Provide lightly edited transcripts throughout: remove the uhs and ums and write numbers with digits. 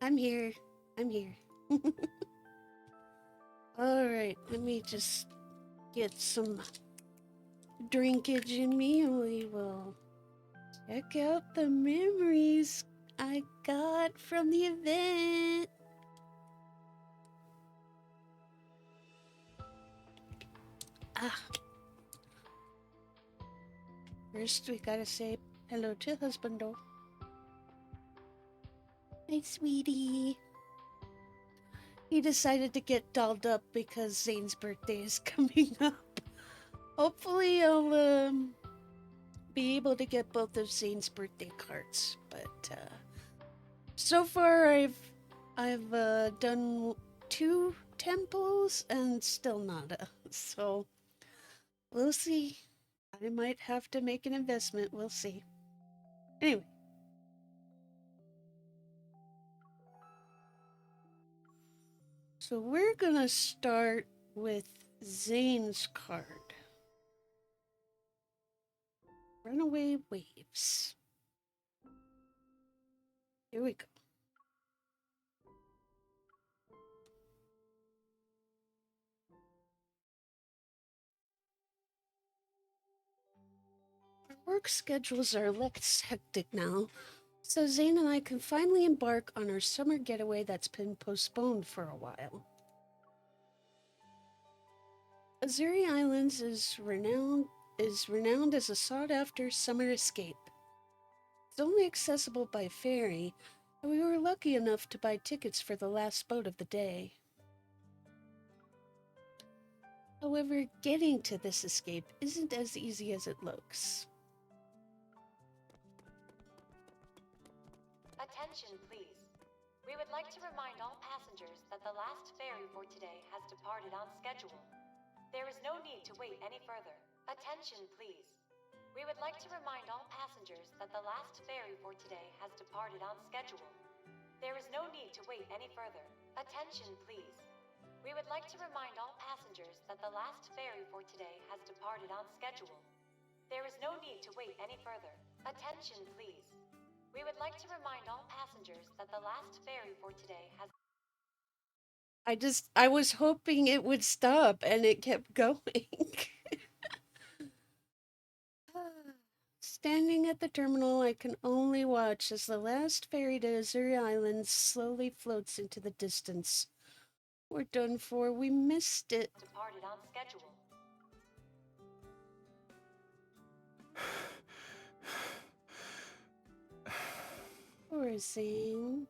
I'm here. I'm here. Alright, let me just get some drinkage in me and we will check out the memories I got from the event. First, we gotta say hello to husbando. Hey, sweetie. He decided to get dolled up because Zane's birthday is coming up. Hopefully, I'll be able to get both of Zane's birthday cards. But so far, I've done 2 temples and still nada. So we'll see. I might have to make an investment. We'll see. Anyway. So we're gonna start with Zane's card. Runaway Waves. Here we go. Our work schedules are less hectic now, so Zane and I can finally embark on our summer getaway that's been postponed for a while. Azuri Islands is renowned as a sought-after summer escape. It's only accessible by ferry, and we were lucky enough to buy tickets for the last boat of the day. However, getting to this escape isn't as easy as it looks. Attention, please. We would like to remind all passengers that the last ferry for today has departed on schedule. There is no need to wait any further. Attention, please. We would like to remind all passengers that the last ferry for today has departed on schedule. There is no need to wait any further. Attention, please. We would like to remind all passengers that the last ferry for today has departed on schedule. There is no need to wait any further. Attention, please. We would like to remind all passengers that the last ferry for today has... I was hoping it would stop and it kept going. Standing at the terminal, I can only watch as the last ferry to Azuri Islands slowly floats into the distance. We're done for. We missed it. Departed on schedule. Poor Zane.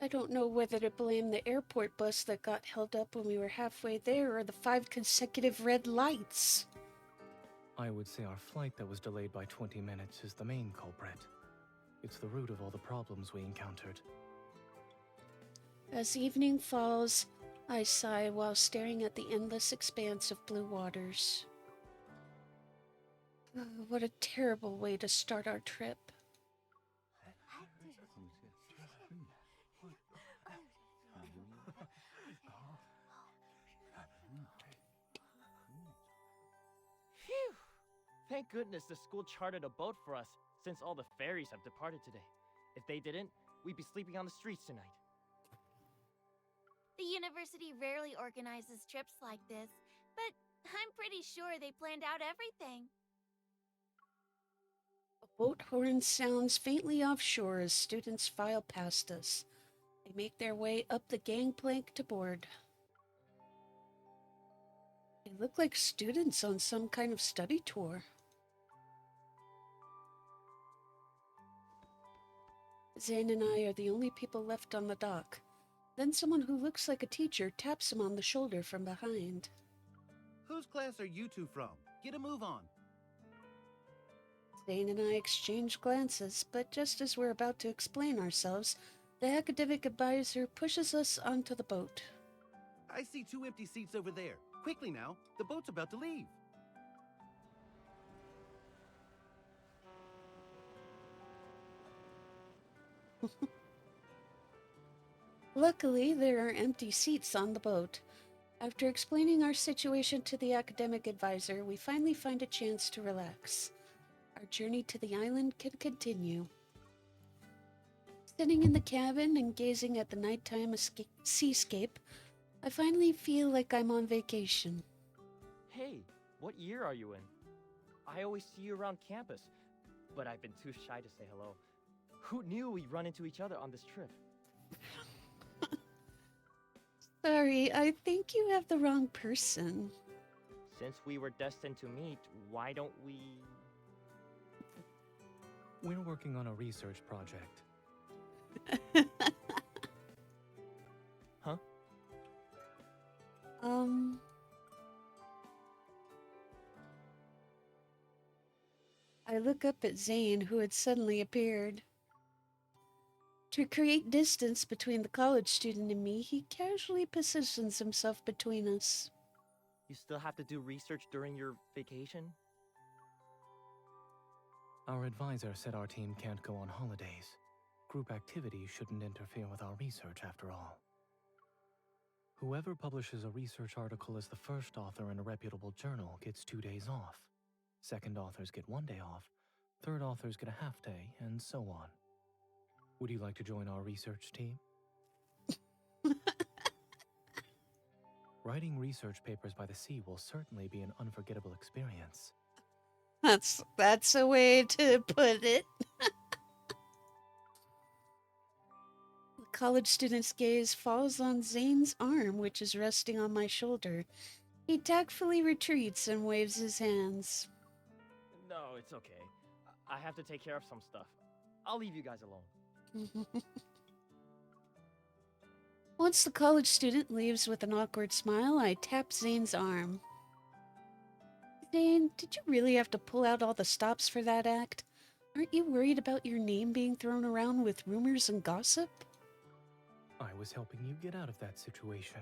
I don't know whether to blame the airport bus that got held up when we were halfway there or the 5 consecutive red lights. I would say our flight that was delayed by 20 minutes is the main culprit. It's the root of all the problems we encountered. As evening falls, I sigh while staring at the endless expanse of blue waters. Oh, what a terrible way to start our trip. Phew! Thank goodness the school chartered a boat for us, since all the ferries have departed today. If they didn't, we'd be sleeping on the streets tonight. The university rarely organizes trips like this, but I'm pretty sure they planned out everything. A boat horn sounds faintly offshore as students file past us. They make their way up the gangplank to board. They look like students on some kind of study tour. Zane and I are the only people left on the dock. Then someone who looks like a teacher taps him on the shoulder from behind. Whose class are you two from? Get a move on. Zane and I exchange glances, but just as we're about to explain ourselves, the academic advisor pushes us onto the boat. I see 2 empty seats over there. Quickly now, the boat's about to leave. Luckily, there are empty seats on the boat. After explaining our situation to the academic advisor, we finally find a chance to relax. our journey to the island can continue. Sitting in the cabin and gazing at the nighttime seascape, I finally feel like I'm on vacation. Hey, what year are you in? I always see you around campus, but I've been too shy to say hello. Who knew we'd run into each other on this trip? Sorry, I think you have the wrong person. Since we were destined to meet, why don't we... We're working on a research project. Huh? I look up at Zane, who had suddenly appeared. To create distance between the college student and me, he casually positions himself between us. You still have to do research during your vacation? Our advisor said our team can't go on holidays. Group activities shouldn't interfere with our research after all. Whoever publishes a research article as the first author in a reputable journal gets 2 days off. Second authors get 1 day off. Third authors get a half day, and so on. Would you like to join our research team? Writing research papers by the sea will certainly be an unforgettable experience. That's a way to put it. The college student's gaze falls on Zane's arm, which is resting on my shoulder. He tactfully retreats and waves his hands. No, it's okay. I have to take care of some stuff. I'll leave you guys alone. Once the college student leaves with an awkward smile, I tap Zane's arm. Zane, did you really have to pull out all the stops for that act? Aren't you worried about your name being thrown around with rumors and gossip? I was helping you get out of that situation.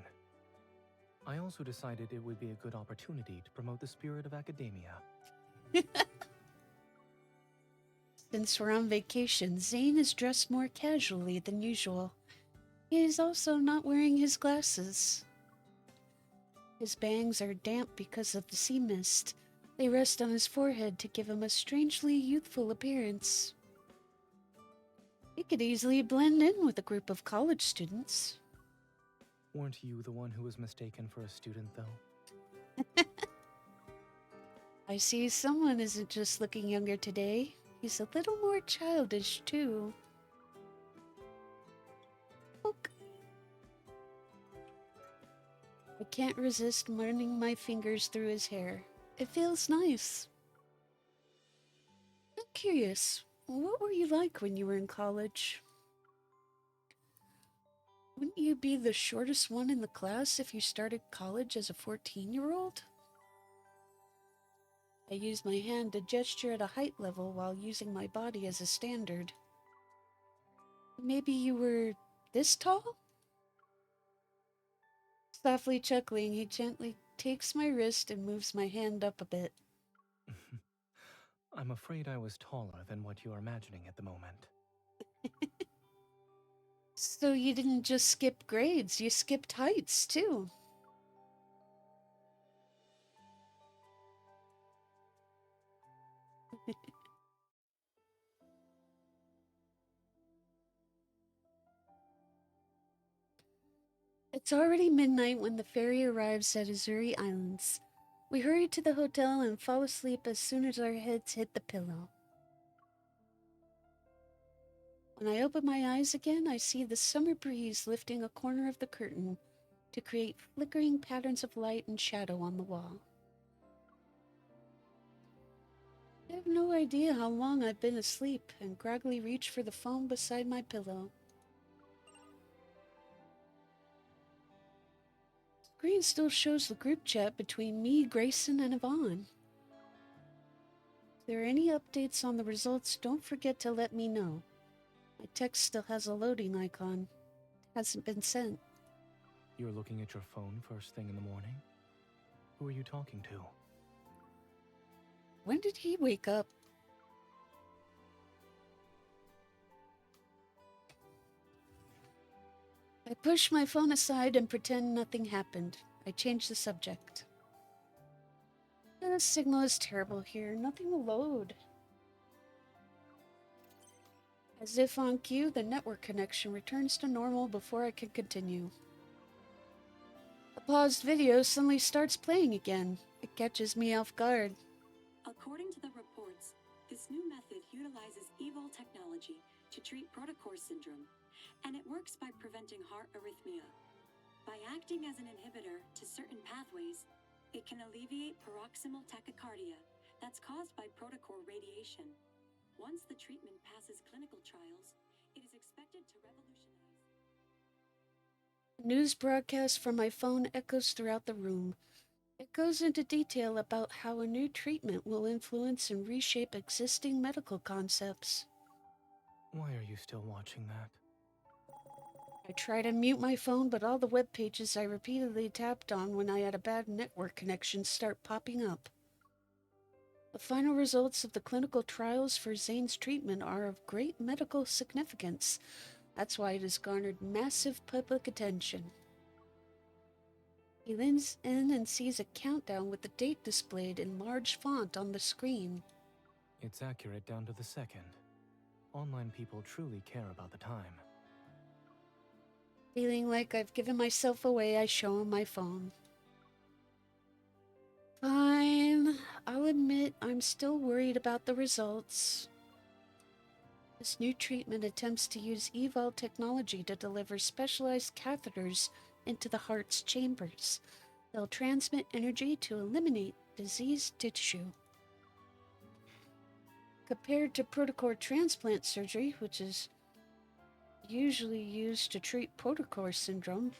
I also decided it would be a good opportunity to promote the spirit of academia. Since we're on vacation, Zane is dressed more casually than usual. He is also not wearing his glasses. His bangs are damp because of the sea mist. They rest on his forehead to give him a strangely youthful appearance. He could easily blend in with a group of college students. Weren't you the one who was mistaken for a student, though? I see someone isn't just looking younger today. He's a little more childish, too. Look. I can't resist running my fingers through his hair. It feels nice. I'm curious, what were you like when you were in college? Wouldn't you be the shortest one in the class if you started college as a 14-year-old? I use my hand to gesture at a height level while using my body as a standard. Maybe you were this tall? Softly chuckling, he gently takes my wrist and moves my hand up a bit. I'm afraid I was taller than what you're imagining at the moment. So you didn't just skip grades, you skipped heights, too. It's already midnight when the ferry arrives at Azuri Islands. We hurry to the hotel and fall asleep as soon as our heads hit the pillow. When I open my eyes again, I see the summer breeze lifting a corner of the curtain to create flickering patterns of light and shadow on the wall. I have no idea how long I've been asleep and groggily reach for the phone beside my pillow. The screen still shows the group chat between me, Grayson, and Yvonne. If there are any updates on the results, don't forget to let me know. My text still has a loading icon. It hasn't been sent. You're looking at your phone first thing in the morning? Who are you talking to? When did he wake up? I push my phone aside and pretend nothing happened. I change the subject. The signal is terrible here. Nothing will load. As if on cue, the network connection returns to normal before I can continue. A paused video suddenly starts playing again. It catches me off guard. According to the reports, this new method utilizes evil technology to treat protocore syndrome, and it works by preventing heart arrhythmia. By acting as an inhibitor to certain pathways, it can alleviate paroxysmal tachycardia that's caused by protocore radiation. Once the treatment passes clinical trials, it is expected to revolutionize. The news broadcast from my phone echoes throughout the room. It goes into detail about how a new treatment will influence and reshape existing medical concepts. Why are you still watching that? I try to mute my phone, but all the web pages I repeatedly tapped on when I had a bad network connection start popping up. The final results of the clinical trials for Zane's treatment are of great medical significance. That's why it has garnered massive public attention. He leans in and sees a countdown with the date displayed in large font on the screen. It's accurate down to the second. Online people truly care about the time. Feeling like I've given myself away, I show him my phone. Fine, I'll admit I'm still worried about the results. This new treatment attempts to use eVol technology to deliver specialized catheters into the heart's chambers. They'll transmit energy to eliminate diseased tissue. Compared to protocore transplant surgery, which is usually used to treat protocore syndrome,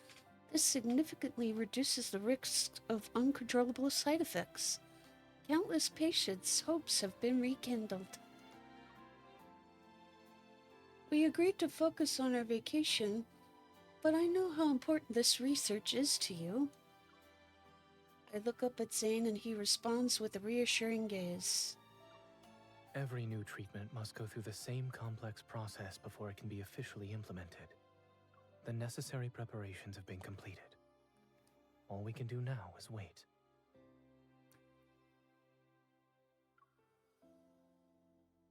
this significantly reduces the risk of uncontrollable side effects. Countless patients' hopes have been rekindled. We agreed to focus on our vacation, but I know how important this research is to you. I look up at Zane and he responds with a reassuring gaze. Every new treatment must go through the same complex process before it can be officially implemented. The necessary preparations have been completed. All we can do now is wait.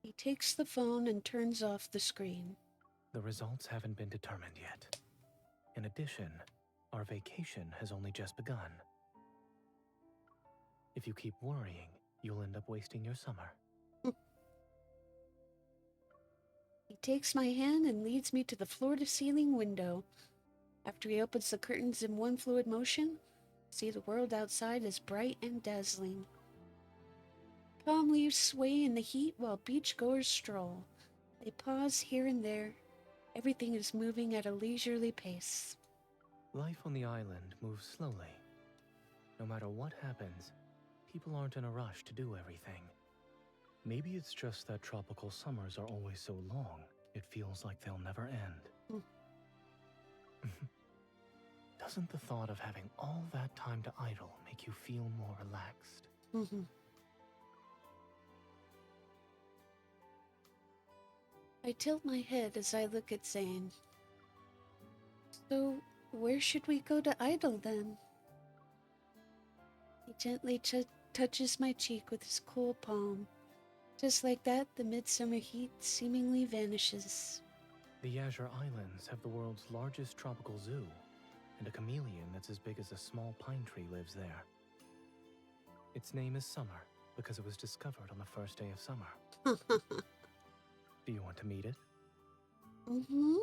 He takes the phone and turns off the screen. The results haven't been determined yet. In addition, our vacation has only just begun. If you keep worrying, you'll end up wasting your summer. He takes my hand and leads me to the floor-to-ceiling window. After he opens the curtains in one fluid motion, see the world outside is bright and dazzling. Palm leaves sway in the heat while beachgoers stroll. They pause here and there. Everything is moving at a leisurely pace. Life on the island moves slowly. No matter what happens, people aren't in a rush to do everything. Maybe it's just that tropical summers are always so long, it feels like they'll never end. Doesn't the thought of having all that time to idle make you feel more relaxed? I tilt my head as I look at Zane. So, where should we go to idle then? He gently touches my cheek with his cool palm. Just like that, the midsummer heat seemingly vanishes. The Azure Islands have the world's largest tropical zoo, and a chameleon that's as big as a small pine tree lives there. Its name is Summer, because it was discovered on the first day of summer. Do you want to meet it? Mm-hmm.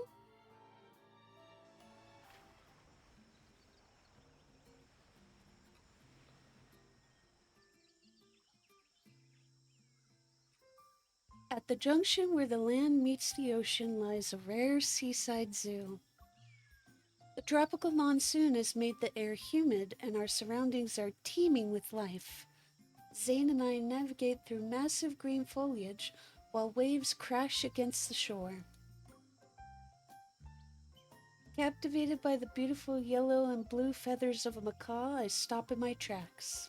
At the junction where the land meets the ocean lies a rare seaside zoo. The tropical monsoon has made the air humid and our surroundings are teeming with life. Zane and I navigate through massive green foliage while waves crash against the shore. Captivated by the beautiful yellow and blue feathers of a macaw, I stop in my tracks.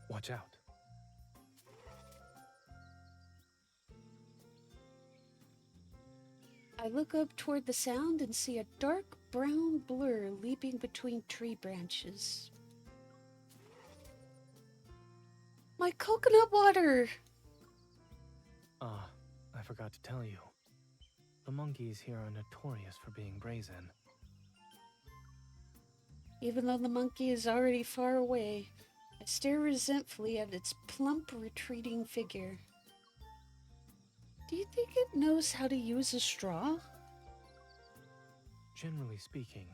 Watch out. I look up toward the sound and see a dark brown blur leaping between tree branches. My coconut water! Ah, I forgot to tell you. The monkeys here are notorious for being brazen. Even though the monkey is already far away, I stare resentfully at its plump, retreating figure. Do you think it knows how to use a straw? Generally speaking,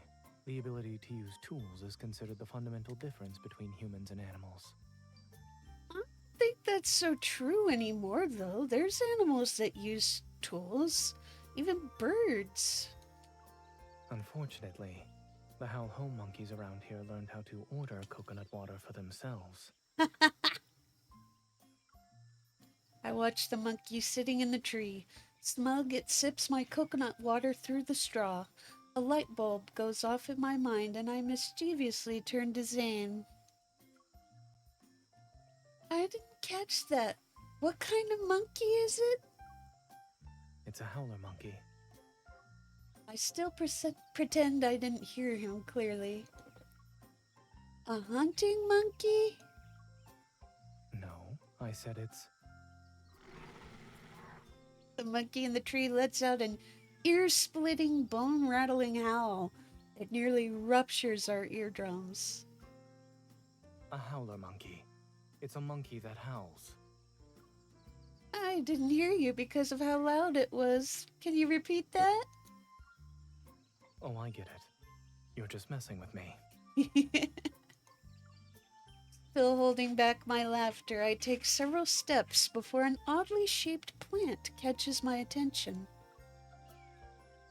the ability to use tools is considered the fundamental difference between humans and animals. I don't think that's so true anymore, though. There's animals that use tools, even birds. Unfortunately, the Howl Home monkeys around here learned how to order coconut water for themselves. I watch the monkey sitting in the tree. Smug, it sips my coconut water through the straw. A light bulb goes off in my mind, and I mischievously turn to Zane. I didn't catch that. What kind of monkey is it? It's a howler monkey. I still pretend I didn't hear him clearly. A hunting monkey? No, I said it's... The monkey in the tree lets out an ear-splitting, bone-rattling howl that nearly ruptures our eardrums. a howler monkey. It's a monkey that howls. I didn't hear you because of how loud it was. Can you repeat that? Oh, I get it. You're just messing with me. Still holding back my laughter, I take several steps before an oddly shaped plant catches my attention.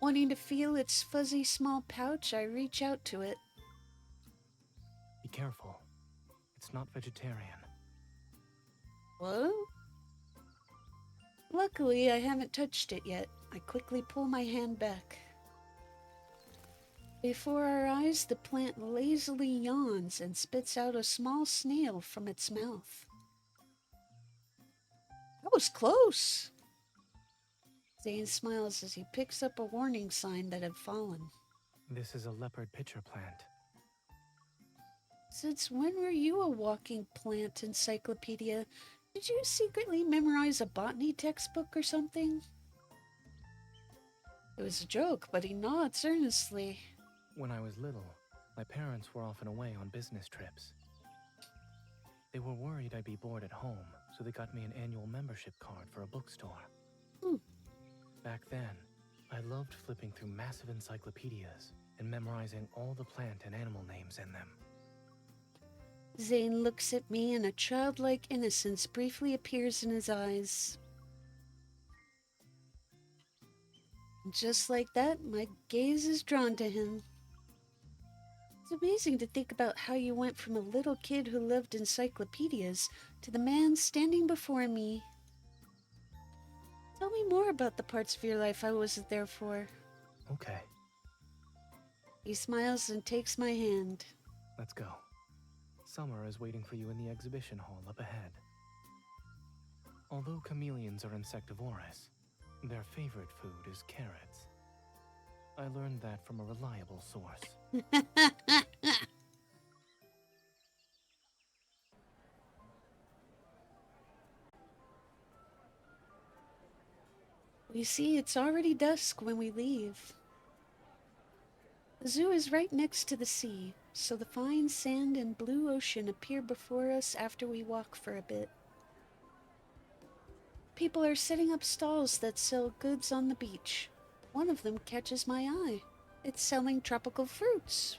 Wanting to feel its fuzzy small pouch, I reach out to it. Be careful. It's not vegetarian. What? Luckily, I haven't touched it yet. I quickly pull my hand back. Before our eyes, the plant lazily yawns and spits out a small snail from its mouth. That was close. Zane smiles as he picks up a warning sign that had fallen. This is a leopard pitcher plant. Since when were you a walking plant encyclopedia? Did you secretly memorize a botany textbook or something? It was a joke, but he nods earnestly. When I was little, my parents were often away on business trips. They were worried I'd be bored at home, so they got me an annual membership card for a bookstore. Back then, I loved flipping through massive encyclopedias and memorizing all the plant and animal names in them. Zane looks at me and a childlike innocence briefly appears in his eyes. Just like that, my gaze is drawn to him. It's amazing to think about how you went from a little kid who loved encyclopedias to the man standing before me. Tell me more about the parts of your life I wasn't there for. Okay, He smiles and takes my hand. let's go. Summer is waiting for you in the exhibition hall up ahead. Although chameleons are insectivorous, their favorite food is carrots. I learned that from a reliable source. You see, it's already dusk when we leave. The zoo is right next to the sea, so the fine sand and blue ocean appear before us after we walk for a bit. People are setting up stalls that sell goods on the beach. One of them catches my eye. It's selling tropical fruits.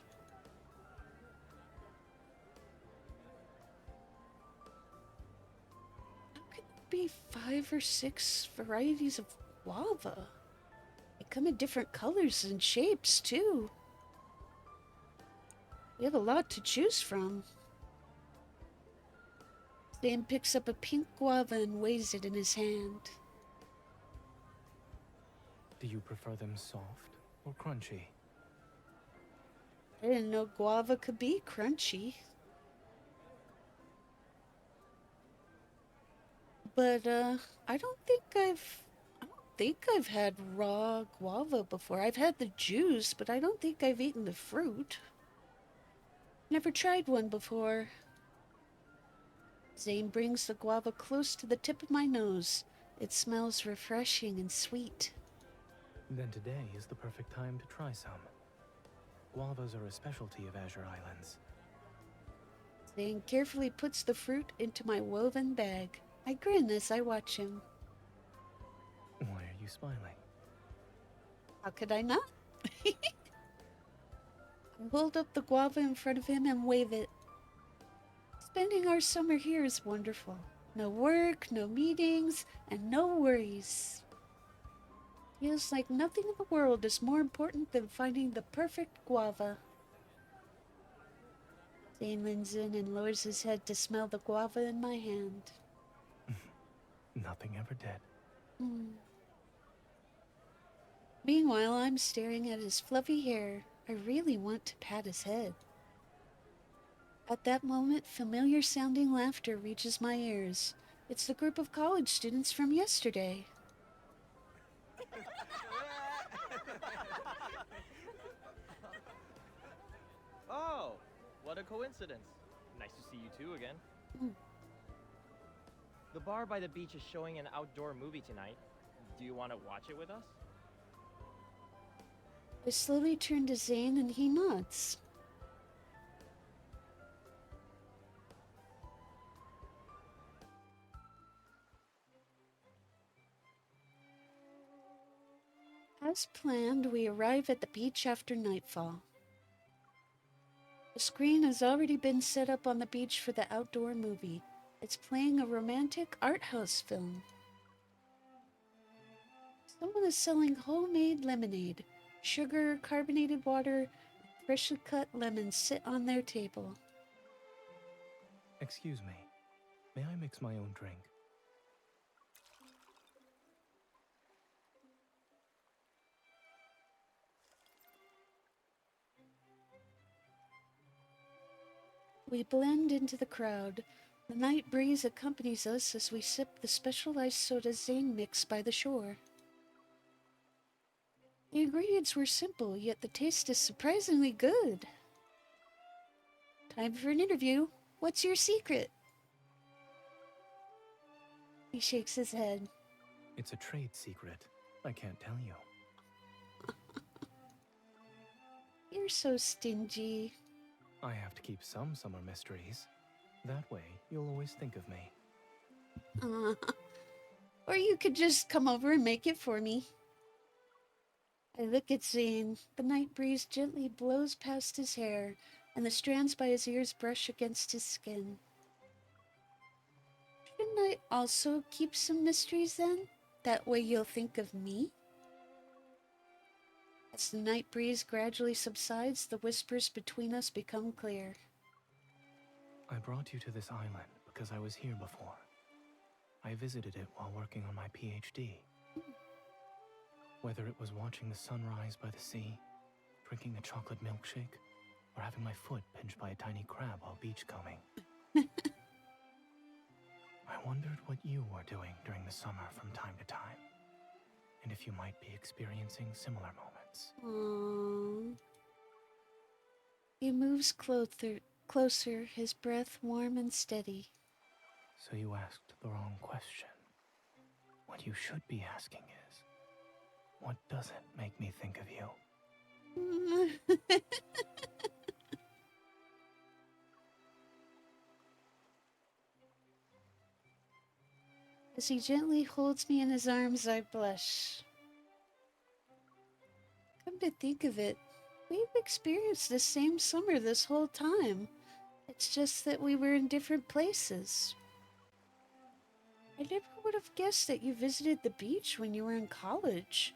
How could there be 5 or 6 varieties of guava? They come in different colors and shapes, too. We have a lot to choose from. Dan picks up a pink guava and weighs it in his hand. Do you prefer them soft or crunchy? I didn't know guava could be crunchy. But I don't think I've had raw guava before. I've had the juice, but I don't think I've eaten the fruit. Never tried one before. Zane brings the guava close to the tip of my nose. It smells refreshing and sweet. Then today is the perfect time to try some. Guavas are a specialty of Azure Islands. Zane carefully puts the fruit into my woven bag. I grin as I watch him. Why are you smiling? How could I not? I hold up the guava in front of him and wave it. Spending our summer here is wonderful. No work, no meetings, and no worries. Feels like nothing in the world is more important than finding the perfect guava. Zane leans in and lowers his head to smell the guava in my hand. Nothing ever did. Meanwhile, I'm staring at his fluffy hair. I really want to pat his head. At that moment, familiar sounding laughter reaches my ears. It's the group of college students from yesterday. Oh, what a coincidence. Nice to see you two again. The bar by the beach is showing an outdoor movie tonight. Do you want to watch it with us? I slowly turn to Zane and he nods. As planned, we arrive at the beach after nightfall. The screen has already been set up on the beach for the outdoor movie. It's playing a romantic art house film. Someone is selling homemade lemonade. Sugar, carbonated water, and freshly cut lemons sit on their table. Excuse me. May I mix my own drink? We blend into the crowd. The night breeze accompanies us as we sip the specialized soda Zane mixed by the shore. The ingredients were simple, yet the taste is surprisingly good. Time for an interview. What's your secret? He shakes his head. It's a trade secret. I can't tell you. You're so stingy. I have to keep some summer mysteries. That way, you'll always think of me. Or you could just come over and make it for me. I look at Zane. The night breeze gently blows past his hair, and the strands by his ears brush against his skin. Shouldn't I also keep some mysteries then? That way you'll think of me? As the night breeze gradually subsides, the whispers between us become clear. I brought you to this island because I was here before. I visited it while working on my PhD. Whether it was watching the sunrise by the sea, drinking a chocolate milkshake, or having my foot pinched by a tiny crab while beachcombing. I wondered what you were doing during the summer from time to time, and if you might be experiencing similar moments. Aww. He moves closer, his breath warm and steady. So you asked the wrong question. What you should be asking is, what doesn't make me think of you? As he gently holds me in his arms, I blush. Come to think of it, we've experienced the same summer this whole time. It's just that we were in different places. I never would have guessed that you visited the beach when you were in college.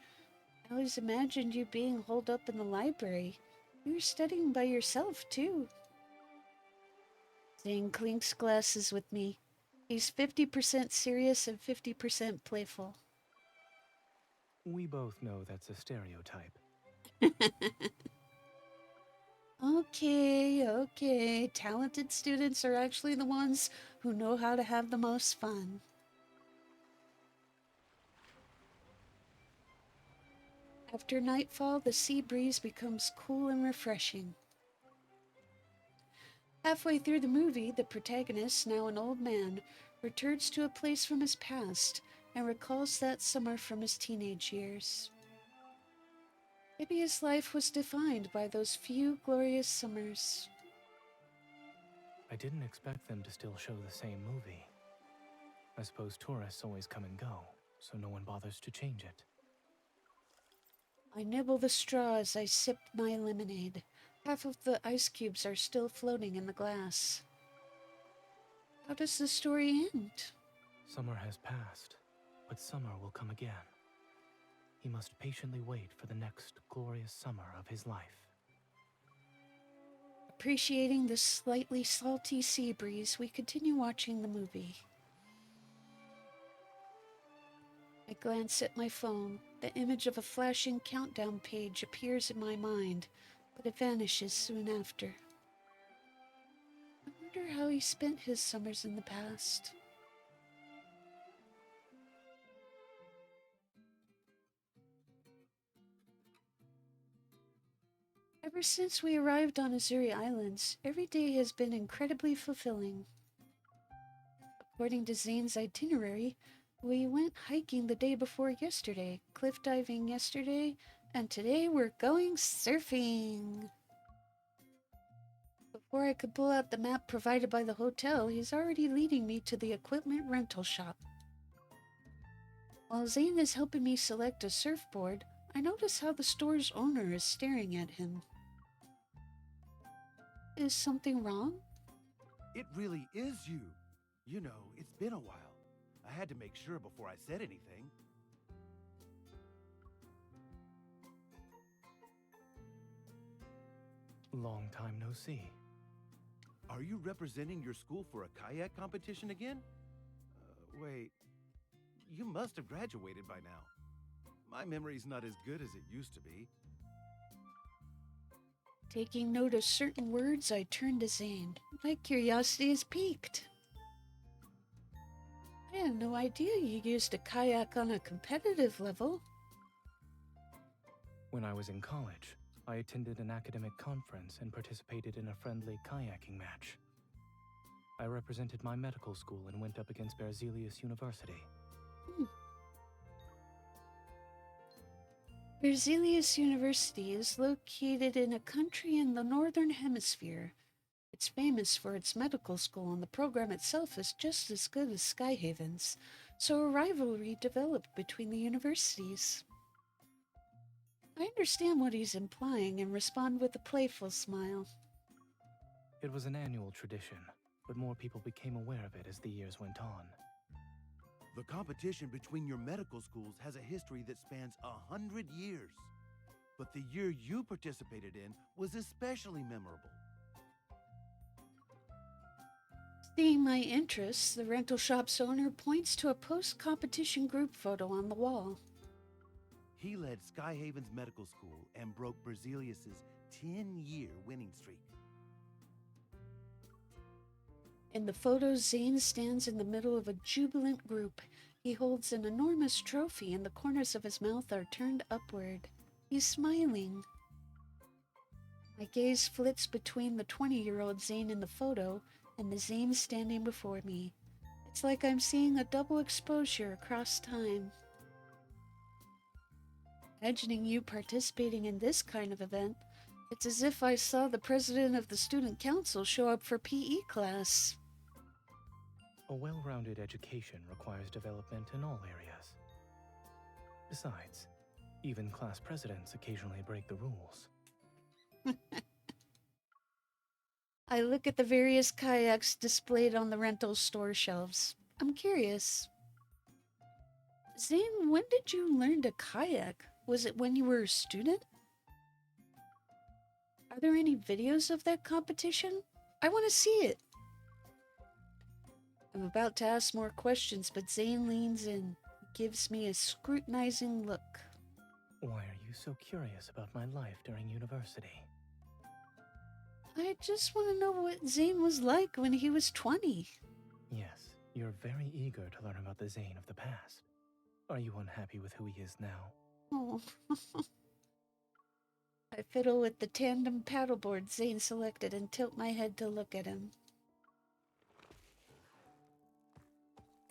I always imagined you being holed up in the library. You were studying by yourself, too. Zane clinks glasses with me. He's 50% serious and 50% playful. We both know that's a stereotype. Okay. Talented students are actually the ones who know how to have the most fun. After nightfall, the sea breeze becomes cool and refreshing. Halfway through the movie, the protagonist, now an old man, returns to a place from his past, and recalls that summer from his teenage years. Maybe his life was defined by those few glorious summers. I didn't expect them to still show the same movie. I suppose tourists always come and go, so no one bothers to change it. I nibble the straw as I sip my lemonade. Half of the ice cubes are still floating in the glass. How does the story end? Summer has passed, but summer will come again. He must patiently wait for the next glorious summer of his life. Appreciating the slightly salty sea breeze, we continue watching the movie. I glance at my phone. The image of a flashing countdown page appears in my mind, but it vanishes soon after. I wonder how he spent his summers in the past. Ever since we arrived on Azuri Islands, every day has been incredibly fulfilling. According to Zane's itinerary, we went hiking the day before yesterday, cliff diving yesterday, and today we're going surfing. Before I could pull out the map provided by the hotel, he's already leading me to the equipment rental shop. While Zane is helping me select a surfboard, I notice how the store's owner is staring at him. Is something wrong? It really is you. You know, it's been a while. I had to make sure before I said anything. Long time no see. Are you representing your school for a kayak competition again? Wait, you must have graduated by now. My memory's not as good as it used to be. Taking note of certain words, I turn to Zane. My curiosity is piqued. I had no idea you used a kayak on a competitive level. When I was in college, I attended an academic conference and participated in a friendly kayaking match. I represented my medical school and went up against Berzelius University. Berzelius University is located in a country in the northern hemisphere. It's famous for its medical school, and the program itself is just as good as Skyhaven's, so a rivalry developed between the universities. I understand what he's implying and respond with a playful smile. It was an annual tradition, but more people became aware of it as the years went on. The competition between your medical schools has a history that spans 100 years. But the year you participated in was especially memorable. Seeing my interests, the rental shop's owner points to a post-competition group photo on the wall. He led Skyhaven's medical school and broke Berzelius's 10-year winning streak. In the photo, Zane stands in the middle of a jubilant group. He holds an enormous trophy and the corners of his mouth are turned upward. He's smiling. My gaze flits between the 20-year-old Zane in the photo and the Zane standing before me. It's like I'm seeing a double exposure across time. Imagining you participating in this kind of event, it's as if I saw the president of the student council show up for PE class. A well-rounded education requires development in all areas. Besides, even class presidents occasionally break the rules. I look at the various kayaks displayed on the rental store shelves. I'm curious. Zane, when did you learn to kayak? Was it when you were a student? Are there any videos of that competition? I want to see it. I'm about to ask more questions, but Zane leans in, gives me a scrutinizing look. Why are you so curious about my life during university? I just want to know what Zane was like when he was 20. Yes, you're very eager to learn about the Zane of the past. Are you unhappy with who he is now? Oh. I fiddle with the tandem paddleboard Zane selected and tilt my head to look at him.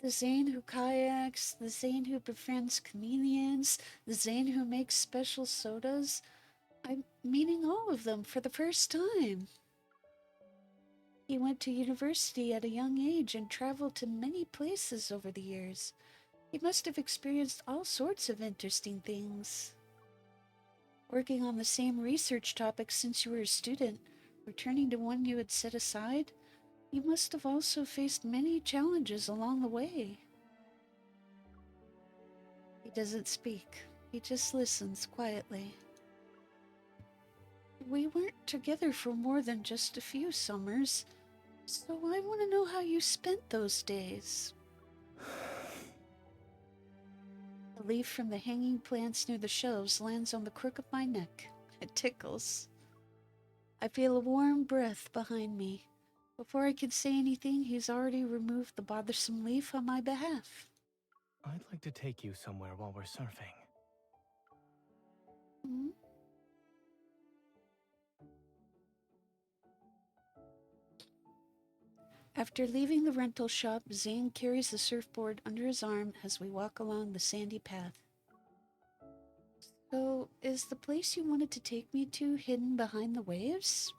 The Zane who kayaks, the Zane who befriends chameleons, the Zane who makes special sodas. I'm meeting all of them for the first time. He went to university at a young age and traveled to many places over the years. He must have experienced all sorts of interesting things. Working on the same research topic since you were a student, returning to one you had set aside, you must have also faced many challenges along the way. He doesn't speak. He just listens quietly. We weren't together for more than just a few summers, so I want to know how you spent those days. A leaf from the hanging plants near the shelves lands on the crook of my neck. It tickles. I feel a warm breath behind me. Before I can say anything, he's already removed the bothersome leaf on my behalf. I'd like to take you somewhere while we're surfing. Hmm? After leaving the rental shop, Zane carries the surfboard under his arm as we walk along the sandy path. So, is the place you wanted to take me to hidden behind the waves?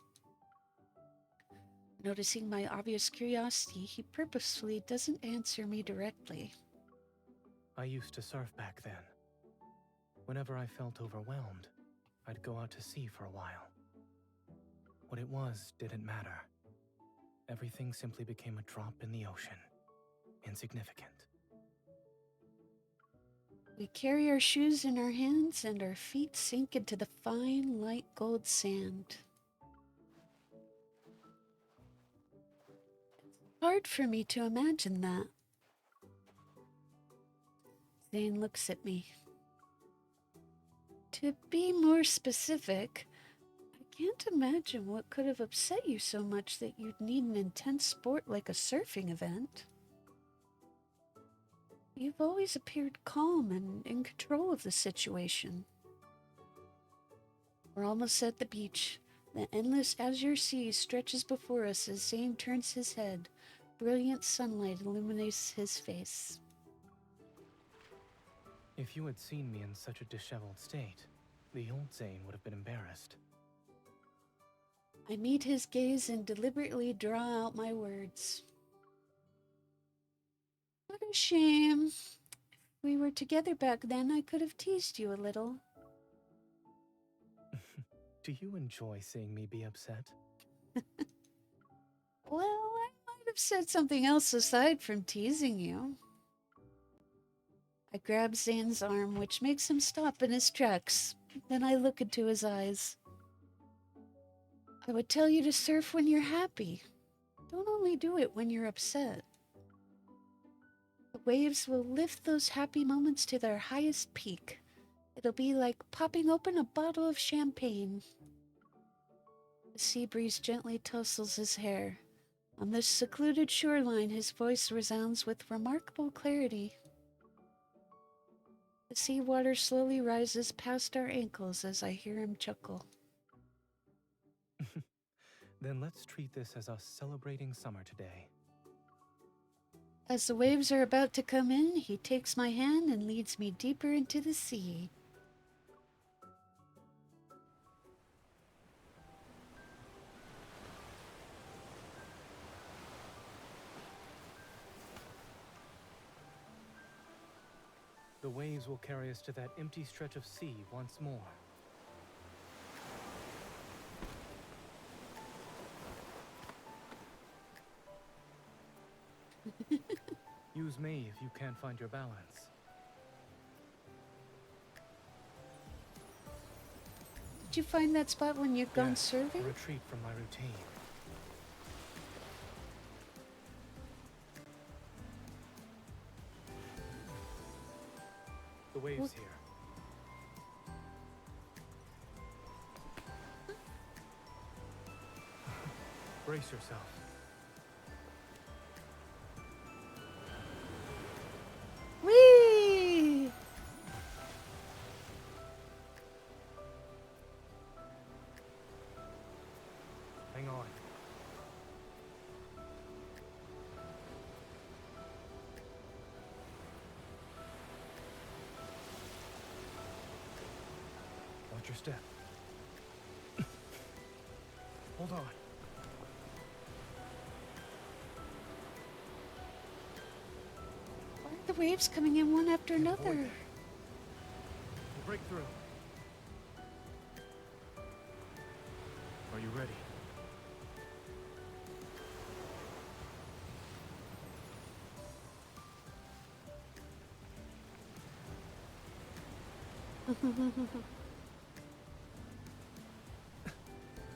Noticing my obvious curiosity, he purposefully doesn't answer me directly. I used to surf back then. Whenever I felt overwhelmed, I'd go out to sea for a while. What it was didn't matter. Everything simply became a drop in the ocean. Insignificant. We carry our shoes in our hands and our feet sink into the fine, light gold sand. It's hard for me to imagine that. Zane looks at me. To be more specific, I can't imagine what could have upset you so much that you'd need an intense sport like a surfing event. You've always appeared calm and in control of the situation. We're almost at the beach. The endless azure sea stretches before us as Zane turns his head. Brilliant sunlight illuminates his face. If you had seen me in such a disheveled state, the old Zane would have been embarrassed. I meet his gaze and deliberately draw out my words. What a shame. If we were together back then, I could have teased you a little. Do you enjoy seeing me be upset? Well, I might have said something else aside from teasing you. I grab Zane's arm, which makes him stop in his tracks. Then I look into his eyes. I would tell you to surf when you're happy. Don't only do it when you're upset. The waves will lift those happy moments to their highest peak. It'll be like popping open a bottle of champagne. The sea breeze gently tousles his hair. On this secluded shoreline, his voice resounds with remarkable clarity. The seawater slowly rises past our ankles as I hear him chuckle. Then let's treat this as us celebrating summer today. As the waves are about to come in, he takes my hand and leads me deeper into the sea. The waves will carry us to that empty stretch of sea once more. Use me if you can't find your balance. Did you find that spot when you'd gone Yes, surfing? a retreat from my routine. The waves What? here. Brace yourself. Whee! Hang on. your step. Hold on. Why are the waves coming in one after Can't avoid another? them. We'll break through. Are you ready?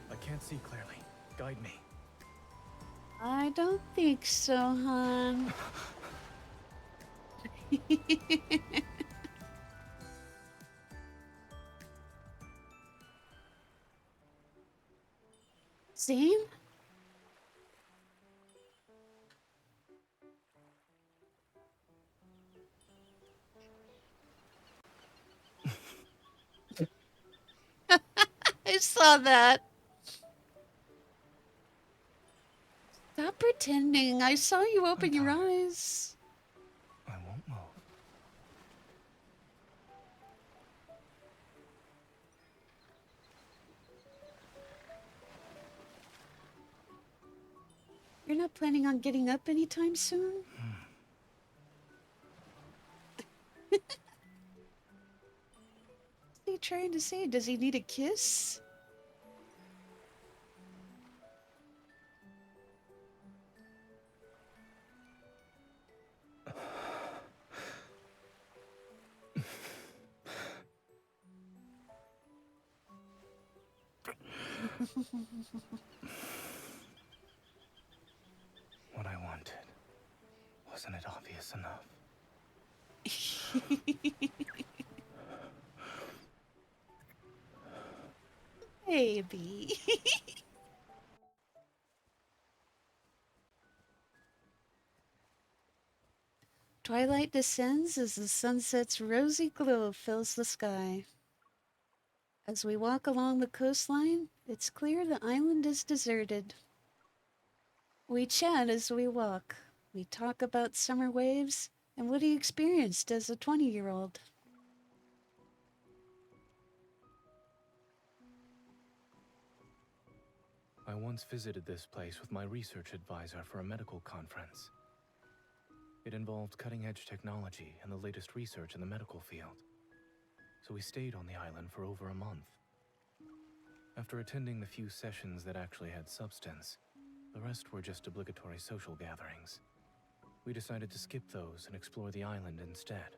I can't see clearly. Guide me. I don't think so, hon. Zane? I saw that. Stop pretending. I saw you open your tired. eyes. I won't move. You're not planning on getting up anytime soon? What's he trying to say? Does he need a kiss? What I wanted. Wasn't it obvious enough? Baby. Twilight descends as the sunset's rosy glow fills the sky. As we walk along the coastline, it's clear the island is deserted. We chat as we walk. We talk about summer waves and what he experienced as a 20-year-old. I once visited this place with my research advisor for a medical conference. It involved cutting-edge technology and the latest research in the medical field. So we stayed on the island for over a month. After attending the few sessions that actually had substance, the rest were just obligatory social gatherings. We decided to skip those and explore the island instead.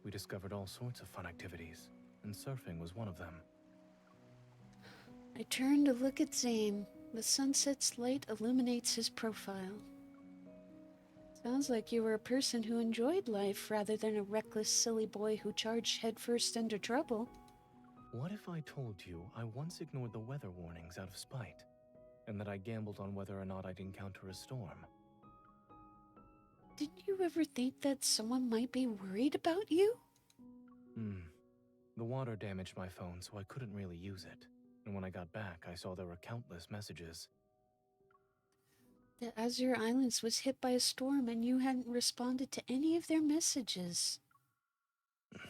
We discovered all sorts of fun activities, and surfing was one of them. I turn to look at Zane. The sunset's light illuminates his profile. Sounds like you were a person who enjoyed life rather than a reckless, silly boy who charged headfirst into trouble. What if I told you I once ignored the weather warnings out of spite, and that I gambled on whether or not I'd encounter a storm? Didn't you ever think that someone might be worried about you? The water damaged my phone, so I couldn't really use it. And when I got back, I saw there were countless messages. The Azure Islands was hit by a storm and you hadn't responded to any of their messages. I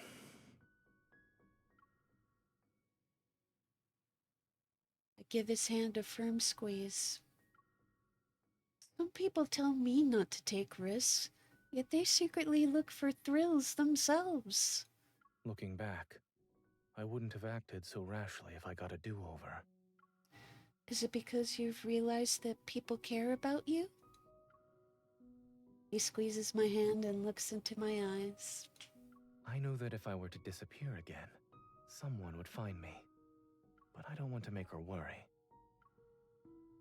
give his hand a firm squeeze. Some people tell me not to take risks, yet they secretly look for thrills themselves. Looking back, I wouldn't have acted so rashly if I got a do-over. Is it because you've realized that people care about you? He squeezes my hand and looks into my eyes. I know that if I were to disappear again, someone would find me. But I don't want to make her worry.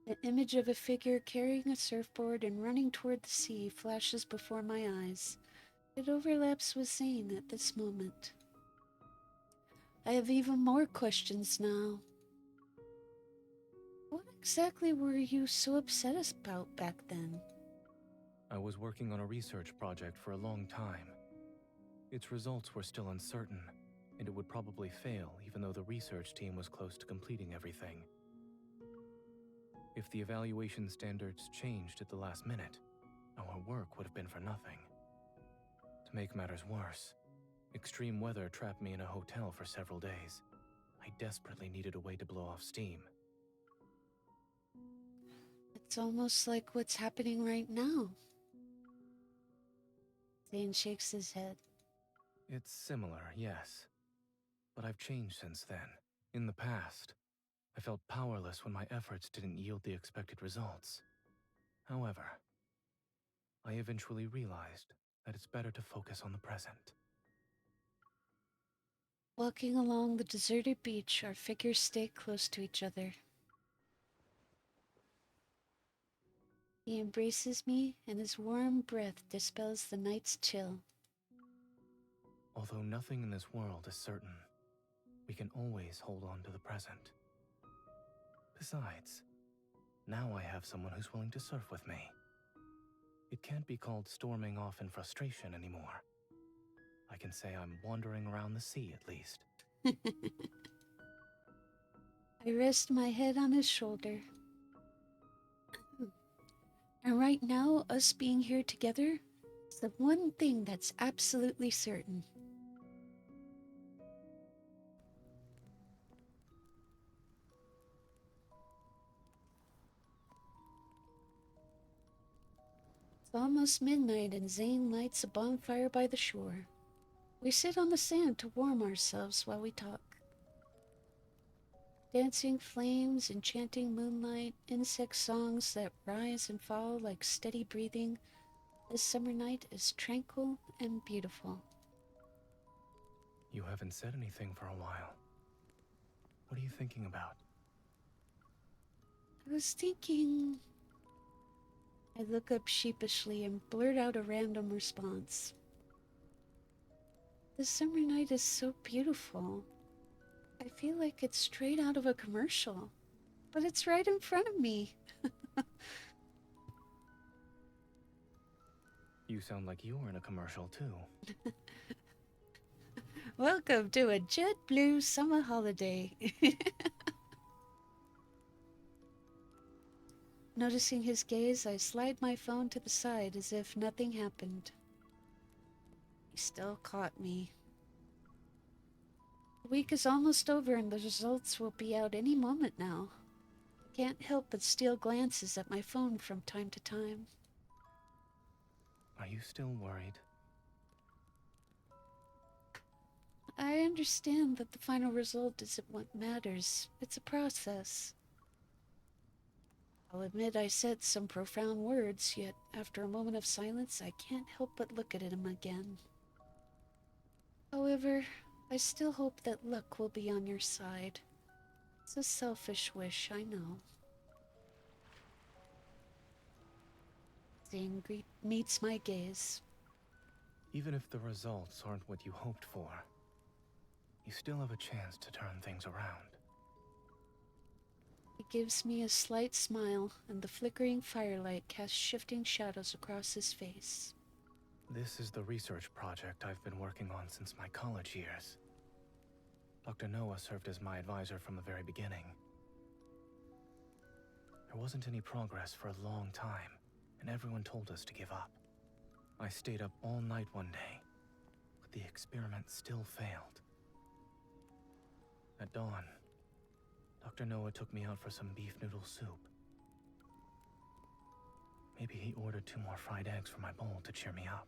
The image of a figure carrying a surfboard and running toward the sea flashes before my eyes. It overlaps with Zane at this moment. I have even more questions now. What exactly were you so upset about back then? I was working on a research project for a long time. Its results were still uncertain, and it would probably fail even though the research team was close to completing everything. If the evaluation standards changed at the last minute, our work would have been for nothing. To make matters worse, extreme weather trapped me in a hotel for several days. I I desperately needed a way to blow off steam. It's almost like what's happening right now. Zane shakes his head. It's similar, yes. But I've changed since then. In the past, I felt powerless when my efforts didn't yield the expected results. However, I eventually realized that it's better to focus on the present. Walking along the deserted beach, our figures stay close to each other. He embraces me, and his warm breath dispels the night's chill. Although nothing in this world is certain, we can always hold on to the present. Besides, now I have someone who's willing to surf with me. It can't be called storming off in frustration anymore. I can say I'm wandering around the sea at least. I rest my head on his shoulder. And right now, us being here together is the one thing that's absolutely certain. It's almost midnight and Zane lights a bonfire by the shore. We sit on the sand to warm ourselves while we talk. Dancing flames, enchanting moonlight, insect songs that rise and fall like steady breathing. This summer night is tranquil and beautiful. You haven't said anything for a while. What are you thinking about? I was thinking... I look up sheepishly and blurt out a random response. The summer night is so beautiful. I feel like it's straight out of a commercial, but it's right in front of me. You sound like you're in a commercial too. Welcome to a JetBlue summer holiday. Noticing his gaze, I slide my phone to the side as if nothing happened. He still caught me. The week is almost over and the results will be out any moment now. I can't help but steal glances at my phone from time to time. Are you still worried? I understand that the final result isn't what matters. It's a process. I'll admit I said some profound words, yet after a moment of silence, I can't help but look at him again. However, I still hope that luck will be on your side. It's a selfish wish, I know. Zane meets my gaze. Even if the results aren't what you hoped for, you still have a chance to turn things around. He gives me a slight smile, and the flickering firelight casts shifting shadows across his face. This is the research project I've been working on since my college years. Dr. Noah served as my advisor from the very beginning. There wasn't any progress for a long time, and everyone told us to give up. I stayed up all night one day, but the experiment still failed. At dawn, Dr. Noah took me out for some beef noodle soup. Maybe he ordered 2 more fried eggs for my bowl to cheer me up.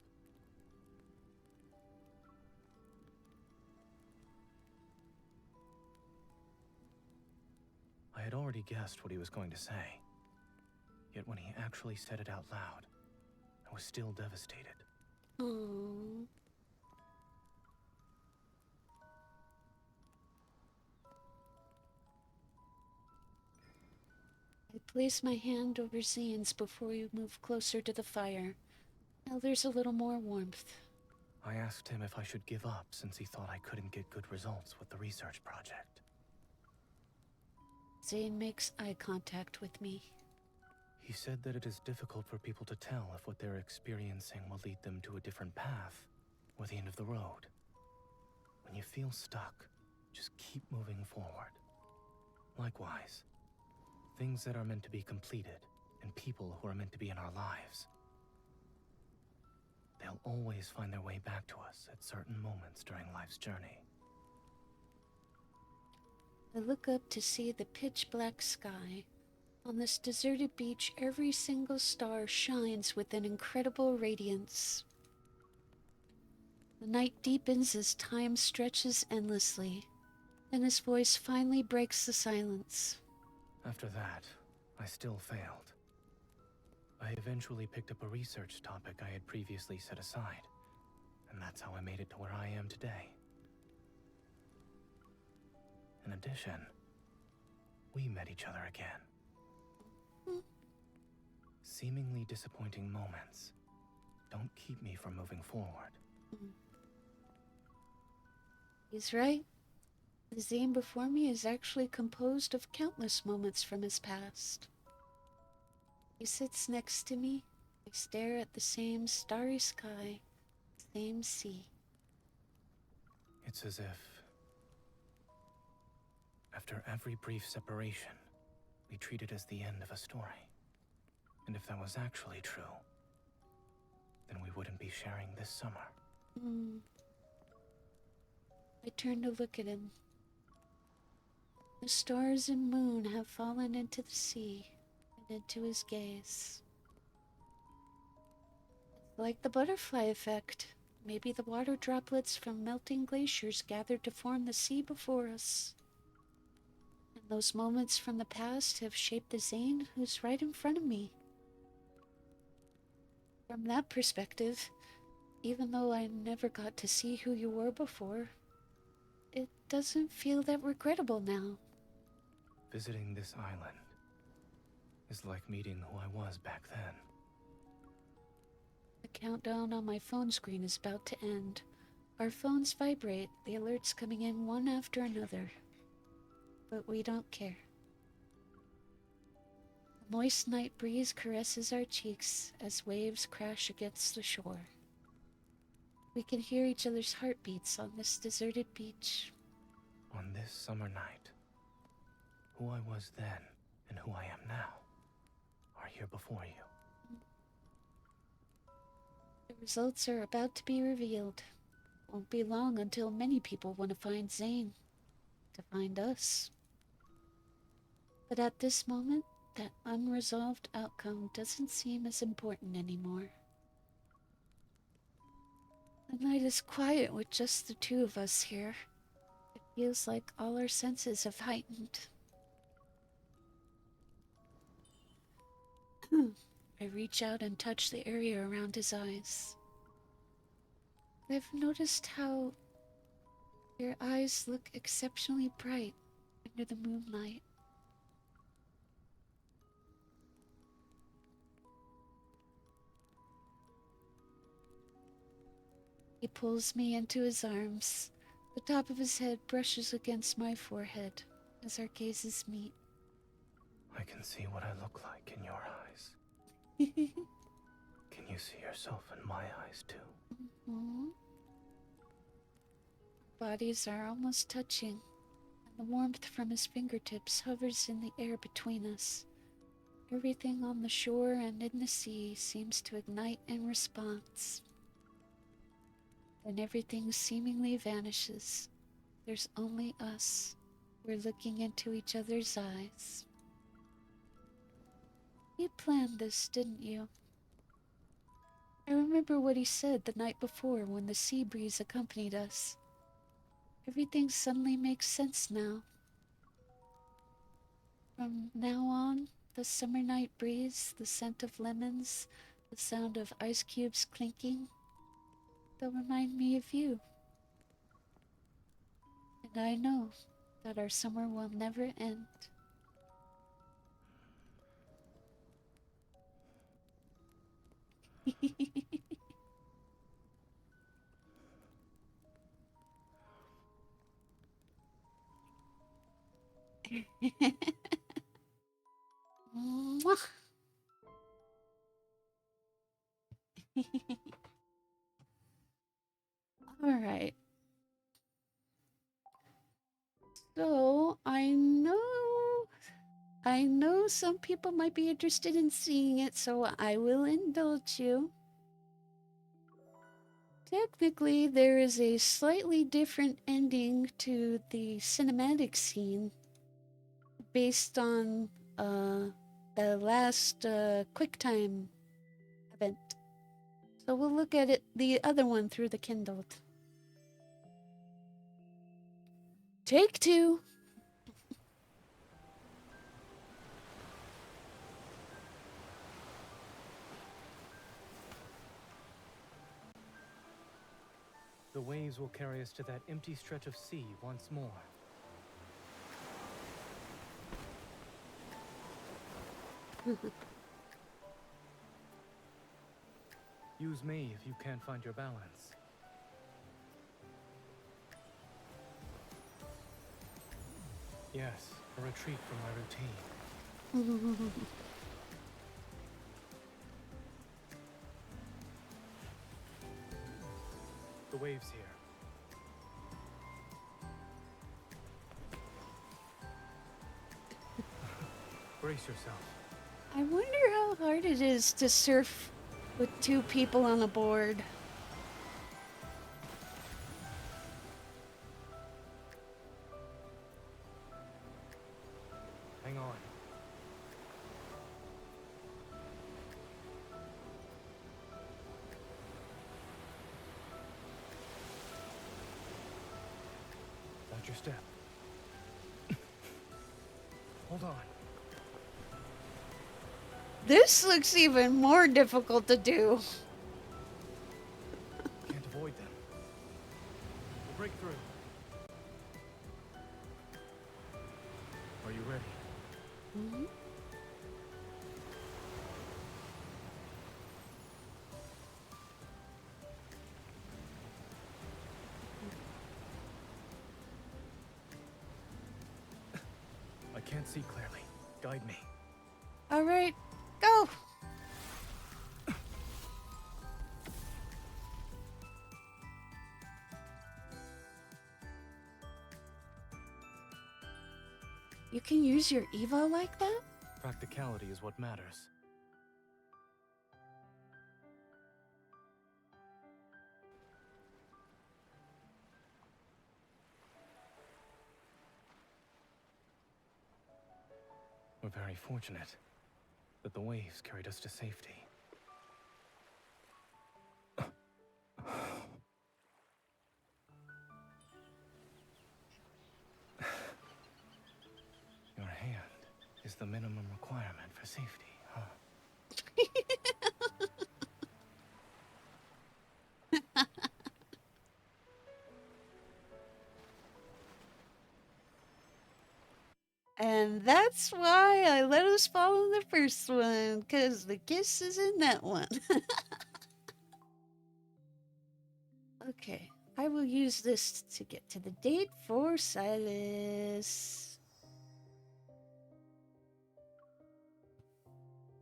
I had already guessed what he was going to say. Yet when he actually said it out loud, I was still devastated. Aww. I place my hand over Zane's before we move closer to the fire. Now there's a little more warmth. I asked him if I should give up since he thought I couldn't get good results with the research project. Zane makes eye contact with me. He said that it is difficult for people to tell if what they're experiencing will lead them to a different path or the end of the road. When you feel stuck, just keep moving forward. Likewise, things that are meant to be completed and people who are meant to be in our lives, they'll always find their way back to us at certain moments during life's journey. I look up to see the pitch black sky. On this deserted beach, every single star shines with an incredible radiance. The night deepens as time stretches endlessly. Then his voice finally breaks the silence. After that, I still failed. I eventually picked up a research topic I had previously set aside, and that's how I made it to where I am today. In addition, we met each other again. Seemingly disappointing moments don't keep me from moving forward. He's right. The Zane before me is actually composed of countless moments from his past. He sits next to me. I stare at the same starry sky, same sea. It's as if, after every brief separation, we treat it as the end of a story. And if that was actually true, then we wouldn't be sharing this summer. I turn to look at him. The stars and moon have fallen into the sea and into his gaze. It's like the butterfly effect. Maybe the water droplets from melting glaciers gathered to form the sea before us. And those moments from the past have shaped the Zane who's right in front of me. From that perspective, even though I never got to see who you were before, it doesn't feel that regrettable now. Visiting this island is like meeting who I was back then. The countdown on my phone screen is about to end. Our phones vibrate, the alerts coming in one after another. But we don't care. A moist night breeze caresses our cheeks as waves crash against the shore. We can hear each other's heartbeats on this deserted beach. On this summer night, who I was then and who I am now are here before you. The results are about to be revealed. Won't be long until many people want to find Zane, to find us. But at this moment, that unresolved outcome doesn't seem as important anymore. The night is quiet with just the two of us here. It feels like all our senses have heightened. I reach out and touch the area around his eyes. I've noticed how your eyes look exceptionally bright under the moonlight. He pulls me into his arms. The top of his head brushes against my forehead as our gazes meet. I can see what I look like in your eyes. Can you see yourself in my eyes too? Bodies are almost touching, and the warmth from his fingertips hovers in the air between us. Everything on the shore and in the sea seems to ignite in response. Then everything seemingly vanishes. There's only us. We're looking into each other's eyes. You planned this, didn't you? I remember what he said the night before when the sea breeze accompanied us. Everything suddenly makes sense now. From now on, the summer night breeze, the scent of lemons, the sound of ice cubes clinking, they'll remind me of you. And I know that our summer will never end. Mwah. All right. So, I know some people might be interested in seeing it, so I will indulge you. Technically, there is a slightly different ending to the cinematic scene based on the last QuickTime event. So we'll look at it, the other one, through the Kindle. Take two. The waves will carry us to that empty stretch of sea once more. Use me if you can't find your balance. Yes, a retreat from my routine. The waves here. Brace yourself. I wonder how hard it is to surf with two people on a board. Hang on. Watch your step. Hold on. This looks even more difficult to do. Can't avoid them. We'll break through. Are you ready? Mhm. I can't see clearly. Guide me. All right, go. You can use your Evo like that? Practicality is what matters. We're very fortunate that the waves carried us to safety. Your hand is the minimum requirement for safety, huh? And that's why I let us follow the first one, because the kiss is in that one. Okay, I will use this to get to the date for Silas.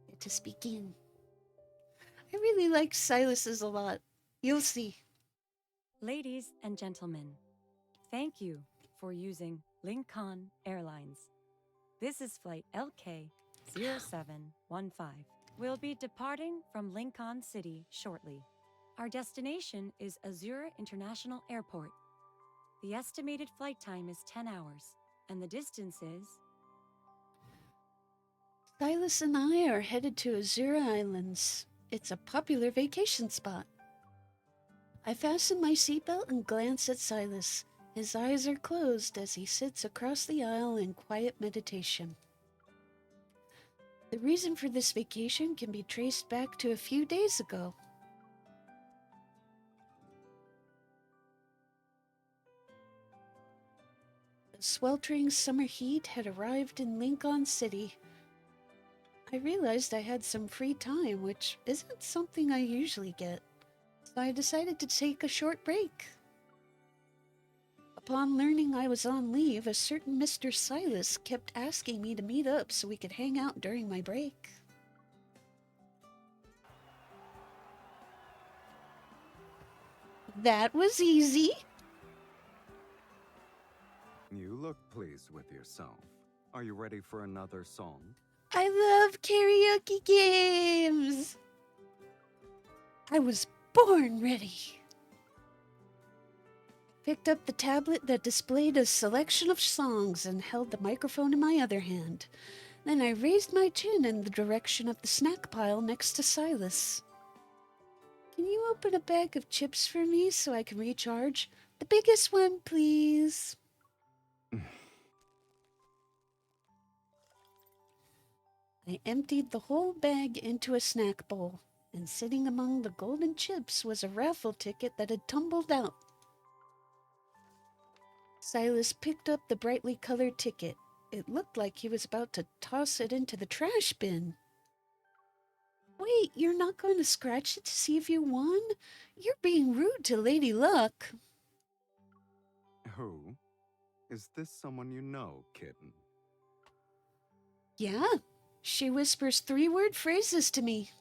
Let us begin. I really like Silas's a lot. You'll see. Ladies and gentlemen, thank you for using Lincoln Airlines. This is flight LK0715. We'll be departing from Lincoln City shortly. Our destination is Azura International Airport. The estimated flight time is 10 hours, and the distance is... Silas and I are headed to Azura Islands. It's a popular vacation spot. I fasten my seatbelt and glance at Silas. His eyes are closed as he sits across the aisle in quiet meditation. The reason for this vacation can be traced back to a few days ago. The sweltering summer heat had arrived in Lincoln City. I realized I had some free time, which isn't something I usually get, so I decided to take a short break. Upon learning I was on leave, a certain Mr. Silas kept asking me to meet up so we could hang out during my break. That was easy. You look pleased with yourself. Are you ready for another song? I love karaoke games. I was born ready. picked up the tablet that displayed a selection of songs and held the microphone in my other hand. Then I raised my chin in the direction of the snack pile next to Silas. Can you open a bag of chips for me so I can recharge? The biggest one, please. I emptied the whole bag into a snack bowl, and sitting among the golden chips was a raffle ticket that had tumbled out. Silas picked up the brightly colored ticket. It looked like he was about to toss it into the trash bin. Wait, you're not going to scratch it to see if you won? You're being rude to Lady Luck. Who? Is this someone you know, kitten? Yeah, she whispers 3-word phrases to me.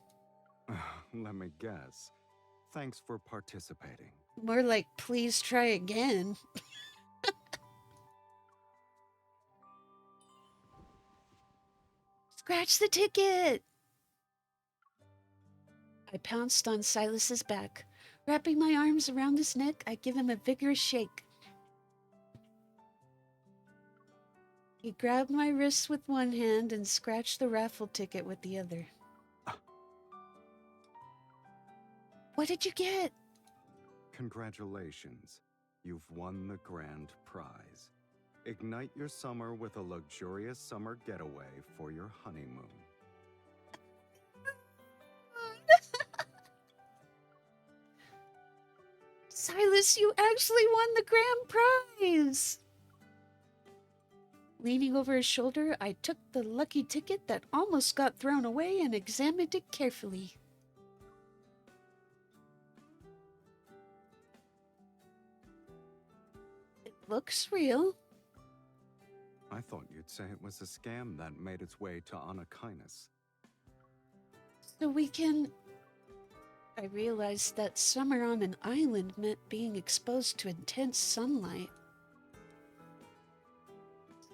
Let me guess. Thanks for participating. More like, please try again. Scratch the ticket! I pounced on Silas's back. Wrapping my arms around his neck, I give him a vigorous shake. He grabbed my wrist with one hand and scratched the raffle ticket with the other. What did you get? Congratulations. You've won the grand prize. Ignite your summer with a luxurious summer getaway for your honeymoon. Silas, you actually won the grand prize! Leaning over his shoulder, I took the lucky ticket that almost got thrown away and examined it carefully. It looks real. I thought you'd say it was a scam that made its way to Anakinus. So we can... I realized that summer on an island meant being exposed to intense sunlight.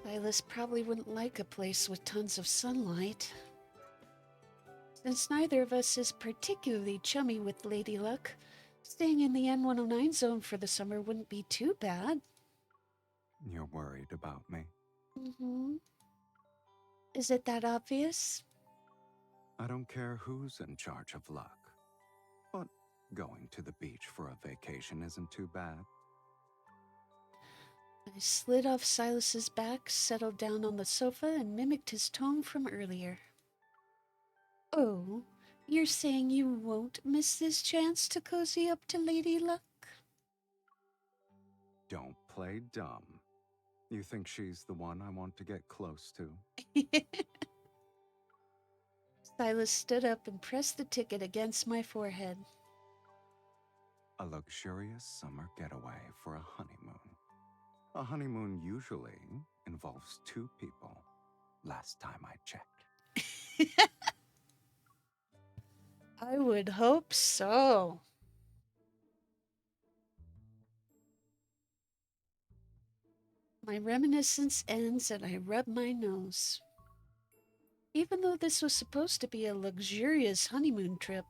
Silas probably wouldn't like a place with tons of sunlight. Since neither of us is particularly chummy with Lady Luck, staying in the N109 zone for the summer wouldn't be too bad. You're worried about me? Mm-hmm. Is it that obvious? I don't care who's in charge of luck. But going to the beach for a vacation isn't too bad. I slid off Silas's back, settled down on the sofa, and mimicked his tone from earlier. Oh, you're saying you won't miss this chance to cozy up to Lady Luck? Don't play dumb. You think she's the one I want to get close to? Silas stood up and pressed the ticket against my forehead. A luxurious summer getaway for a honeymoon. A honeymoon usually involves 2 people. Last time I checked. I would hope so. My reminiscence ends and I rub my nose. Even though this was supposed to be a luxurious honeymoon trip,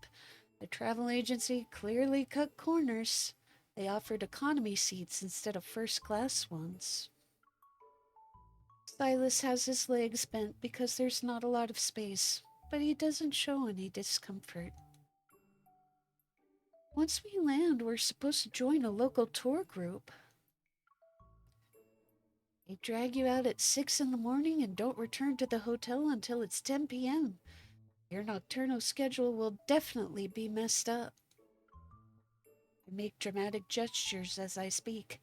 the travel agency clearly cut corners. They offered economy seats instead of first-class ones. Silas has his legs bent because there's not a lot of space, but he doesn't show any discomfort. Once we land, we're supposed to join a local tour group. They drag you out at 6 in the morning and don't return to the hotel until it's 10 p.m. Your nocturnal schedule will definitely be messed up. I make dramatic gestures as I speak.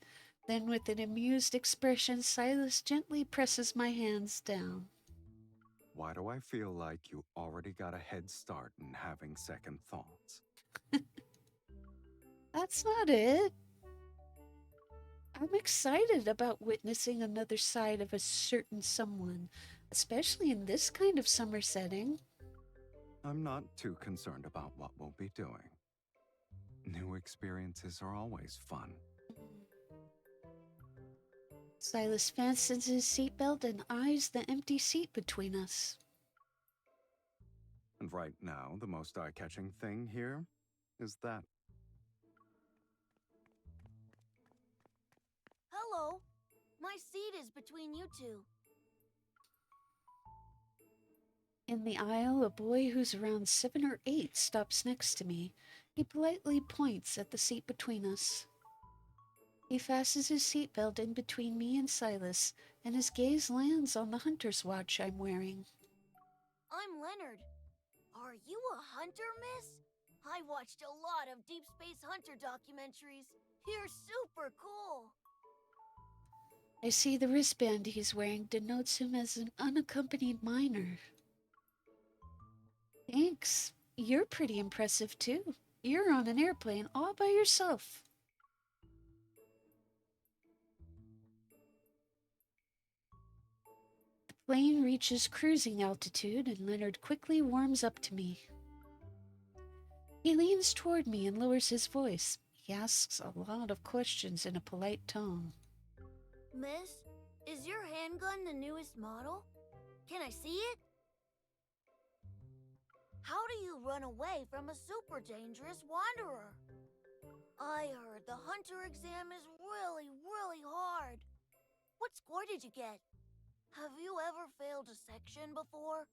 Then with an amused expression, Silas gently presses my hands down. Why do I feel like you already got a head start in having second thoughts? That's not it. I'm excited about witnessing another side of a certain someone, especially in this kind of summer setting. I'm not too concerned about what we'll be doing. New experiences are always fun. Silas fastens his seatbelt and eyes the empty seat between us. And right now, the most eye-catching thing here is that. is between you two? In the aisle, a boy who's around 7 or 8 stops next to me. He politely points at the seat between us. He fastens his seatbelt in between me and Silas, and his gaze lands on the hunter's watch I'm wearing. I'm Leonard. Are you a hunter, miss? I watched a lot of Deep Space Hunter documentaries. You're super cool. I see the wristband he's wearing denotes him as an unaccompanied minor. Thanks. You're pretty impressive, too. You're on an airplane all by yourself. The plane reaches cruising altitude, and Leonard quickly warms up to me. He leans toward me and lowers his voice. He asks a lot of questions in a polite tone. Miss, is your handgun the newest model? Can I see it? How do you run away from a super dangerous wanderer? I heard the hunter exam is really, really hard. What score did you get? Have you ever failed a section before?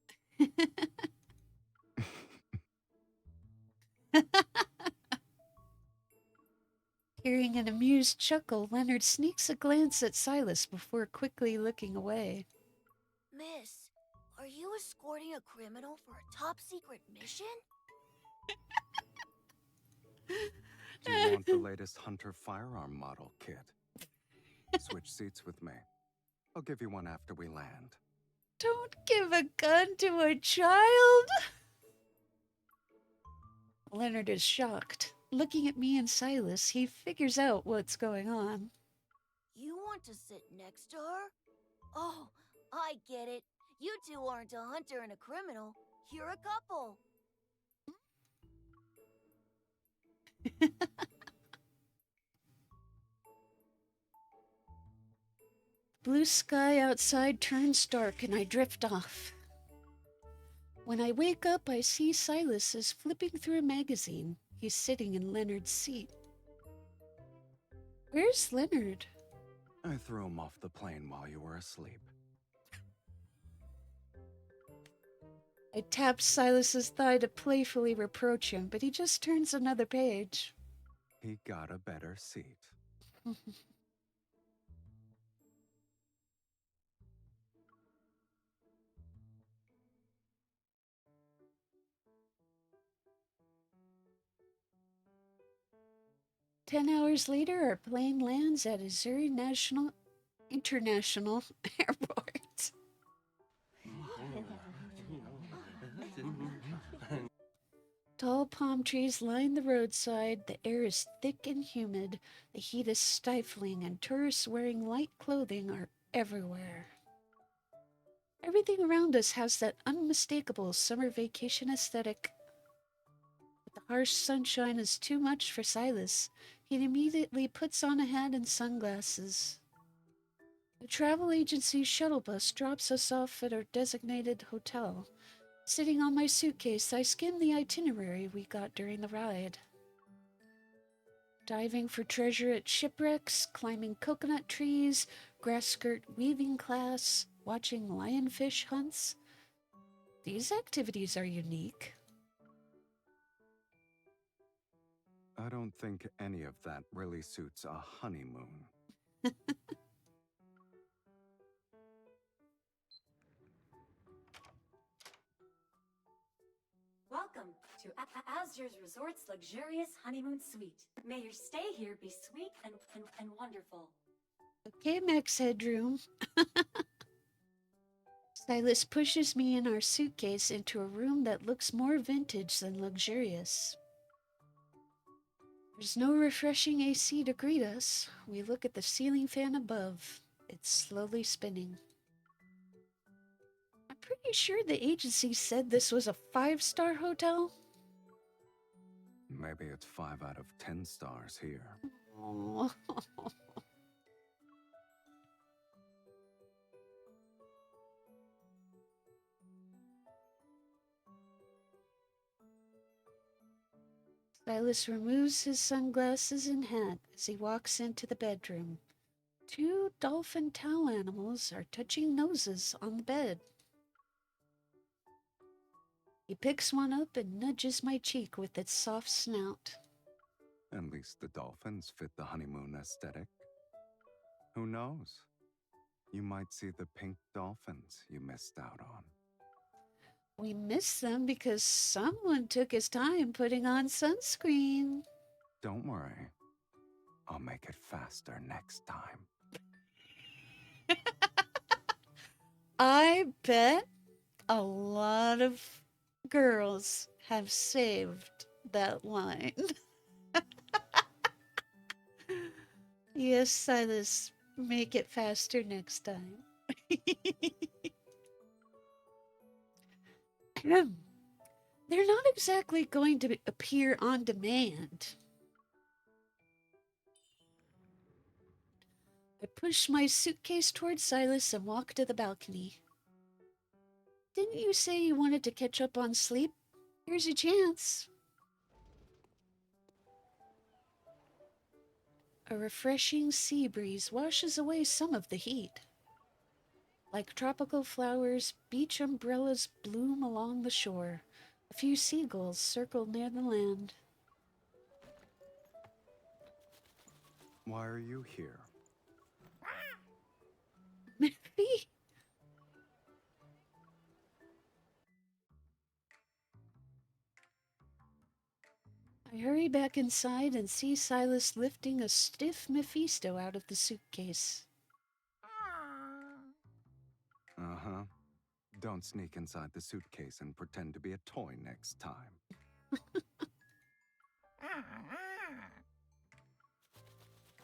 Hearing an amused chuckle, Leonard sneaks a glance at Silas before quickly looking away. Miss, are you escorting a criminal for a top-secret mission? Do you want the latest Hunter firearm model, kid? Switch seats with me. I'll give you one after we land. Don't give a gun to a child! Leonard is shocked. Looking at me and Silas, he figures out what's going on. You want to sit next to her? Oh, I get it. You two aren't a hunter and a criminal. You're a couple. Blue sky outside turns dark and I drift off. When I wake up, I see Silas is flipping through a magazine. He's sitting in Leonard's seat. Where's Leonard? I threw him off the plane while you were asleep. I tap Silas's thigh to playfully reproach him, but he just turns another page. He got a better seat. 10 hours later, our plane lands at Missouri International Airport. Tall palm trees line the roadside. The air is thick and humid. The heat is stifling, and tourists wearing light clothing are everywhere. Everything around us has that unmistakable summer vacation aesthetic. But the harsh sunshine is too much for Silas. He immediately puts on a hat and sunglasses. The travel agency's shuttle bus drops us off at our designated hotel. Sitting on my suitcase, I skim the itinerary we got during the ride. Diving for treasure at shipwrecks, climbing coconut trees, grass skirt weaving class, watching lionfish hunts. These activities are unique. I don't think any of that really suits a honeymoon. Welcome to Azur's Resort's luxurious honeymoon suite. May your stay here be sweet and wonderful. Okay, Max Headroom. Silas pushes me and our suitcase into a room that looks more vintage than luxurious. There's no refreshing AC to greet us. We look at the ceiling fan above. It's slowly spinning. I'm pretty sure the agency said this was a 5-star hotel. Maybe it's 5 out of 10 stars here. Oh. Silas removes his sunglasses and hat as he walks into the bedroom. Two dolphin towel animals are touching noses on the bed. He picks one up and nudges my cheek with its soft snout. At least the dolphins fit the honeymoon aesthetic. Who knows? You might see the pink dolphins you missed out on. We missed them because someone took his time putting on sunscreen. Don't worry. I'll make it faster next time. I bet a lot of girls have saved that line. Yes, Silas, make it faster next time. They're not exactly going to appear on demand. I push my suitcase towards Silas and walk to the balcony. Didn't you say you wanted to catch up on sleep? Here's your chance. A refreshing sea breeze washes away some of the heat. Like tropical flowers, beach umbrellas bloom along the shore. A few seagulls circle near the land. Why are you here? Miffy? I hurry back inside and see Silas lifting a stiff Mephisto out of the suitcase. Uh-huh. Don't sneak inside the suitcase and pretend to be a toy next time.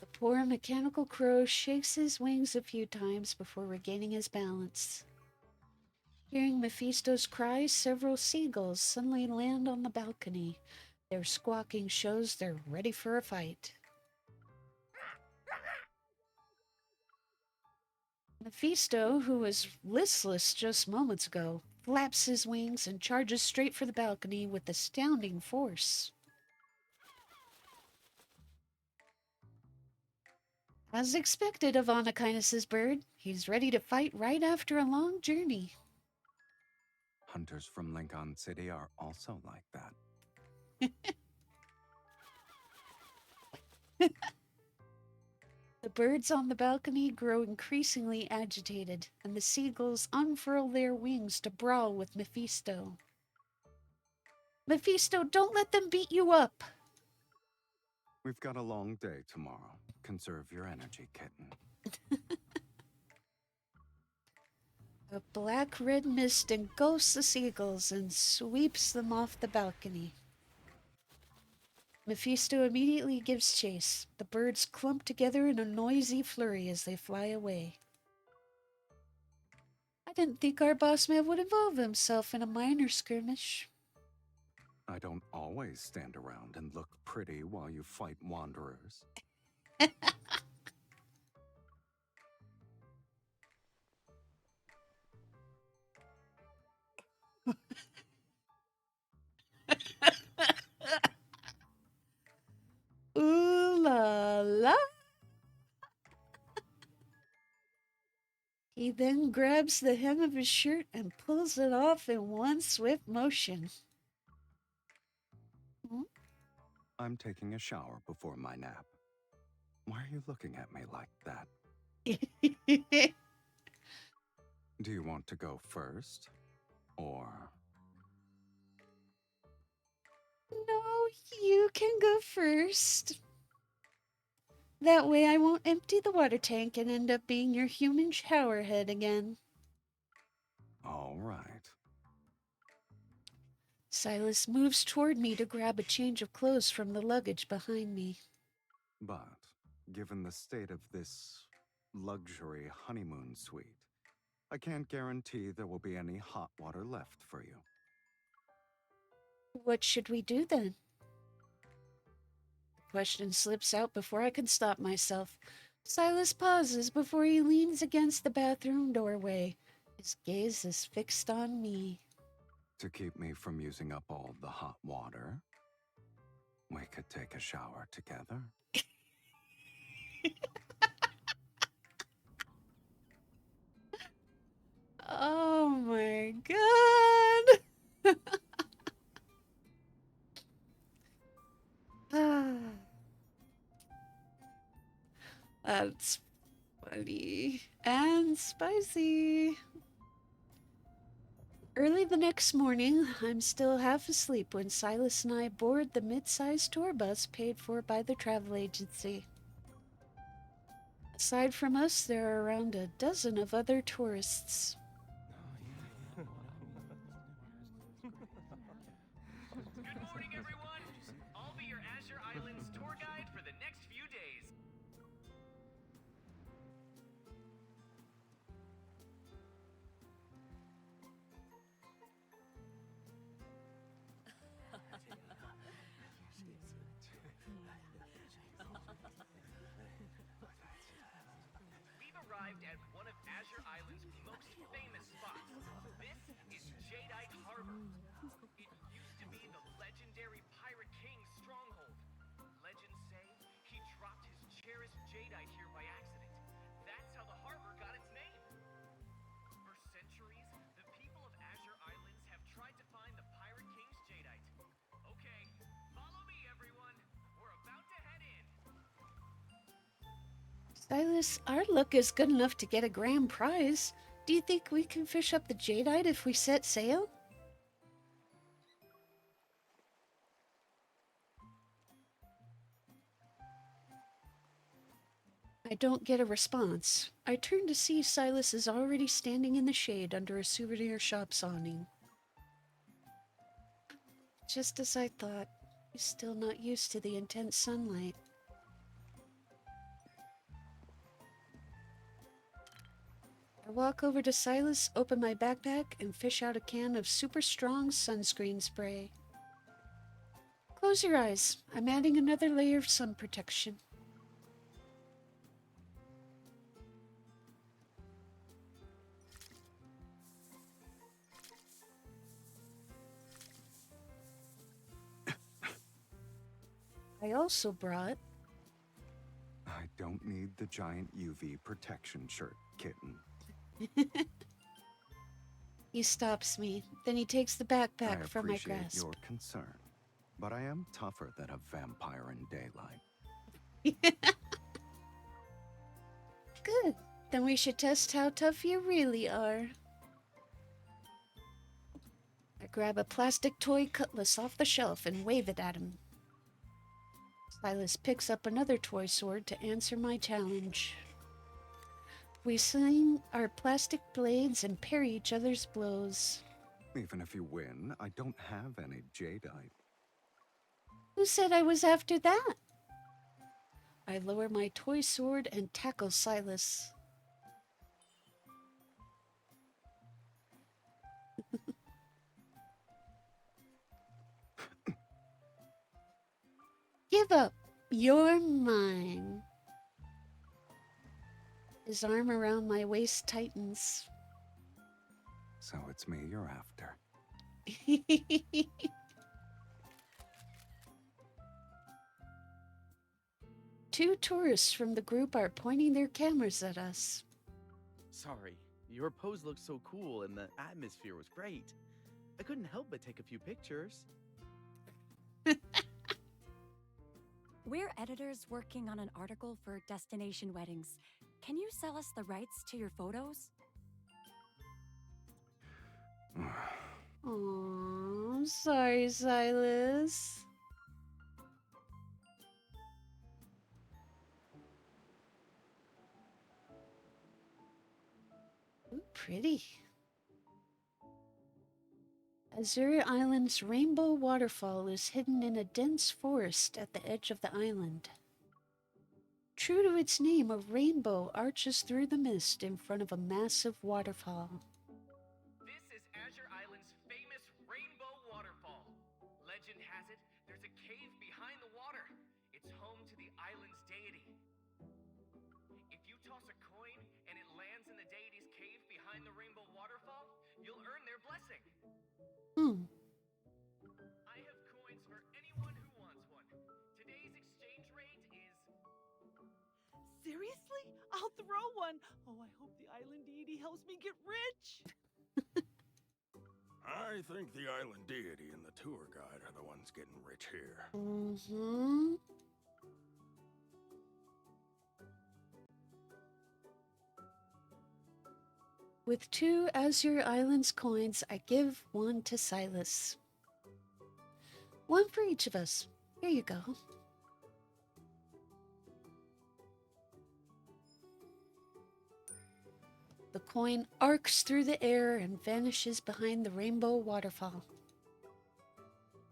The poor mechanical crow shakes his wings a few times before regaining his balance. Hearing Mephisto's cries, several seagulls suddenly land on the balcony. Their squawking shows they're ready for a fight. Mephisto, who was listless just moments ago, flaps his wings and charges straight for the balcony with astounding force. As expected of Anakinus's bird, he's ready to fight right after a long journey. Hunters from Lincoln City are also like that. The birds on the balcony grow increasingly agitated, and the seagulls unfurl their wings to brawl with Mephisto. Mephisto, don't let them beat you up! We've got a long day tomorrow. Conserve your energy, kitten. A black-red mist engulfs the seagulls and sweeps them off the balcony. Mephisto immediately gives chase. The birds clump together in a noisy flurry as they fly away. I didn't think our boss man would involve himself in a minor skirmish. I don't always stand around and look pretty while you fight wanderers. Ooh la la! He then grabs the hem of his shirt and pulls it off in one swift motion. I'm taking a shower before my nap. Why are you looking at me like that? Do you want to go first? Or... No, you can go first. That way I won't empty the water tank and end up being your human shower head again. All right. Silas moves toward me to grab a change of clothes from the luggage behind me. But, given the state of this luxury honeymoon suite, I can't guarantee there will be any hot water left for you. What should we do then? The question slips out before I can stop myself. Silas pauses before he leans against the bathroom doorway. His gaze is fixed on me. To keep me from using up all the hot water, we could take a shower together. Oh my god. That's funny and spicy. Early the next morning, I'm still half asleep when Silas and I board the mid-sized tour bus paid for by the travel agency. Aside from us, there are around a dozen of other tourists. Good morning, everyone! I'll be your Azure Islands tour guide for the next few days. We've arrived at one of Azure Island's most famous spots. This is Jadeite Harbor. It used to be the legendary Pirate King's stronghold. Legends say he dropped his cherished jadeite here by accident. That's how the harbor got its name. For centuries, the people of Azure Islands have tried to find the Pirate King's jadeite. Okay, follow me, everyone. We're about to head in. Silas, our luck is good enough to get a grand prize. Do you think we can fish up the jadeite if we set sail? I don't get a response. I turn to see Silas is already standing in the shade under a souvenir shop's awning. Just as I thought, he's still not used to the intense sunlight. I walk over to Silas, open my backpack, and fish out a can of super strong sunscreen spray. Close your eyes. I'm adding another layer of sun protection. I also brought... I don't need the giant UV protection shirt, kitten. He stops me. Then he takes the backpack from my I appreciate grasp. your concern, but I am tougher than a vampire in daylight. Good. Then we should test how tough you really are. I grab a plastic toy cutlass off the shelf and wave it at him. Silas picks up another toy sword to answer my challenge. We sling our plastic blades and parry each other's blows. Even if you win, I don't have any jadeite. Who said I was after that? I lower my toy sword and tackle Silas. Give up. You're mine. His arm around my waist tightens. So it's me you're after. Two tourists from the group are pointing their cameras at us. Sorry, your pose looked so cool and the atmosphere was great. I couldn't help but take a few pictures. We're editors working on an article for Destination Weddings. Can you sell us the rights to your photos? Aww, sorry, Silas. Ooh, pretty. Azure Island's rainbow waterfall is hidden in a dense forest at the edge of the island. True to its name, a rainbow arches through the mist in front of a massive waterfall. This is Azure Island's famous Rainbow Waterfall. Legend has it, there's a cave behind the water. It's home to the island's deity. If you toss a coin and it lands in the deity's cave behind the Rainbow Waterfall, you'll earn their blessing. I have coins for anyone who wants one. Today's exchange rate is Seriously? I'll throw one. Oh, I hope the island deity helps me get rich. I think the island deity and the tour guide are the ones getting rich here. Mm-hmm. With 2 Azure Islands coins, I give 1 to Silas. 1 for each of us. Here you go. The coin arcs through the air and vanishes behind the rainbow waterfall.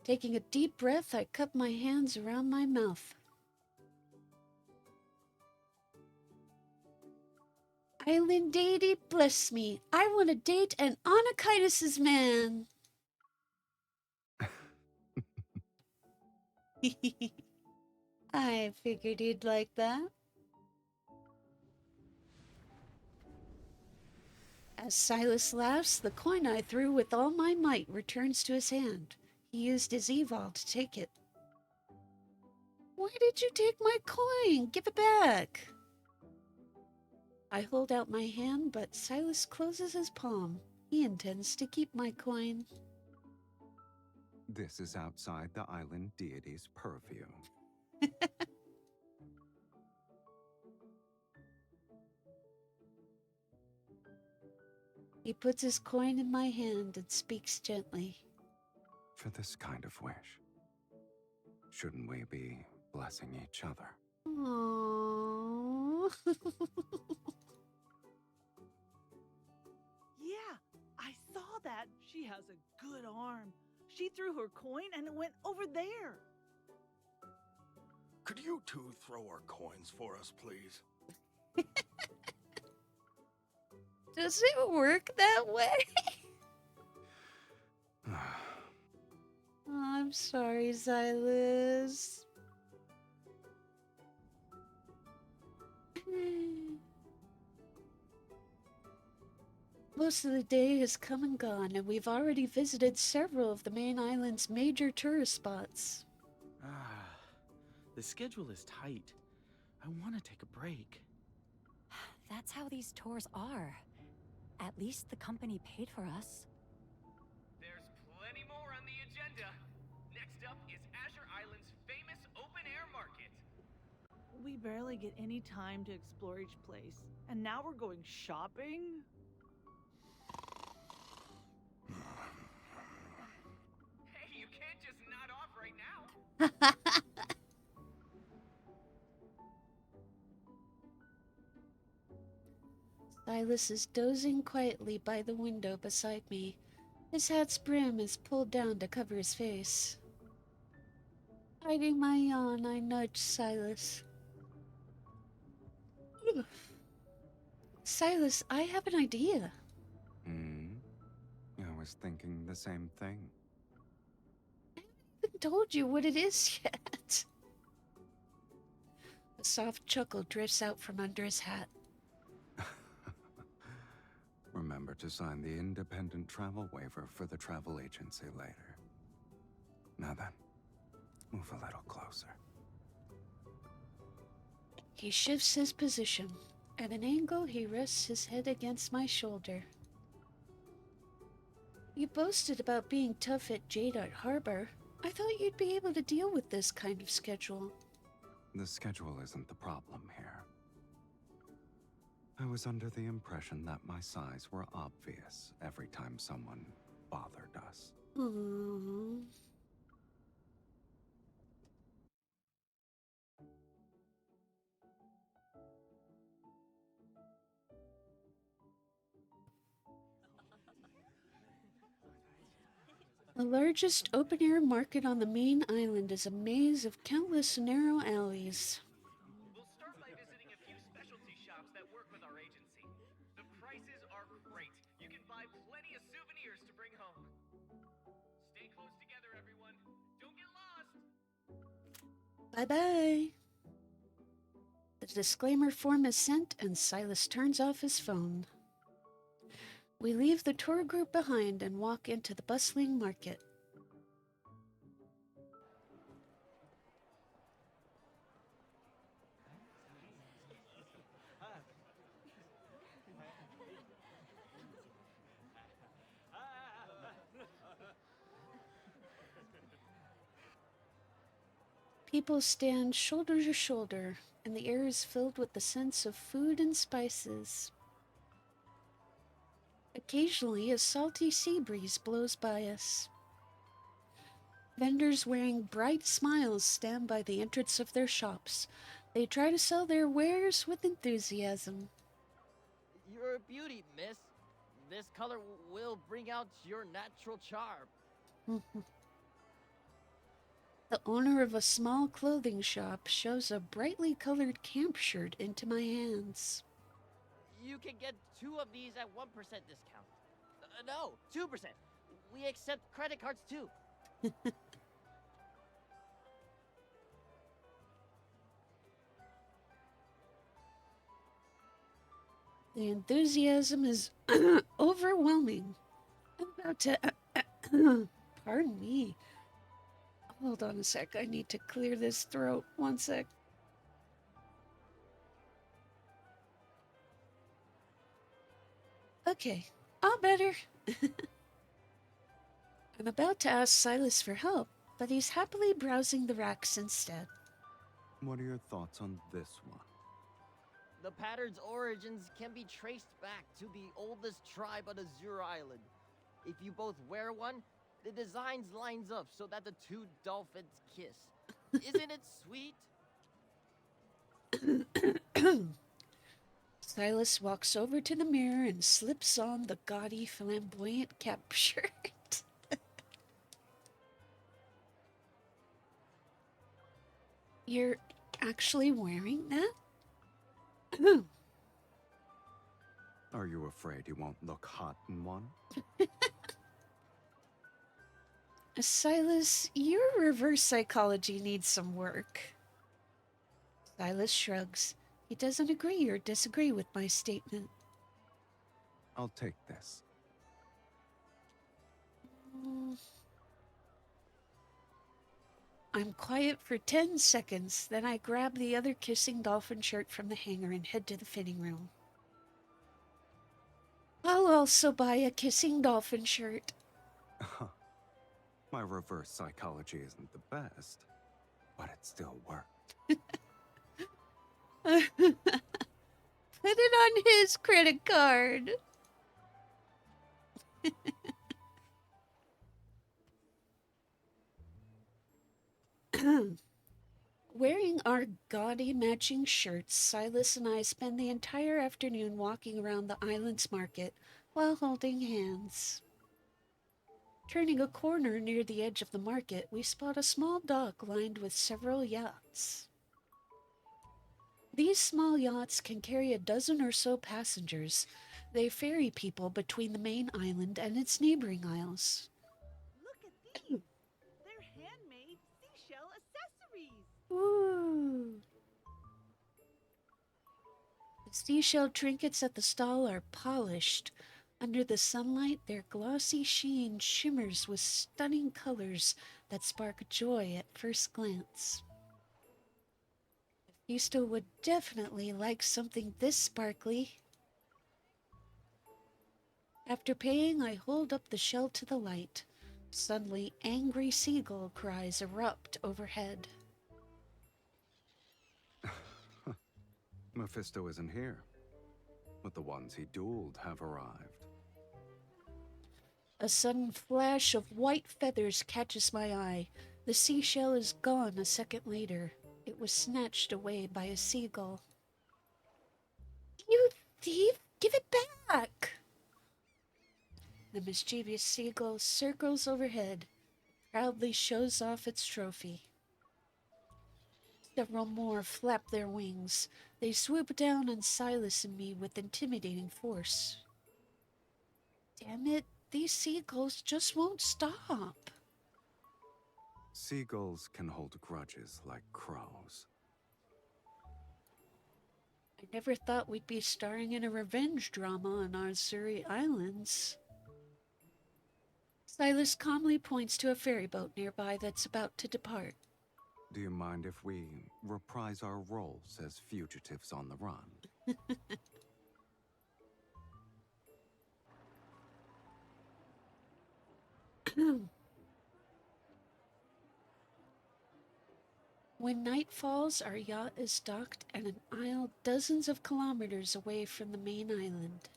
Taking a deep breath, I cup my hands around my mouth. Island deity, bless me. I want to date an Anakitis' man. I figured you'd like that. As Silas laughs, the coin I threw with all my might returns to his hand. He used his evol to take it. Why did you take my coin? Give it back. I hold out my hand, but Silas closes his palm. He intends to keep my coin. This is outside the island deity's purview. He puts his coin in my hand and speaks gently. For this kind of wish, shouldn't we be blessing each other? Aww. Yeah, I saw that. She has a good arm. She threw her coin and it went over there. Could you two throw our coins for us, please? Does it work that way? Oh, I'm sorry, Silas. Most of the day has come and gone, and we've already visited several of the main island's major tourist spots. The schedule is tight. I want to take a break. That's how these tours are. At least the company paid for us. There's plenty more on the agenda. Next up is Azure Island's famous open-air market. We barely get any time to explore each place. And now we're going shopping? Hey, you can't just nod off right now. Silas is dozing quietly by the window beside me. His hat's brim is pulled down to cover his face. Hiding my yawn, I nudge Silas. Silas, I have an idea. I was thinking the same thing. I haven't even told you what it is yet. A soft chuckle drifts out from under his hat. Remember to sign the independent travel waiver for the travel agency later. Now then, move a little closer. He shifts his position. At an angle, he rests his head against my shoulder. You boasted about being tough at Jadeite Harbor. I thought you'd be able to deal with this kind of schedule. The schedule isn't the problem here. I was under the impression that my size were obvious every time someone bothered us. Aww. The largest open-air market on the main island is a maze of countless narrow alleys. We'll start by visiting a few specialty shops that work with our agency. The prices are great. You can buy plenty of souvenirs to bring home. Stay close together, everyone. Don't get lost. Bye-bye. The disclaimer form is sent and Silas turns off his phone. We leave the tour group behind and walk into the bustling market. People stand shoulder to shoulder, and the air is filled with the sense of food and spices. Occasionally, a salty sea breeze blows by us. Vendors wearing bright smiles stand by the entrance of their shops. They try to sell their wares with enthusiasm. You're a beauty, miss. This color will bring out your natural charm. The owner of a small clothing shop shows a brightly colored camp shirt into my hands. You can get 2 of these at 1% discount. No, 2%. We accept credit cards too. The enthusiasm is overwhelming. I'm about to... pardon me. Hold on a sec. I need to clear this throat. One sec. Okay, all better. I'm about to ask Silas for help, but he's happily browsing the racks instead. What are your thoughts on this one? The pattern's origins can be traced back to the oldest tribe on Azure Island. If you both wear one, the designs lines up so that the 2 dolphins kiss. Isn't it sweet? Silas walks over to the mirror and slips on the gaudy, flamboyant cap shirt. You're actually wearing that? Are you afraid you won't look hot in one? Silas, your reverse psychology needs some work. Silas shrugs. He doesn't agree or disagree with my statement. I'll take this. I'm quiet for 10 seconds, then I grab the other kissing dolphin shirt from the hanger and head to the fitting room. I'll also buy a kissing dolphin shirt. My reverse psychology isn't the best, but it still worked. Put it on his credit card. Wearing our gaudy matching shirts, Silas and I spend the entire afternoon walking around the island's market while holding hands. Turning a corner near the edge of the market, we spot a small dock lined with several yachts. These small yachts can carry a dozen or so passengers. They ferry people between the main island and its neighboring isles. Look at these. They're handmade seashell accessories. Ooh. The seashell trinkets at the stall are polished. Under the sunlight, their glossy sheen shimmers with stunning colors that spark joy at first glance. Yusto would definitely like something this sparkly. After paying, I hold up the shell to the light. Suddenly, angry seagull cries erupt overhead. Mephisto isn't here, but the ones he dueled have arrived. A sudden flash of white feathers catches my eye. The seashell is gone a second later. It was snatched away by a seagull. You thief! Give it back! The mischievous seagull circles overhead, proudly shows off its trophy. Several more flap their wings. They swoop down on Silas and me with intimidating force. Damn it, these seagulls just won't stop. Seagulls can hold grudges like crows. I never thought we'd be starring in a revenge drama on our Surrey Islands. Silas calmly points to a ferry boat nearby that's about to depart. Do you mind if we reprise our roles as fugitives on the run? When night falls, our yacht is docked at an isle dozens of kilometers away from the main island.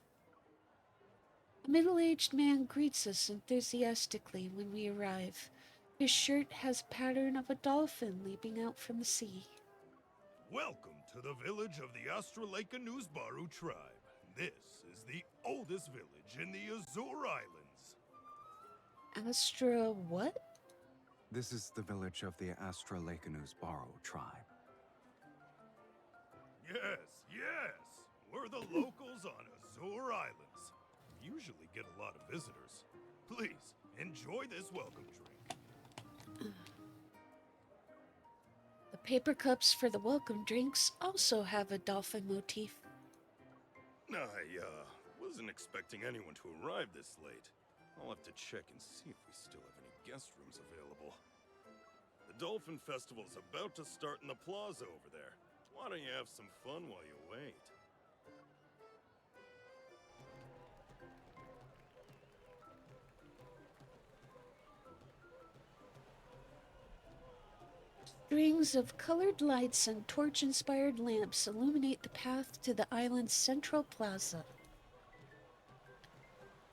A middle-aged man greets us enthusiastically when we arrive. His shirt has a pattern of a dolphin leaping out from the sea. Welcome to the village of the Astroleka Newsbaru tribe. This is the oldest village in the Azure Islands. Astra what? This is the village of the Astrolakanus Baro tribe. Yes. We're the locals on Azure Islands. We usually get a lot of visitors. Please, enjoy this welcome drink. The paper cups for the welcome drinks also have a dolphin motif. I wasn't expecting anyone to arrive this late. I'll have to check and see if we still have any guest rooms available. The Dolphin Festival's about to start in the plaza over there. Why don't you have some fun while you wait? Strings of colored lights and torch-inspired lamps illuminate the path to the island's central plaza.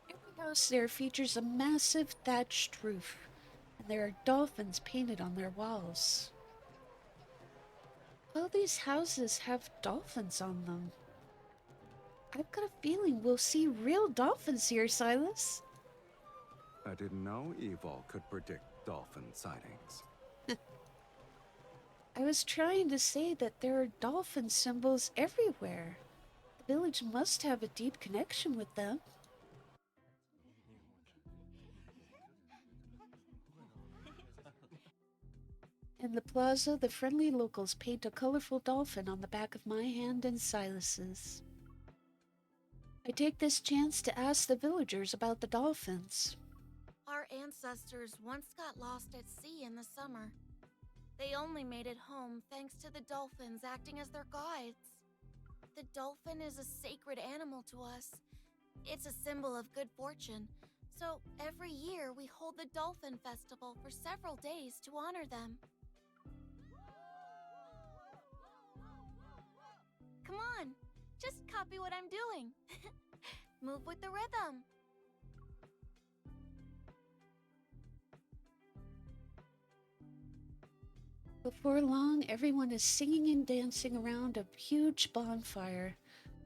Every house there features a massive thatched roof, and there are dolphins painted on their walls. All these houses have dolphins on them. I've got a feeling we'll see real dolphins here, Silas. I didn't know Evil could predict dolphin sightings. I was trying to say that there are dolphin symbols everywhere. The village must have a deep connection with them. In the plaza, the friendly locals paint a colorful dolphin on the back of my hand and Silas's. I take this chance to ask the villagers about the dolphins. Our ancestors once got lost at sea in the summer. They only made it home thanks to the dolphins acting as their guides. The dolphin is a sacred animal to us. It's a symbol of good fortune. So every year we hold the Dolphin Festival for several days to honor them. Come on, just copy what I'm doing. Move with the rhythm. Before long, everyone is singing and dancing around a huge bonfire.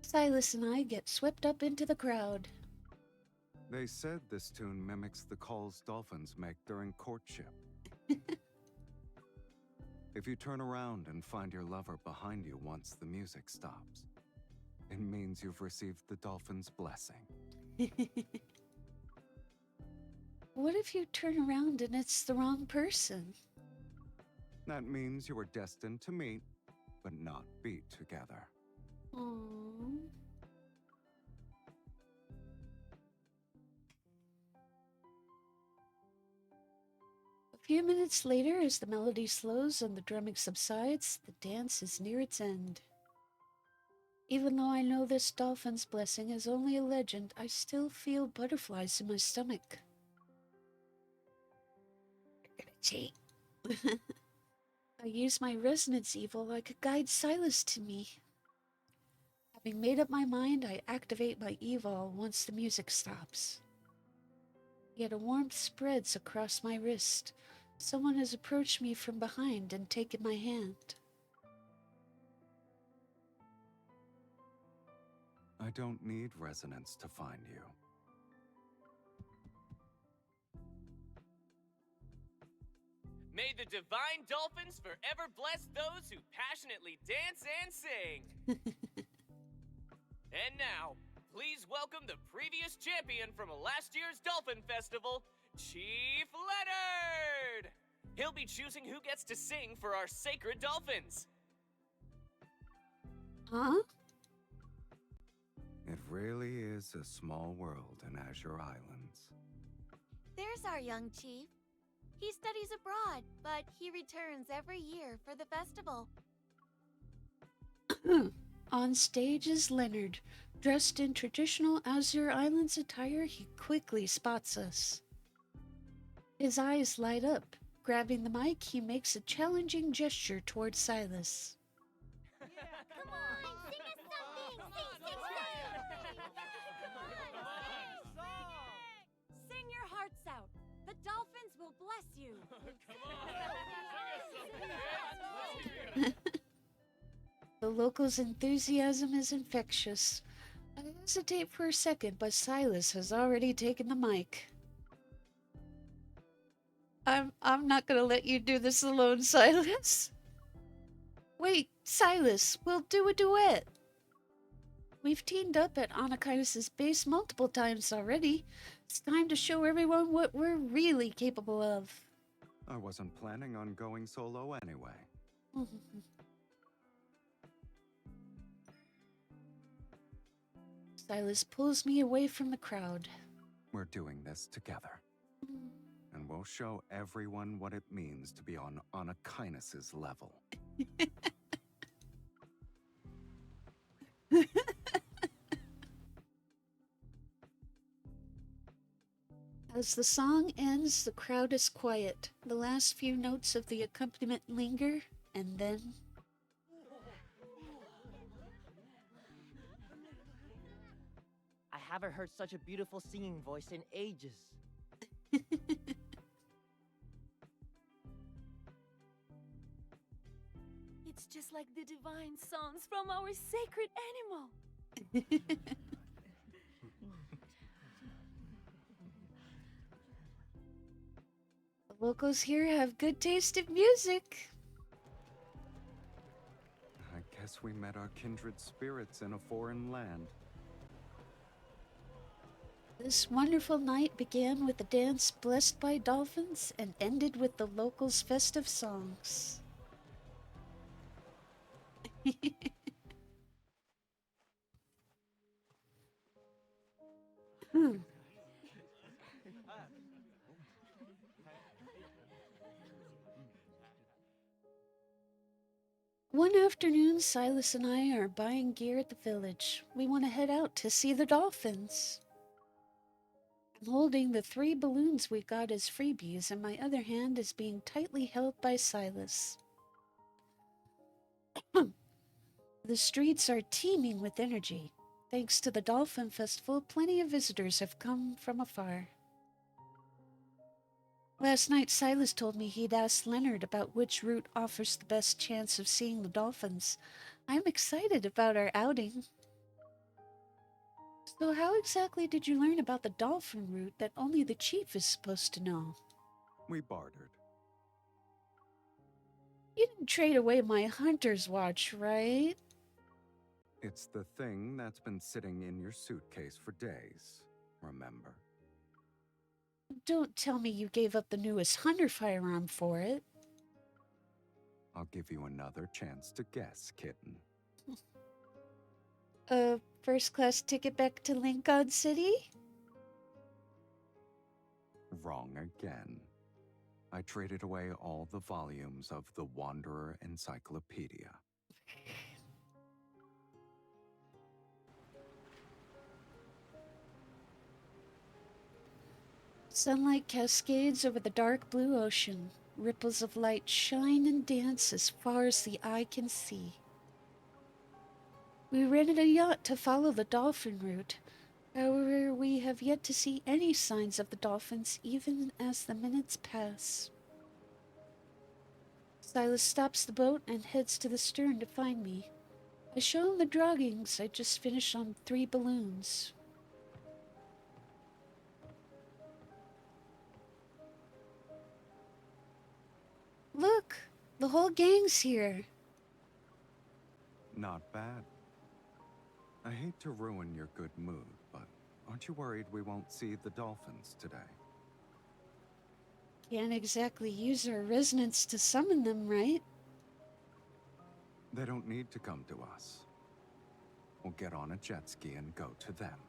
Silas and I get swept up into the crowd. They said this tune mimics the calls dolphins make during courtship. If you turn around and find your lover behind you once the music stops, it means you've received the dolphin's blessing. What if you turn around and it's the wrong person? That means you are destined to meet, but not be together. Aww. A few minutes later, as the melody slows and the drumming subsides, the dance is near its end. Even though I know this dolphin's blessing is only a legend, I still feel butterflies in my stomach. You're gonna cheat. I use my resonance evil like a guide Silas to me. Having made up my mind, I activate my evil once the music stops. Yet a warmth spreads across my wrist. Someone has approached me from behind and taken my hand. I don't need resonance to find you. May the divine dolphins forever bless those who passionately dance and sing. And now, please welcome the previous champion from last year's Dolphin Festival, Chief Leonard! He'll be choosing who gets to sing for our sacred dolphins. Huh? It really is a small world in Azure Islands. There's our young chief. He studies abroad, but he returns every year for the festival. On stage is Leonard. Dressed in traditional Azure Islands attire, he quickly spots us. His eyes light up, grabbing the mic, he makes a challenging gesture towards Silas. Come on, sing us something! Sing your hearts out. The dolphins will bless you. The locals' enthusiasm is infectious. I hesitate for a second, but Silas has already taken the mic. I'm not gonna let you do this alone, Silas. Wait, Silas, we'll do a duet. We've teamed up at Anakinos' base multiple times already. It's time to show everyone what we're really capable of. I wasn't planning on going solo anyway. Silas pulls me away from the crowd. We're doing this together. And we'll show everyone what it means to be on Anakinos' level. As the song ends, the crowd is quiet. The last few notes of the accompaniment linger, and then... I haven't heard such a beautiful singing voice in ages. It's just like the divine songs from our sacred animal. The locals here have good taste in music. I guess we met our kindred spirits in a foreign land. This wonderful night began with a dance blessed by dolphins and ended with the locals' festive songs. One afternoon, Silas and I are buying gear at the village. We want to head out to see the dolphins. I'm holding the 3 balloons we got as freebies, and my other hand is being tightly held by Silas. The streets are teeming with energy. Thanks to the Dolphin Festival, plenty of visitors have come from afar. Last night, Silas told me he'd asked Leonard about which route offers the best chance of seeing the dolphins. I'm excited about our outing. So how exactly did you learn about the dolphin route that only the chief is supposed to know? We bartered. You didn't trade away my hunter's watch, right? It's the thing that's been sitting in your suitcase for days, remember? Don't tell me you gave up the newest hunter firearm for it. I'll give you another chance to guess, kitten. A first-class ticket back to Lincoln City? Wrong again. I traded away all the volumes of the Wanderer Encyclopedia. Sunlight cascades over the dark blue ocean. Ripples of light shine and dance as far as the eye can see. We rented a yacht to follow the dolphin route. However, we have yet to see any signs of the dolphins even as the minutes pass. Silas stops the boat and heads to the stern to find me. I show him the drawings I just finished on 3 balloons. Look, the whole gang's here. Not bad. I hate to ruin your good mood, but aren't you worried we won't see the dolphins today? Can't exactly use our resonance to summon them, right? They don't need to come to us. We'll get on a jet ski and go to them.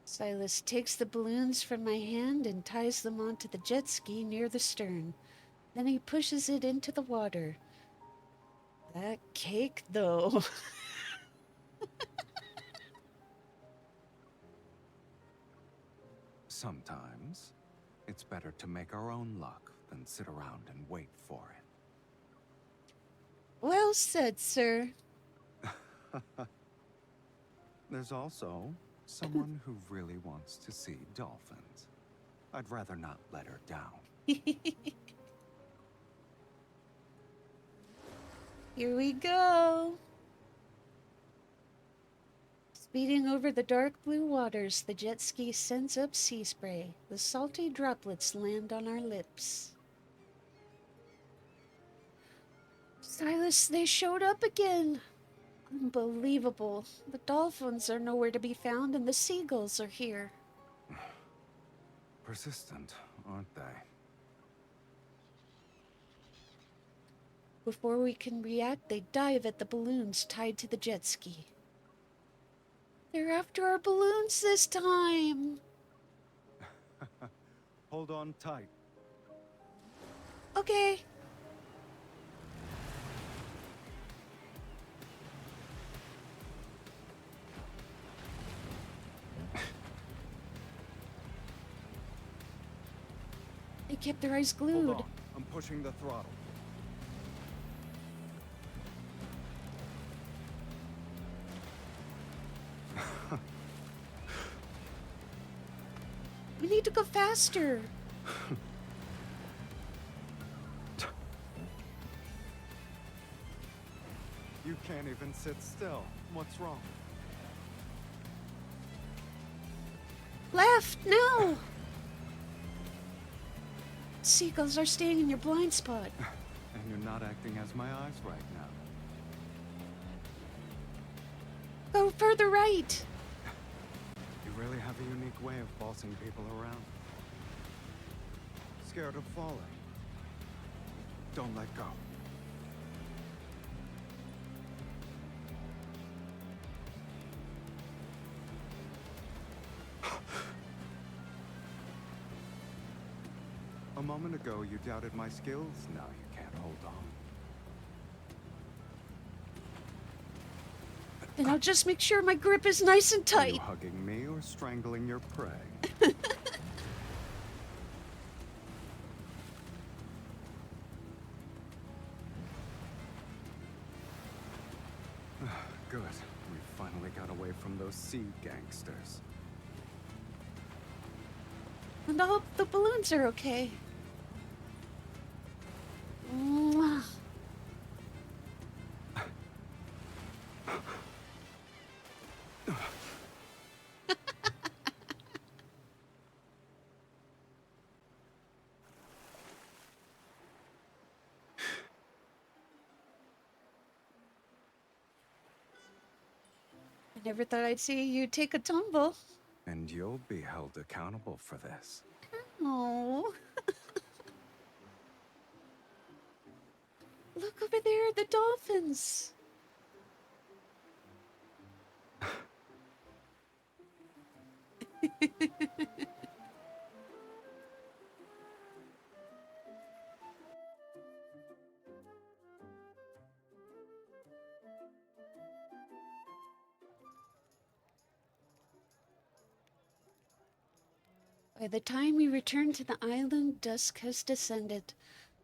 Silas takes the balloons from my hand and ties them onto the jet ski near the stern. Then he pushes it into the water. That cake, though. Sometimes, it's better to make our own luck than sit around and wait for it. Well said, sir. There's also someone who really wants to see dolphins. I'd rather not let her down. Here we go. Speeding over the dark blue waters, the jet ski sends up sea spray. The salty droplets land on our lips. Silas, they showed up again. Unbelievable. The dolphins are nowhere to be found and the seagulls are here. Persistent, aren't they? Before we can react, they dive at the balloons tied to the jet ski. They're after our balloons this time. Hold on tight. Okay. They kept their eyes glued. Hold on. I'm pushing the throttle. We need to go faster. You can't even sit still. What's wrong? Left, no! Seagulls are staying in your blind spot. And you're not acting as my eyes right now. Go further right. You really have a unique way of bossing people around. Scared of falling? Don't let go. A moment ago, you doubted my skills. Now you can't hold on. And I'll just make sure my grip is nice and Are tight. you hugging me or strangling your prey? Good. We finally got away from those sea gangsters. And I hope the balloons are okay. Mwah. I never thought I'd see you take a tumble. And you'll be held accountable for this. Oh. Look over there, the dolphins. By the time we return to the island, dusk has descended.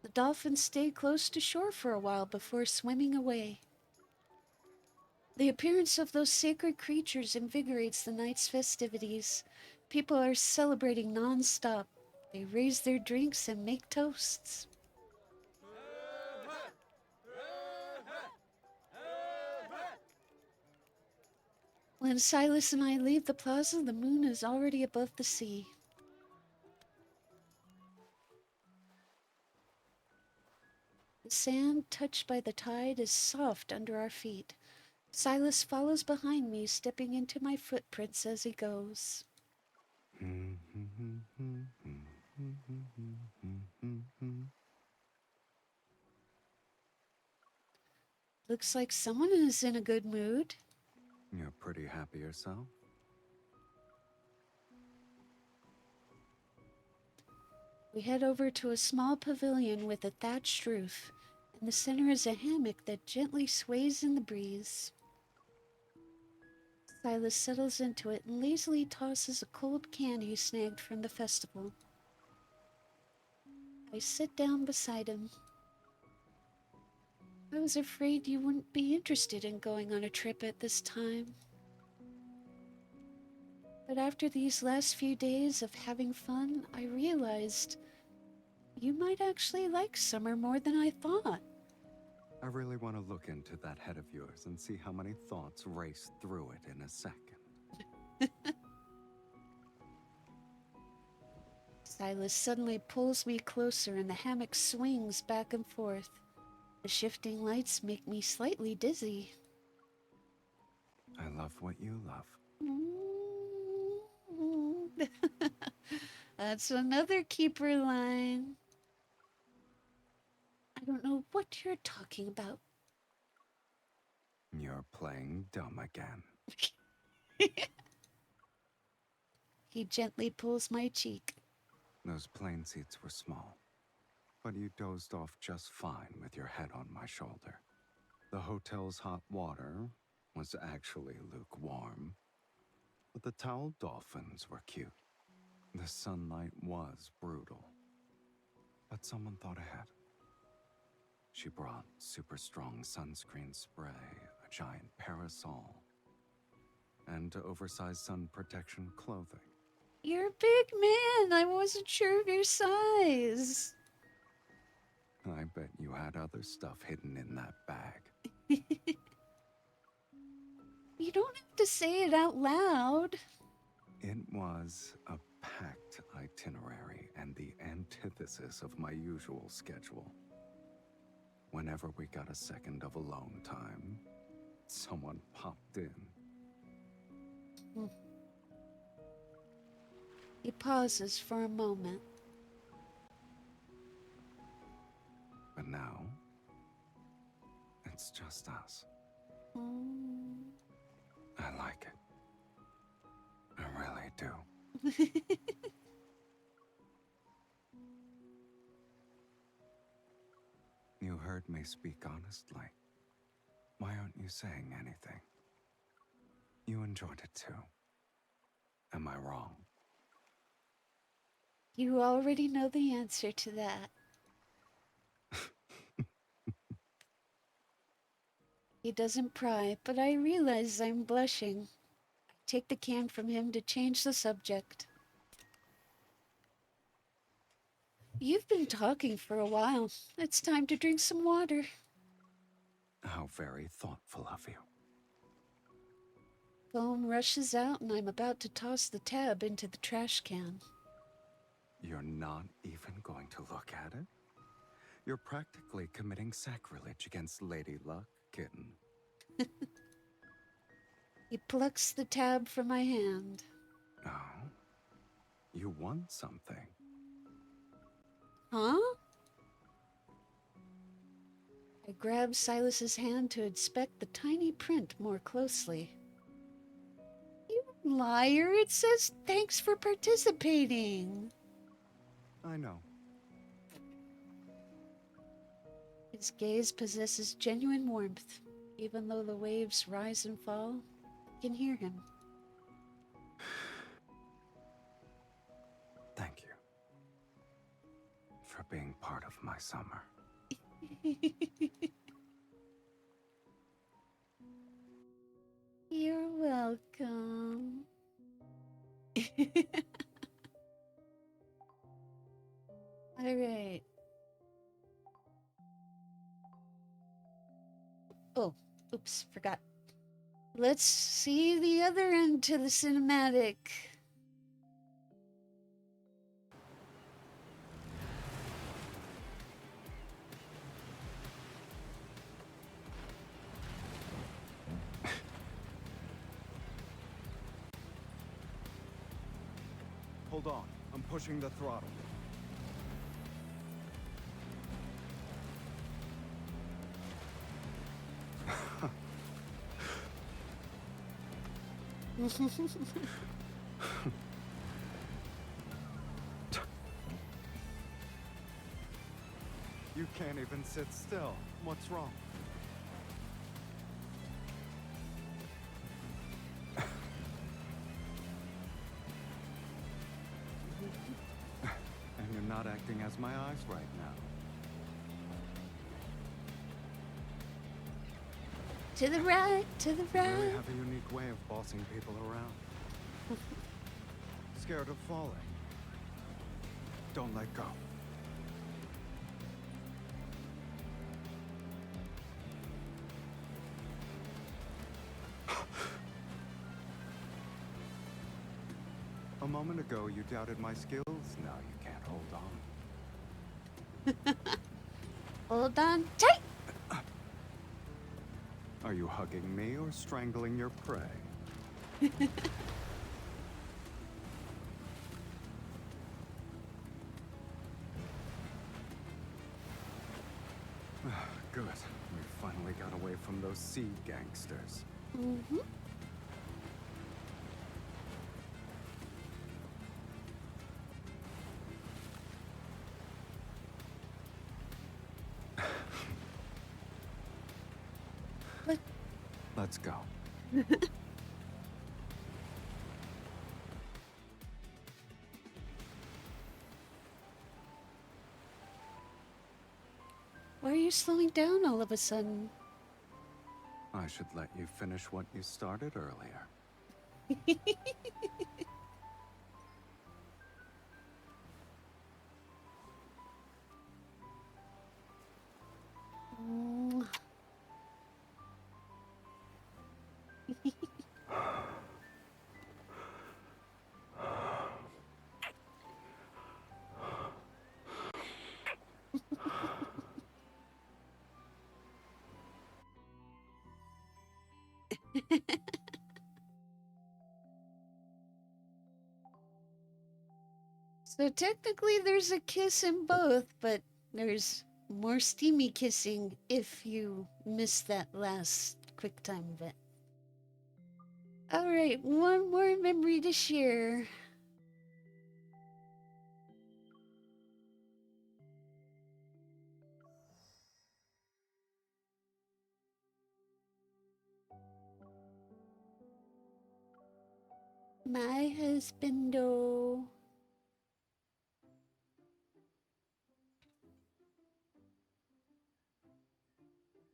The dolphins stay close to shore for a while before swimming away. The appearance of those sacred creatures invigorates the night's festivities. People are celebrating non-stop. They raise their drinks and make toasts. When Silas and I leave the plaza, the moon is already above the sea. The sand, touched by the tide, is soft under our feet. Silas follows behind me, stepping into my footprints as he goes. Looks like someone is in a good mood. You're pretty happy yourself? We head over to a small pavilion with a thatched roof. In the center is a hammock that gently sways in the breeze. Silas settles into it and lazily tosses a cold can he snagged from the festival. I sit down beside him. I was afraid you wouldn't be interested in going on a trip at this time. But after these last few days of having fun, I realized you might actually like summer more than I thought. I really want to look into that head of yours and see how many thoughts race through it in a second. Silas suddenly pulls me closer and the hammock swings back and forth. The shifting lights make me slightly dizzy. I love what you love. That's another keeper line. I don't know what you're talking about. You're playing dumb again. He gently pulls my cheek. Those plane seats were small, but you dozed off just fine with your head on my shoulder. The hotel's hot water was actually lukewarm, but the towel dolphins were cute. The sunlight was brutal, but someone thought ahead. She brought super strong sunscreen spray, a giant parasol, and oversized sun protection clothing. You're a big man. I wasn't sure of your size. I bet you had other stuff hidden in that bag. You don't have to say it out loud. It was a packed itinerary and the antithesis of my usual schedule. Whenever we got a second of alone time, someone popped in. He pauses for a moment. But now, it's just us. I like it. I really do. You heard me speak honestly. Why aren't you saying anything? You enjoyed it too. Am I wrong? You already know the answer to that. He doesn't pry, but I realize I'm blushing. I take the can from him to change the subject. You've been talking for a while. It's time to drink some water. How very thoughtful of you. Foam rushes out and I'm about to toss the tab into the trash can. You're not even going to look at it? You're practically committing sacrilege against Lady Luck, kitten. He plucks the tab from my hand. Oh? You won something. Huh? I grab Silas's hand to inspect the tiny print more closely. You liar! It says thanks for participating. I know. His gaze possesses genuine warmth. Even though the waves rise and fall, I can hear him. Thank you for being part of my summer. You're welcome. All right. Oh, oops, forgot. Let's see the other end to the cinematic. Hold on, I'm pushing the throttle. You can't even sit still. What's wrong? And you're not acting acting as my eyes right now. To the right, to the Really right. have a unique way of bossing people around. Scared of falling? Don't let go. A moment ago, you doubted my skills. Now you can't hold on. Hold on tight. Are you hugging me or strangling your prey? Good. We finally got away from those sea gangsters. Mm-hmm. Let's go. Why are you slowing down all of a sudden? I should let you finish what you started earlier. Mm. So technically there's a kiss in both, but there's more steamy kissing if you miss that last quick time event. Alright, one more memory to share. My husbando.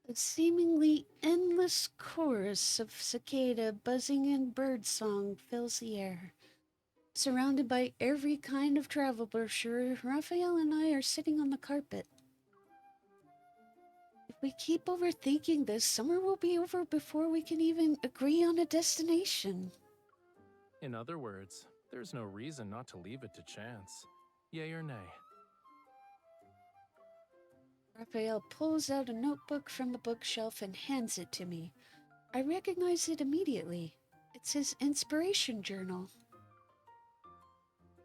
A seemingly endless chorus of cicada buzzing and birdsong fills the air. Surrounded by every kind of travel brochure, Raphael and I are sitting on the carpet. If we keep overthinking this, summer will be over before we can even agree on a destination. In other words, there's no reason not to leave it to chance. Yay or nay? Raphael pulls out a notebook from the bookshelf and hands it to me. I recognize it immediately. It's his inspiration journal.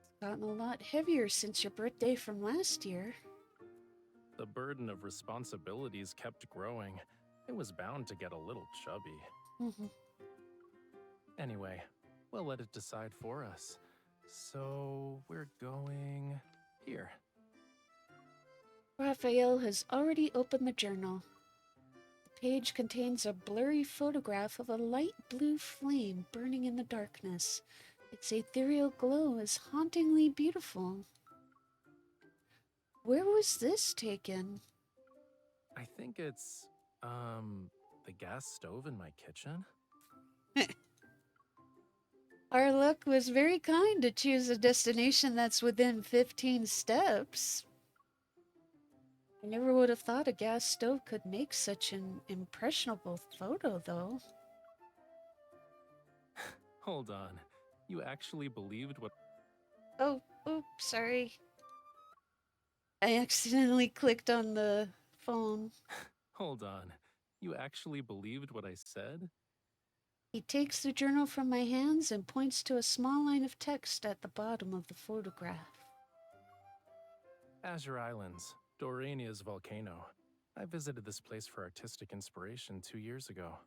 It's gotten a lot heavier since your birthday from last year. The burden of responsibilities kept growing. It was bound to get a little chubby. Anyway, we'll let it decide for us. So we're going here. Raphael has already opened the journal. The page contains a blurry photograph of a light blue flame burning in the darkness. Its ethereal glow is hauntingly beautiful. Where was this taken? I think it's, the gas stove in my kitchen? Our luck was very kind to choose a destination that's within 15 steps. I never would have thought a gas stove could make such an impressionable photo, though. Hold on. You actually believed what... Oh, sorry. I accidentally clicked on the phone. Hold on. You actually believed what I said? He takes the journal from my hands and points to a small line of text at the bottom of the photograph. Azure Islands, Dorania's volcano. I visited this place for artistic inspiration 2 years ago.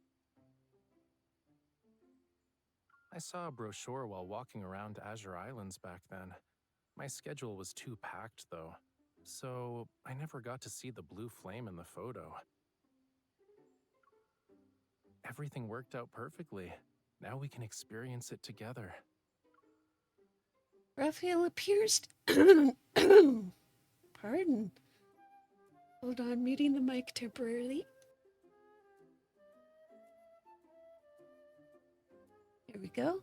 I saw a brochure while walking around Azure Islands back then. My schedule was too packed, though, so I never got to see the blue flame in the photo. Everything worked out perfectly. Now we can experience it together. Raphael appears Pardon. Hold on, muting the mic temporarily. Here we go.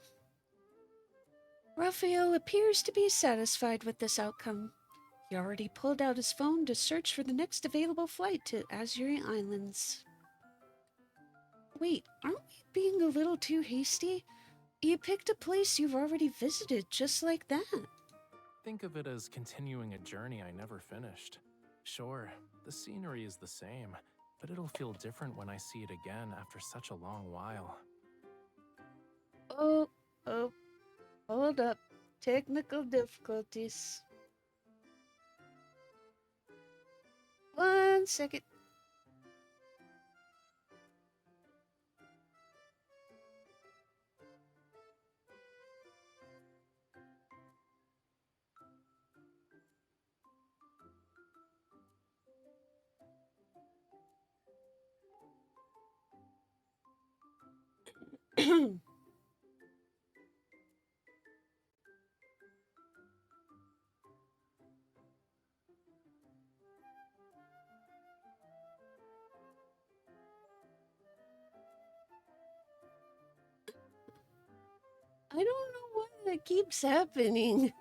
Raphael appears to be satisfied with this outcome. He already pulled out his phone to search for the next available flight to Azure Islands. Wait, aren't we being a little too hasty? You picked a place you've already visited just like that. Think of it as continuing a journey I never finished. Sure, the scenery is the same, but it'll feel different when I see it again after such a long while. Oh, hold up. Technical difficulties. 1 second. I don't know why that keeps happening.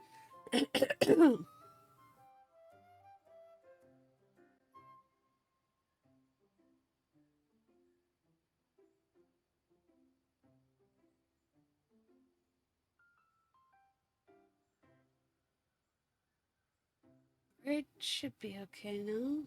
It should be okay now.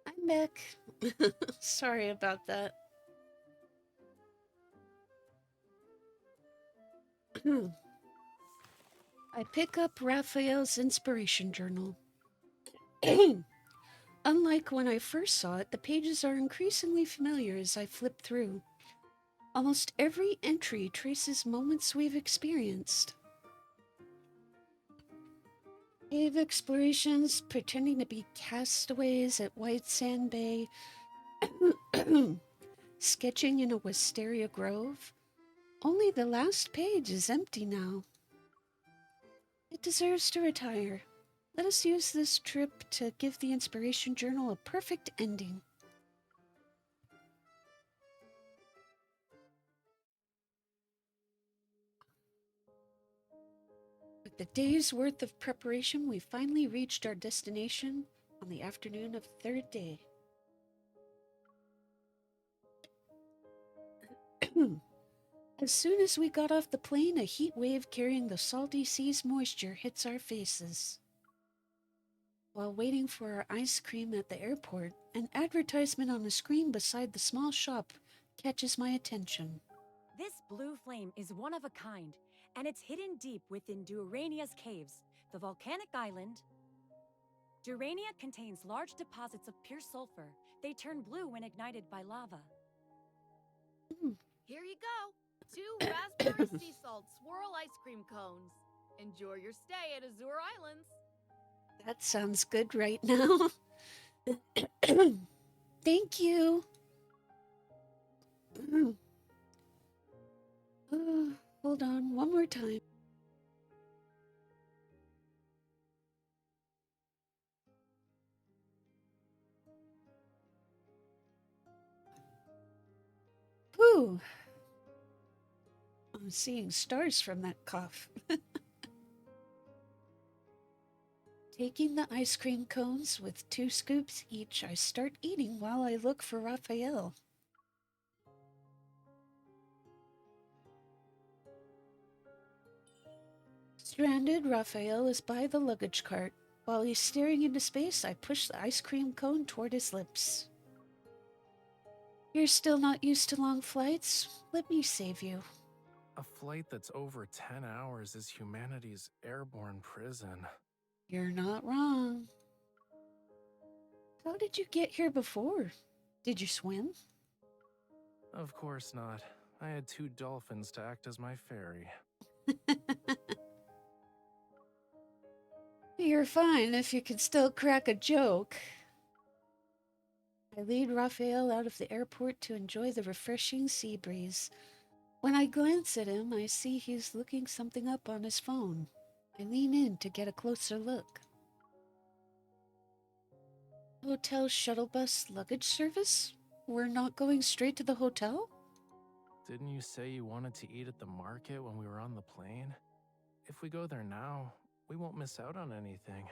I'm back. Sorry about that. I pick up Raphael's inspiration journal. Unlike when I first saw it, the pages are increasingly familiar as I flip through. Almost every entry traces moments we've experienced. Cave explorations, pretending to be castaways at White Sand Bay, sketching in a wisteria grove. Only the last page is empty now. It deserves to retire. Let us use this trip to give the inspiration journal a perfect ending. With the day's worth of preparation, we finally reached our destination on the afternoon of the third day. As soon as we got off the plane, a heat wave carrying the salty sea's moisture hits our faces. While waiting for our ice cream at the airport, an advertisement on the screen beside the small shop catches my attention. This blue flame is one of a kind, and it's hidden deep within Durania's caves, the volcanic island. Durania contains large deposits of pure sulfur. They turn blue when ignited by lava. Here you go. 2 raspberry sea salt swirl ice cream cones. Enjoy your stay at Azure Islands. That sounds good right now. Thank you. Hold on, one more time. Whew. I'm seeing stars from that cough. Taking the ice cream cones with 2 scoops each, I start eating while I look for Raphael. Stranded, Raphael is by the luggage cart. While he's staring into space, I push the ice cream cone toward his lips. You're still not used to long flights? Let me save you. A flight that's over 10 hours is humanity's airborne prison. You're not wrong. How did you get here before? Did you swim? Of course not. I had 2 dolphins to act as my ferry. You're fine if you can still crack a joke. I lead Raphael out of the airport to enjoy the refreshing sea breeze. When I glance at him, I see he's looking something up on his phone. I lean in to get a closer look. Hotel shuttle bus luggage service? We're not going straight to the hotel? Didn't you say you wanted to eat at the market when we were on the plane? If we go there now, we won't miss out on anything.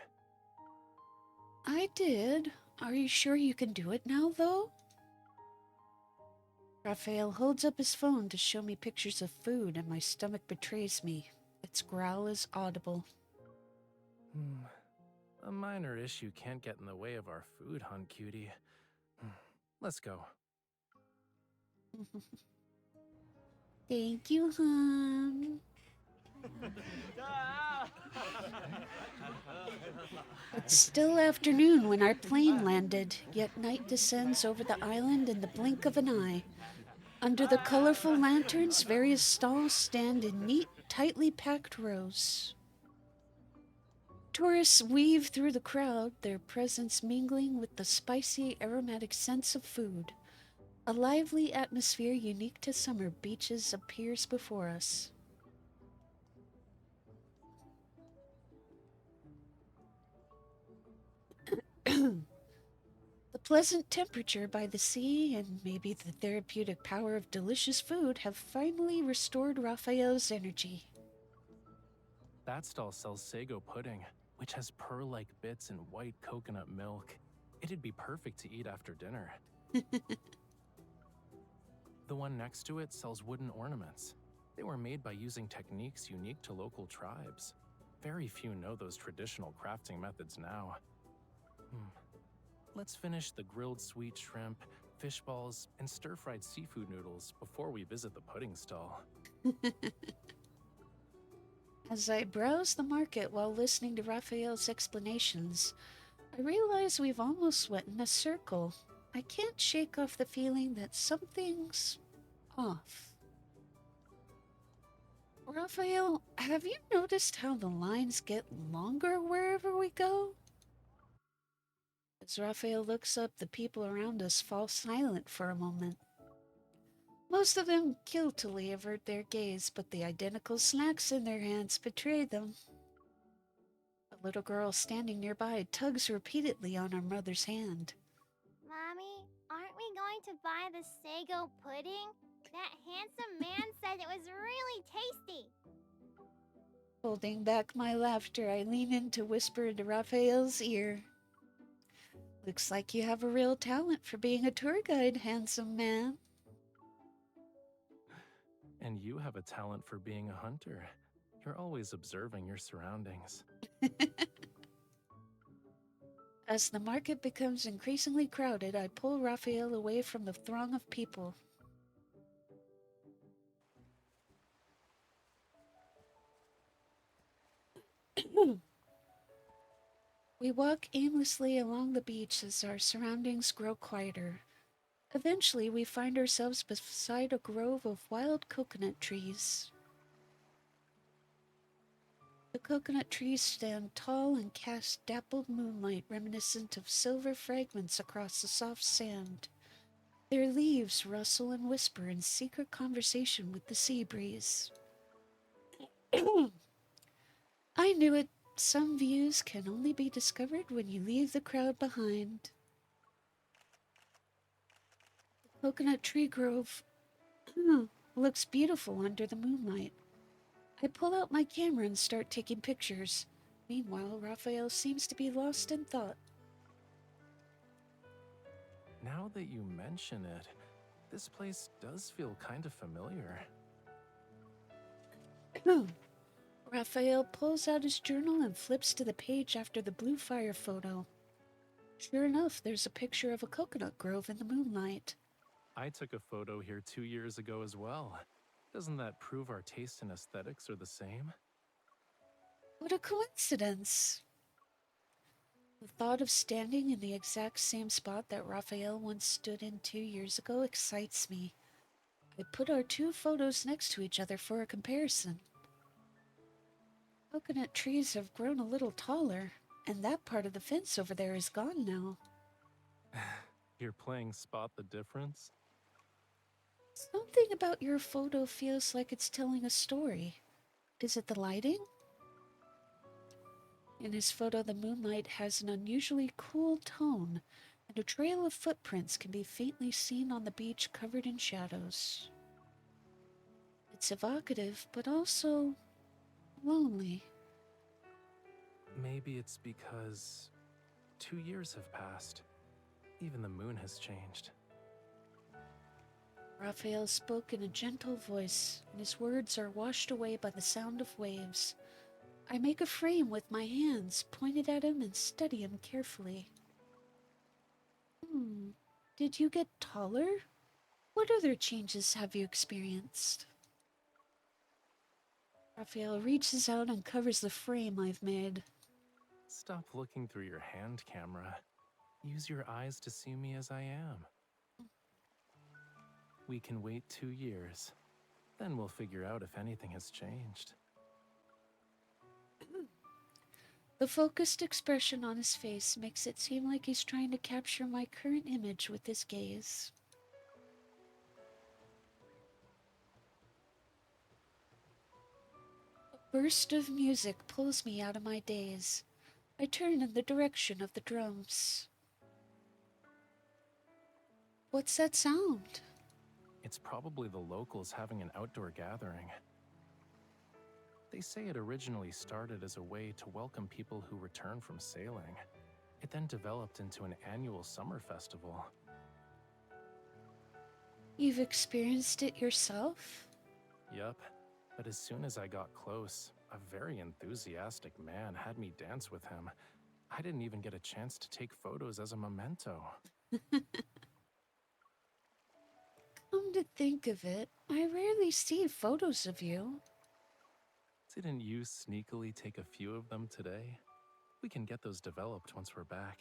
I did. Are you sure you can do it now, though? Raphael holds up his phone to show me pictures of food, and my stomach betrays me. Its growl is audible. A minor issue can't get in the way of our food hunt, cutie. Let's go. Thank you, hon. It's still afternoon when our plane landed, yet night descends over the island in the blink of an eye. Under the colorful lanterns, various stalls stand in neat, tightly packed rows. Tourists weave through the crowd, their presence mingling with the spicy, aromatic scents of food. A lively atmosphere unique to summer beaches appears before us. The pleasant temperature by the sea and maybe the therapeutic power of delicious food have finally restored Raphael's energy. That stall sells sago pudding, which has pearl-like bits and white coconut milk. It'd be perfect to eat after dinner. The one next to it sells wooden ornaments. They were made by using techniques unique to local tribes. Very few know those traditional crafting methods now. Let's finish the grilled sweet shrimp, fish balls, and stir-fried seafood noodles before we visit the pudding stall. As I browse the market while listening to Raphael's explanations, I realize we've almost went in a circle. I can't shake off the feeling that something's off. Raphael, have you noticed how the lines get longer wherever we go? As Raphael looks up, the people around us fall silent for a moment. Most of them guiltily avert their gaze, but the identical snacks in their hands betray them. A little girl standing nearby tugs repeatedly on her mother's hand. Mommy, aren't we going to buy the sago pudding? That handsome man said it was really tasty. Holding back my laughter, I lean in to whisper into Raphael's ear. Looks like you have a real talent for being a tour guide, handsome man. And you have a talent for being a hunter. You're always observing your surroundings. As the market becomes increasingly crowded, I pull Raphael away from the throng of people. We walk aimlessly along the beach as our surroundings grow quieter. Eventually, we find ourselves beside a grove of wild coconut trees. The coconut trees stand tall and cast dappled moonlight reminiscent of silver fragments across the soft sand. Their leaves rustle and whisper in secret conversation with the sea breeze. I knew it. Some views can only be discovered when you leave the crowd behind. The coconut tree grove looks beautiful under the moonlight. I pull out my camera and start taking pictures. Meanwhile, Raphael seems to be lost in thought. Now that you mention it, this place does feel kind of familiar. Raphael pulls out his journal and flips to the page after the blue fire photo. Sure enough, there's a picture of a coconut grove in the moonlight. I took a photo here 2 years ago as well. Doesn't that prove our taste and aesthetics are the same? What a coincidence! The thought of standing in the exact same spot that Raphael once stood in 2 years ago excites me. I put our two photos next to each other for a comparison. Coconut trees have grown a little taller, and that part of the fence over there is gone now. You're playing spot the difference? Something about your photo feels like it's telling a story. Is it the lighting? In his photo, the moonlight has an unusually cool tone, and a trail of footprints can be faintly seen on the beach covered in shadows. It's evocative, but also lonely. Maybe it's because 2 years have passed. Even the moon has changed. Raphael spoke in a gentle voice, and his words are washed away by the sound of waves. I make a frame with my hands, pointed at him, and study him carefully. Did you get taller? What other changes have you experienced? Raphael reaches out and covers the frame I've made. Stop looking through your hand camera. Use your eyes to see me as I am. We can wait 2 years. Then we'll figure out if anything has changed. The focused expression on his face makes it seem like he's trying to capture my current image with his gaze. A burst of music pulls me out of my daze. I turn in the direction of the drums. What's that sound? It's probably the locals having an outdoor gathering. They say it originally started as a way to welcome people who return from sailing. It then developed into an annual summer festival. You've experienced it yourself? Yup, but as soon as I got close, a very enthusiastic man had me dance with him. I didn't even get a chance to take photos as a memento. Come to think of it, I rarely see photos of you. Didn't you sneakily take a few of them today? We can get those developed once we're back.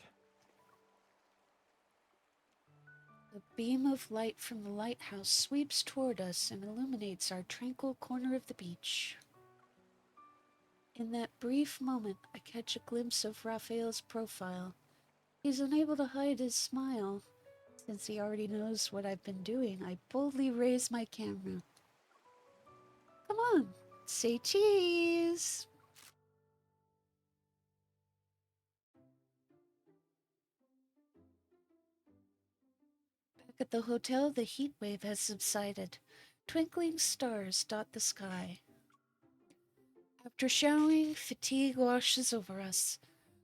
A beam of light from the lighthouse sweeps toward us and illuminates our tranquil corner of the beach. In that brief moment, I catch a glimpse of Raphael's profile. He's unable to hide his smile. Since he already knows what I've been doing, I boldly raise my camera. Come on, say cheese! Back at the hotel, the heat wave has subsided. Twinkling stars dot the sky. After showering, fatigue washes over us.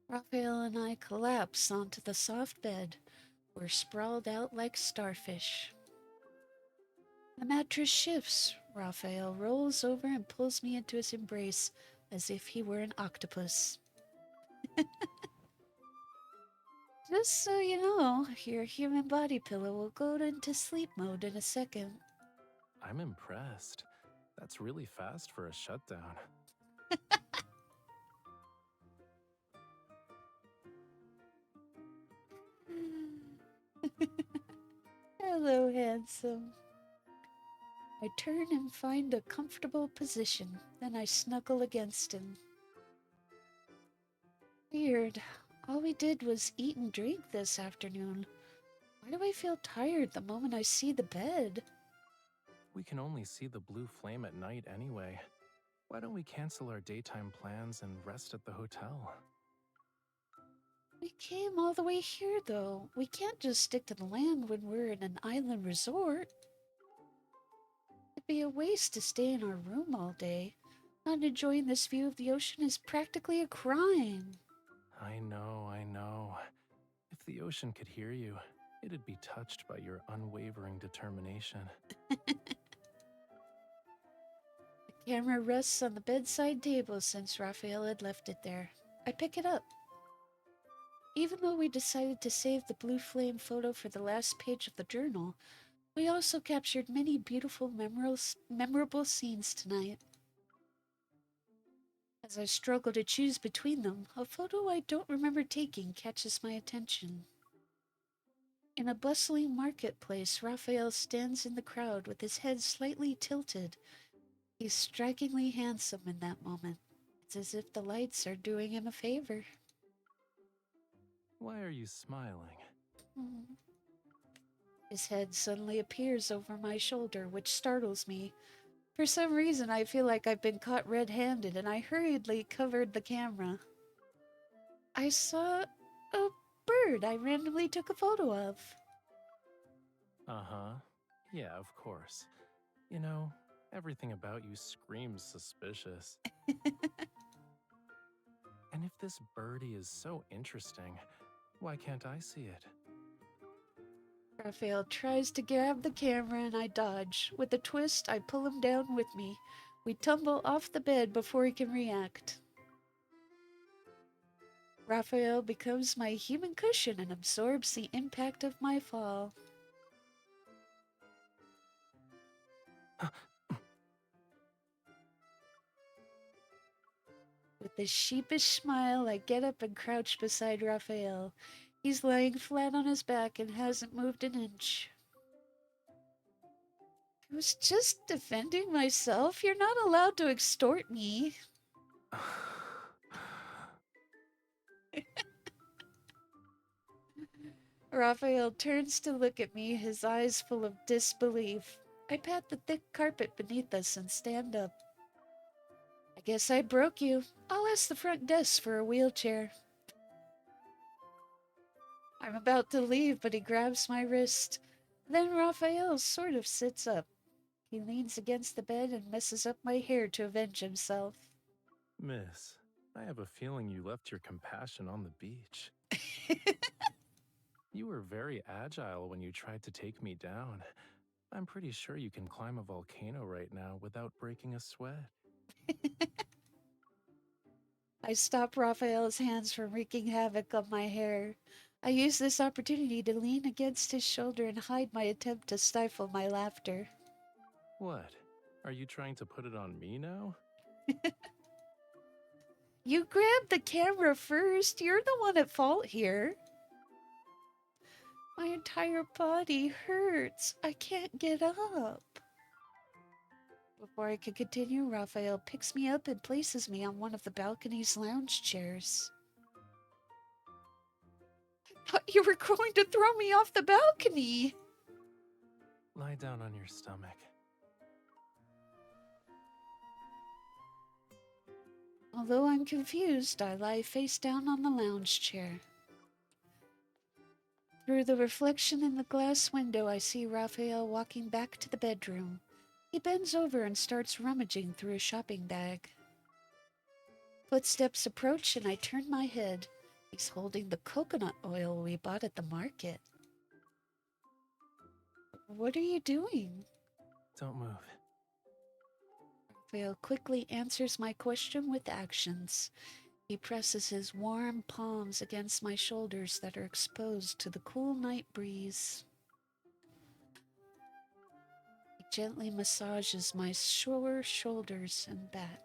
Raphael and I collapse onto the soft bed. We're sprawled out like starfish. The mattress shifts. Raphael rolls over and pulls me into his embrace as if he were an octopus. Just so you know, your human body pillow will go into sleep mode in a second. I'm impressed. That's really fast for a shutdown. Hello, handsome. I turn and find a comfortable position, then I snuggle against him. Weird. All we did was eat and drink this afternoon. Why do I feel tired the moment I see the bed? We can only see the blue flame at night anyway. Why don't we cancel our daytime plans and rest at the hotel? We came all the way here, though. We can't just stick to the land when we're in an island resort. It'd be a waste to stay in our room all day. Not enjoying this view of the ocean is practically a crime. I know. If the ocean could hear you, it'd be touched by your unwavering determination. The camera rests on the bedside table since Raphael had left it there. I pick it up. Even though we decided to save the blue flame photo for the last page of the journal, we also captured many beautiful, memorable scenes tonight. As I struggle to choose between them, a photo I don't remember taking catches my attention. In a bustling marketplace, Raphael stands in the crowd with his head slightly tilted. He's strikingly handsome in that moment. It's as if the lights are doing him a favor. Why are you smiling? Hmm. His head suddenly appears over my shoulder, which startles me. For some reason, I feel like I've been caught red-handed, and I hurriedly covered the camera. I saw a bird I randomly took a photo of. Uh-huh. Yeah, of course. You know, everything about you screams suspicious. And if this birdie is so interesting, why can't I see it? Raphael tries to grab the camera and I dodge. With a twist, I pull him down with me. We tumble off the bed before he can react. Raphael becomes my human cushion and absorbs the impact of my fall. With a sheepish smile, I get up and crouch beside Raphael. He's lying flat on his back and hasn't moved an inch. I was just defending myself. You're not allowed to extort me. Raphael turns to look at me, his eyes full of disbelief. I pat the thick carpet beneath us and stand up. I guess I broke you. I'll ask the front desk for a wheelchair. I'm about to leave, but he grabs my wrist. Then Raphael sort of sits up. He leans against the bed and messes up my hair to avenge himself. Miss, I have a feeling you left your compassion on the beach. You were very agile when you tried to take me down. I'm pretty sure you can climb a volcano right now without breaking a sweat. I stop Raphael's hands from wreaking havoc on my hair. I use this opportunity to lean against his shoulder and hide my attempt to stifle my laughter. What? Are you trying to put it on me now? You grabbed the camera first. You're the one at fault here. My entire body hurts. I can't get up. Before I can continue, Raphael picks me up and places me on one of the balcony's lounge chairs. I thought you were going to throw me off the balcony. Lie down on your stomach. Although I'm confused, I lie face down on the lounge chair. Through the reflection in the glass window, I see Raphael walking back to the bedroom. He bends over and starts rummaging through a shopping bag. Footsteps approach and I turn my head. He's holding the coconut oil we bought at the market. What are you doing? Don't move. Raphael quickly answers my question with actions. He presses his warm palms against my shoulders that are exposed to the cool night breeze. He gently massages my sore shoulders and back.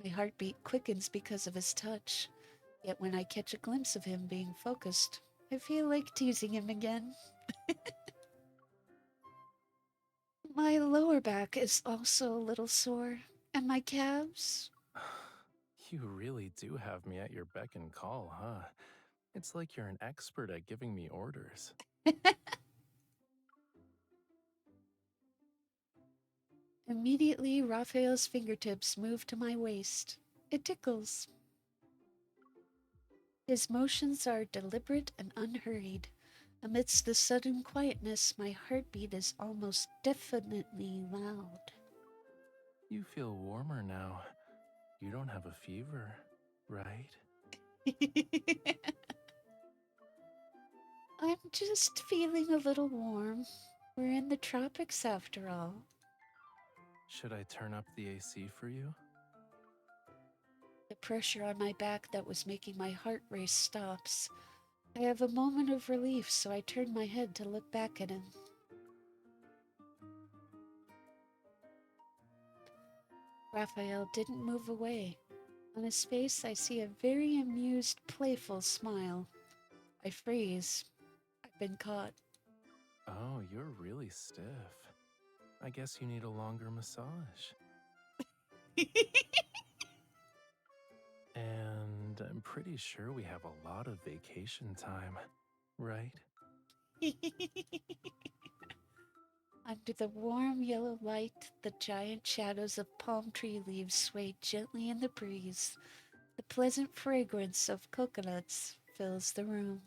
My heartbeat quickens because of his touch, yet when I catch a glimpse of him being focused, I feel like teasing him again. My lower back is also a little sore, and my calves. You really do have me at your beck and call, huh? It's like you're an expert at giving me orders. Immediately, Raphael's fingertips move to my waist. It tickles. His motions are deliberate and unhurried. Amidst the sudden quietness, my heartbeat is almost definitely loud. You feel warmer now. You don't have a fever, right? I'm just feeling a little warm. We're in the tropics after all. Should I turn up the AC for you? The pressure on my back that was making my heart race stops. I have a moment of relief, so I turn my head to look back at him. Raphael didn't move away. On his face, I see a very amused, playful smile. I freeze. I've been caught. Oh, you're really stiff. I guess you need a longer massage. And I'm pretty sure we have a lot of vacation time, right? Under the warm yellow light, the giant shadows of palm tree leaves sway gently in the breeze. The pleasant fragrance of coconuts fills the room.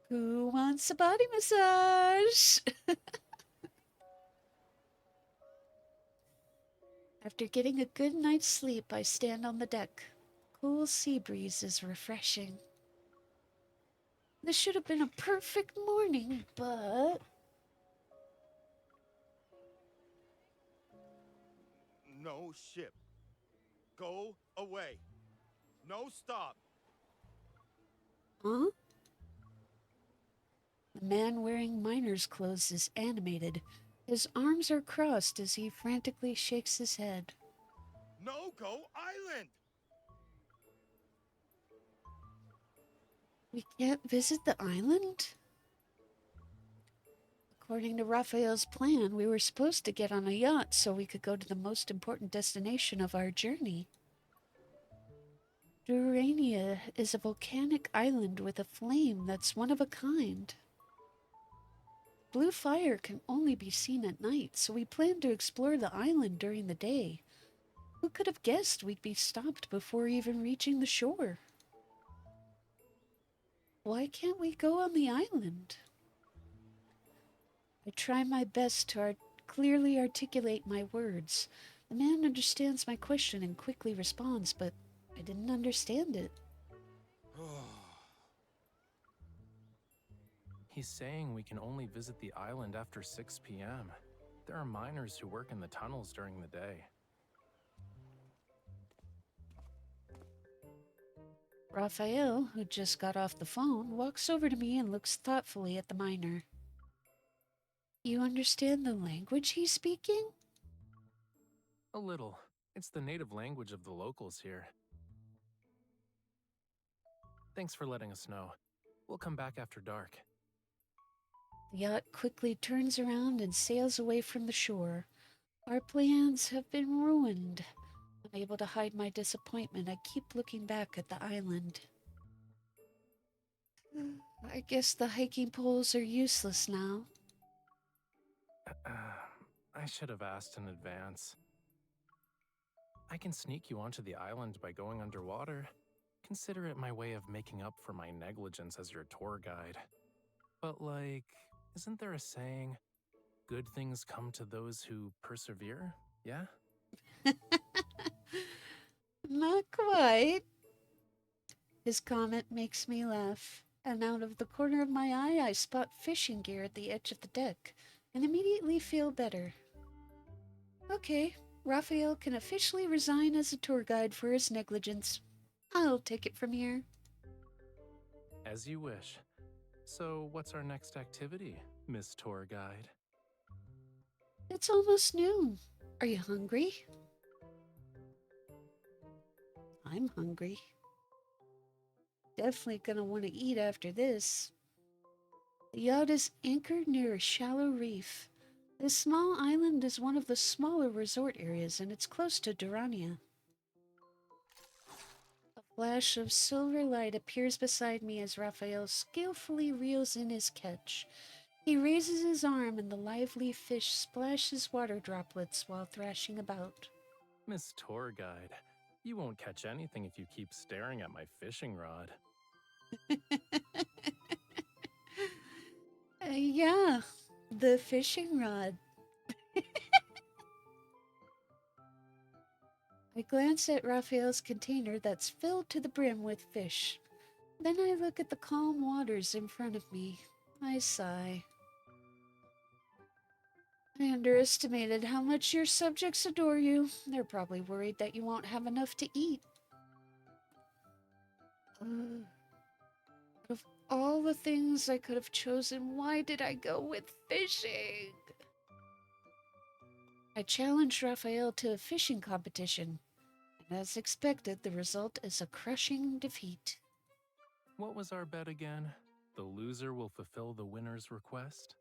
Who wants a body massage? After getting a good night's sleep, I stand on the deck. Cool sea breeze is refreshing. This should have been a perfect morning, but... No ship. Go away. No stop. Huh? The man wearing miner's clothes is animated. His arms are crossed as he frantically shakes his head. No go island. We can't visit the island? According to Raphael's plan, we were supposed to get on a yacht so we could go to the most important destination of our journey. Durania is a volcanic island with a flame that's one of a kind. Blue fire can only be seen at night, so we planned to explore the island during the day. Who could have guessed we'd be stopped before even reaching the shore? Why can't we go on the island? I try my best to clearly articulate my words. The man understands my question and quickly responds, but I didn't understand it. He's saying we can only visit the island after 6 p.m. There are miners who work in the tunnels during the day. Raphael, who just got off the phone, walks over to me and looks thoughtfully at the miner. You understand the language he's speaking? A little. It's the native language of the locals here. Thanks for letting us know. We'll come back after dark. The yacht quickly turns around and sails away from the shore. Our plans have been ruined. Unable to hide my disappointment, I keep looking back at the island. I guess the hiking poles are useless now. I should have asked in advance. I can sneak you onto the island by going underwater. Consider it my way of making up for my negligence as your tour guide. But isn't there a saying, good things come to those who persevere, yeah? Not quite. His comment makes me laugh, and out of the corner of my eye I spot fishing gear at the edge of the deck, and immediately feel better. Okay, Raphael can officially resign as a tour guide for his negligence. I'll take it from here. As you wish. So, what's our next activity, Miss Tour Guide? It's almost noon. Are you hungry? I'm hungry. Definitely gonna want to eat after this. The yacht is anchored near a shallow reef. This small island is one of the smaller resort areas, and it's close to Durania. A flash of silver light appears beside me as Raphael skillfully reels in his catch. He raises his arm and the lively fish splashes water droplets while thrashing about. Miss Tour Guide, you won't catch anything if you keep staring at my fishing rod. Yeah, the fishing rod. I glance at Raphael's container that's filled to the brim with fish. Then I look at the calm waters in front of me. I sigh. I underestimated how much your subjects adore you. They're probably worried that you won't have enough to eat. Out of all the things I could have chosen, why did I go with fishing? I challenged Raphael to a fishing competition, and as expected, the result is a crushing defeat. What was our bet again? The loser will fulfill the winner's request?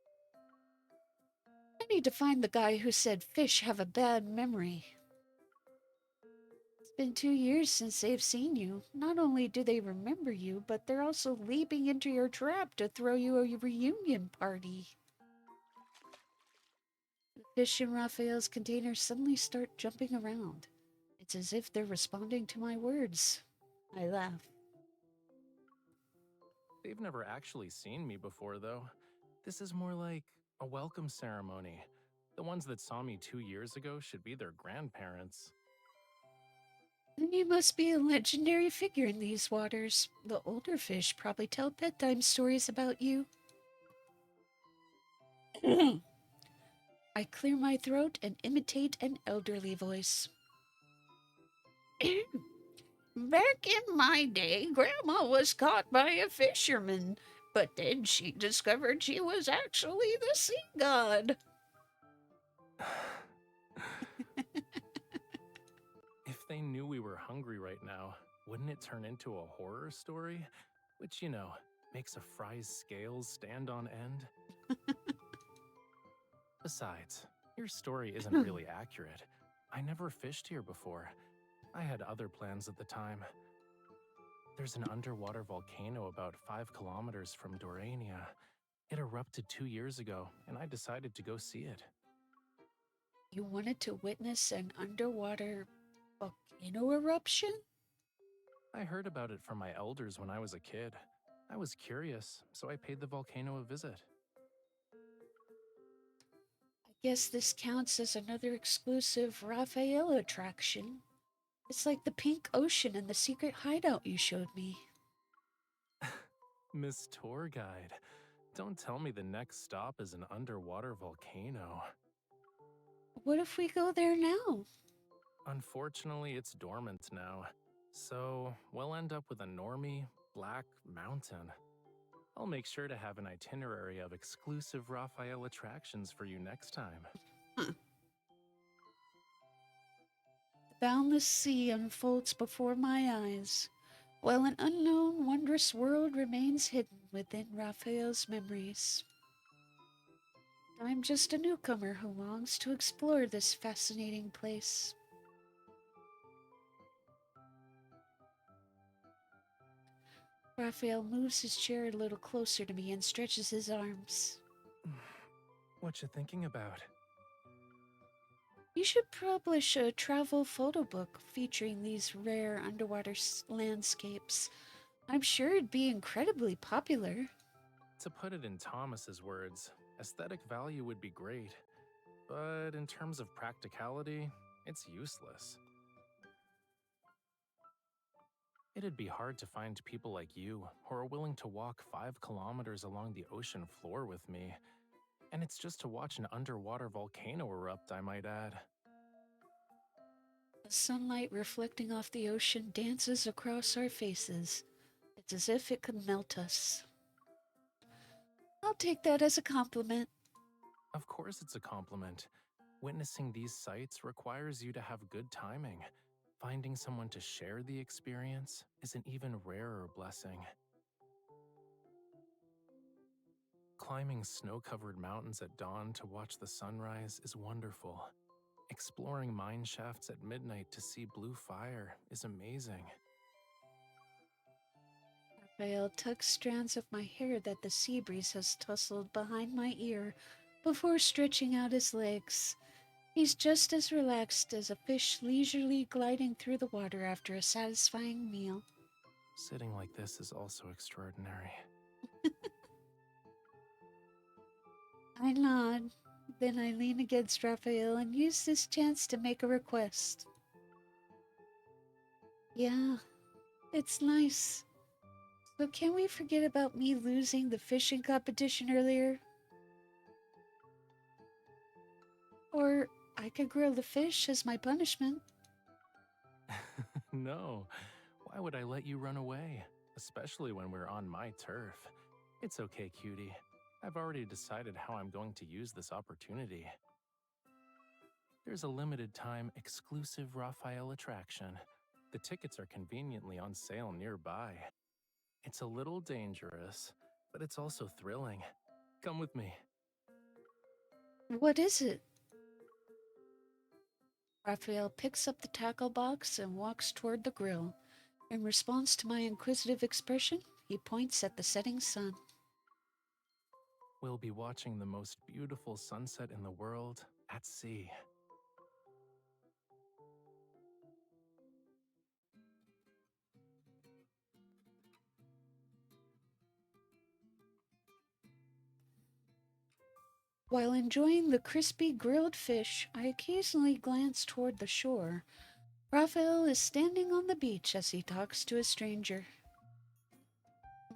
I need to find the guy who said fish have a bad memory. It's been 2 years since they've seen you. Not only do they remember you, but they're also leaping into your trap to throw you a reunion party. The fish in Raphael's container suddenly start jumping around. It's as if they're responding to my words. I laugh. They've never actually seen me before, though. This is more like a welcome ceremony. The ones that saw me 2 years ago should be their grandparents. Then you must be a legendary figure in these waters. The older fish probably tell bedtime stories about you. I clear my throat and imitate an elderly voice. Back in my day, Grandma was caught by a fisherman, but then she discovered she was actually the sea god. If they knew we were hungry right now, wouldn't it turn into a horror story? Which, you know, makes a fry's scales stand on end? Besides, your story isn't really accurate. I never fished here before. I had other plans at the time. There's an underwater volcano about 5 kilometers from Dorania. It erupted 2 years ago, and I decided to go see it. You wanted to witness an underwater volcano eruption? I heard about it from my elders when I was a kid. I was curious, so I paid the volcano a visit. I guess this counts as another exclusive Raphael attraction. It's like the pink ocean and the secret hideout you showed me. Miss Tour Guide, don't tell me the next stop is an underwater volcano. What if we go there now? Unfortunately, it's dormant now, so we'll end up with a normie, black mountain. I'll make sure to have an itinerary of exclusive Raphael attractions for you next time. The boundless sea unfolds before my eyes, while an unknown, wondrous world remains hidden within Raphael's memories. I'm just a newcomer who longs to explore this fascinating place. Raphael moves his chair a little closer to me and stretches his arms. What you thinking about? You should publish a travel photo book featuring these rare underwater landscapes. I'm sure it'd be incredibly popular. To put it in Thomas's words, aesthetic value would be great, but in terms of practicality, it's useless. It'd be hard to find people like you who are willing to walk 5 kilometers along the ocean floor with me. And it's just to watch an underwater volcano erupt, I might add. The sunlight reflecting off the ocean dances across our faces. It's as if it could melt us. I'll take that as a compliment. Of course it's a compliment. Witnessing these sights requires you to have good timing. Finding someone to share the experience is an even rarer blessing. Climbing snow-covered mountains at dawn to watch the sunrise is wonderful. Exploring mine shafts at midnight to see blue fire is amazing. Raphael tucks strands of my hair that the sea breeze has tousled behind my ear before stretching out his legs. He's just as relaxed as a fish leisurely gliding through the water after a satisfying meal. Sitting like this is also extraordinary. I nod, then I lean against Raphael and use this chance to make a request. Yeah, it's nice. So can we forget about me losing the fishing competition earlier? Or I could grill the fish as my punishment. No, why would I let you run away? Especially when we're on my turf. It's okay, cutie. I've already decided how I'm going to use this opportunity. There's a limited time exclusive Raphael attraction. The tickets are conveniently on sale nearby. It's a little dangerous, but it's also thrilling. Come with me. What is it? Raphael picks up the tackle box and walks toward the grill. In response to my inquisitive expression, he points at the setting sun. We'll be watching the most beautiful sunset in the world at sea. While enjoying the crispy grilled fish, I occasionally glance toward the shore. Raphael is standing on the beach as he talks to a stranger.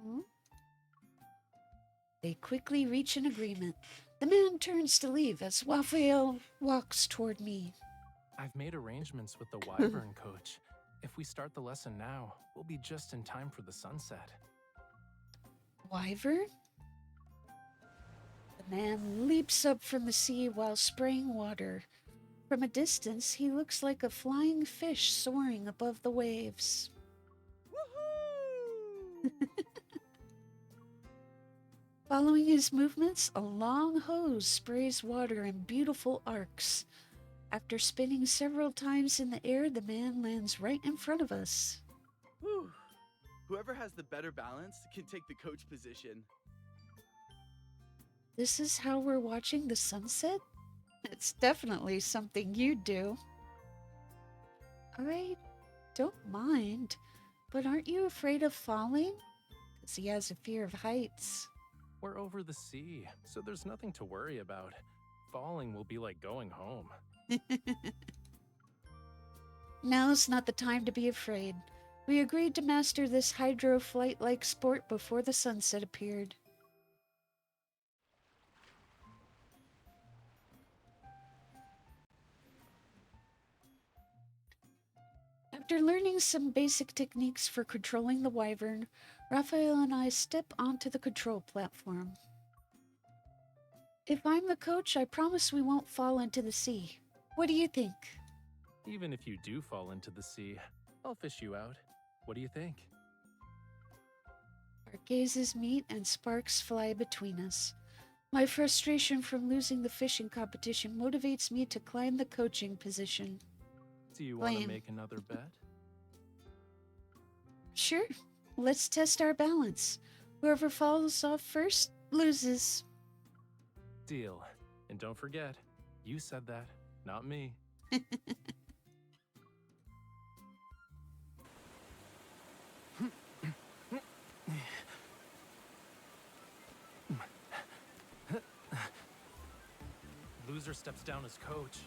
Hmm? They quickly reach an agreement. The man turns to leave as Raphael walks toward me. I've made arrangements with the Wyvern coach. If we start the lesson now, we'll be just in time for the sunset. Wyvern? The man leaps up from the sea while spraying water. From a distance, he looks like a flying fish soaring above the waves. Following his movements, a long hose sprays water in beautiful arcs. After spinning several times in the air, the man lands right in front of us. Whew. Whoever has the better balance can take the coach position. This is how we're watching the sunset? It's definitely something you'd do. I don't mind, but aren't you afraid of falling? Because he has a fear of heights. We're over the sea, so there's nothing to worry about. Falling will be like going home. Now's not the time to be afraid. We agreed to master this hydro flight-like sport before the sunset appeared. After learning some basic techniques for controlling the Wyvern, Raphael and I step onto the control platform. If I'm the coach, I promise we won't fall into the sea. What do you think? Even if you do fall into the sea, I'll fish you out. What do you think? Our gazes meet and sparks fly between us. My frustration from losing the fishing competition motivates me to climb the coaching position. Do you want to make another bet? Sure. Let's test our balance. Whoever falls off first loses. Deal. And don't forget, you said that, not me. Loser steps down as coach.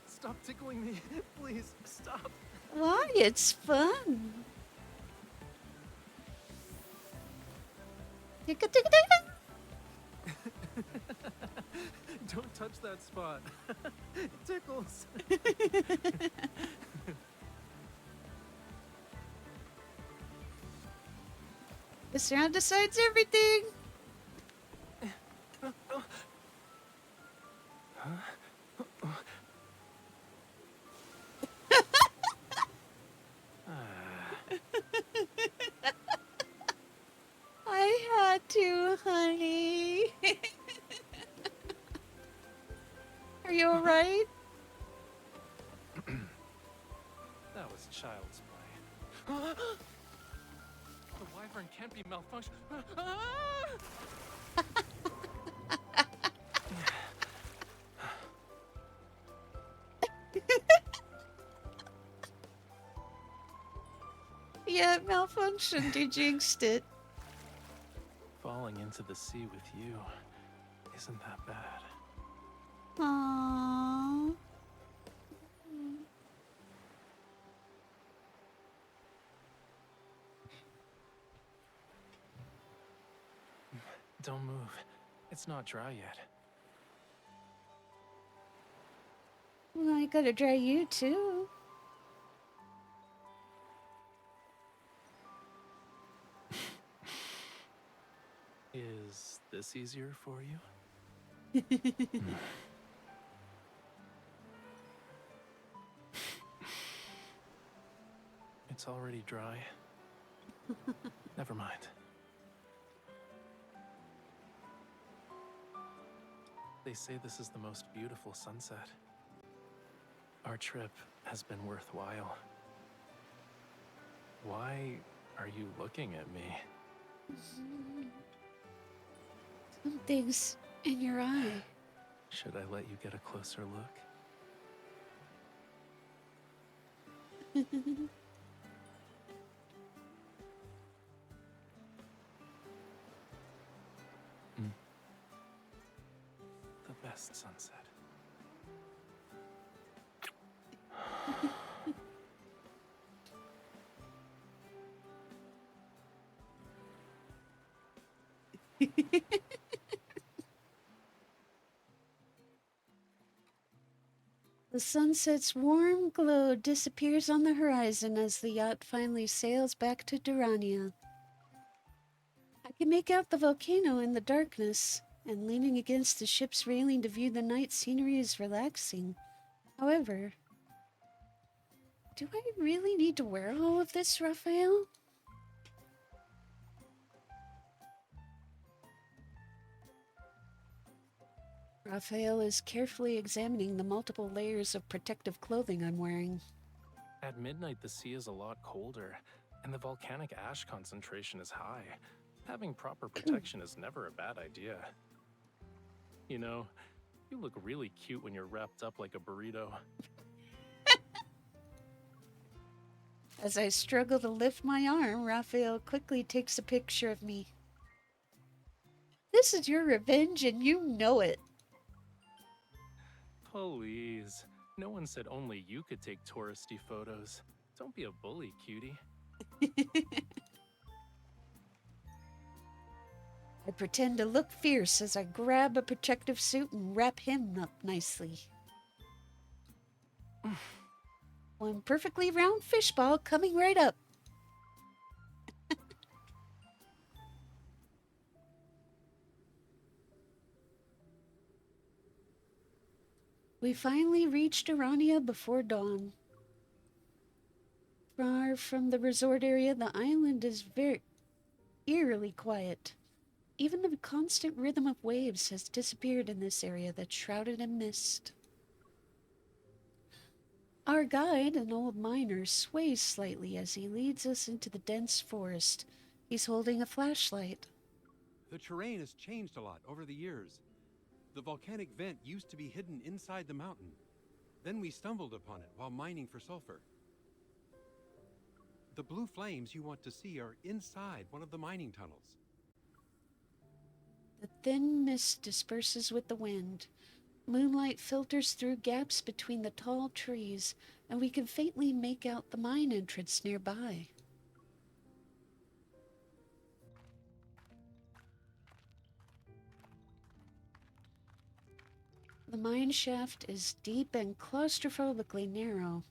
Stop tickling me. Please, stop. Why? It's fun. Don't touch that spot. It tickles. This round decides everything. I had to, honey. Are you alright? That was child's play. The Wyvern can't be malfunctioning. Yeah, it malfunctioned. You jinxed it. Falling into the sea with you isn't that bad. Aww. Don't move. It's not dry yet. Well, I gotta dry you too. Is this easier for you? it's already dry. Never mind. They say this is the most beautiful sunset. Our trip has been worthwhile. Why are you looking at me? Something's in your eye. Should I let you get a closer look? The best sunset. The sunset's warm glow disappears on the horizon as the yacht finally sails back to Durania. I can make out the volcano in the darkness, and leaning against the ship's railing to view the night scenery is relaxing. However, do I really need to wear all of this, Raphael? Raphael is carefully examining the multiple layers of protective clothing I'm wearing. At midnight, the sea is a lot colder, and the volcanic ash concentration is high. Having proper protection is never a bad idea. You know, you look really cute when you're wrapped up like a burrito. As I struggle to lift my arm, Raphael quickly takes a picture of me. This is your revenge, and you know it. Please. No one said only you could take touristy photos. Don't be a bully, cutie. I pretend to look fierce as I grab a protective suit and wrap him up nicely. One perfectly round fishball coming right up. We finally reached Urania before dawn. Far from the resort area, the island is very eerily quiet. Even the constant rhythm of waves has disappeared in this area that's shrouded in mist. Our guide, an old miner, sways slightly as he leads us into the dense forest. He's holding a flashlight. The terrain has changed a lot over the years. The volcanic vent used to be hidden inside the mountain. Then we stumbled upon it while mining for sulfur. The blue flames you want to see are inside one of the mining tunnels. The thin mist disperses with the wind. Moonlight filters through gaps between the tall trees, and we can faintly make out the mine entrance nearby. The mine shaft is deep and claustrophobically narrow.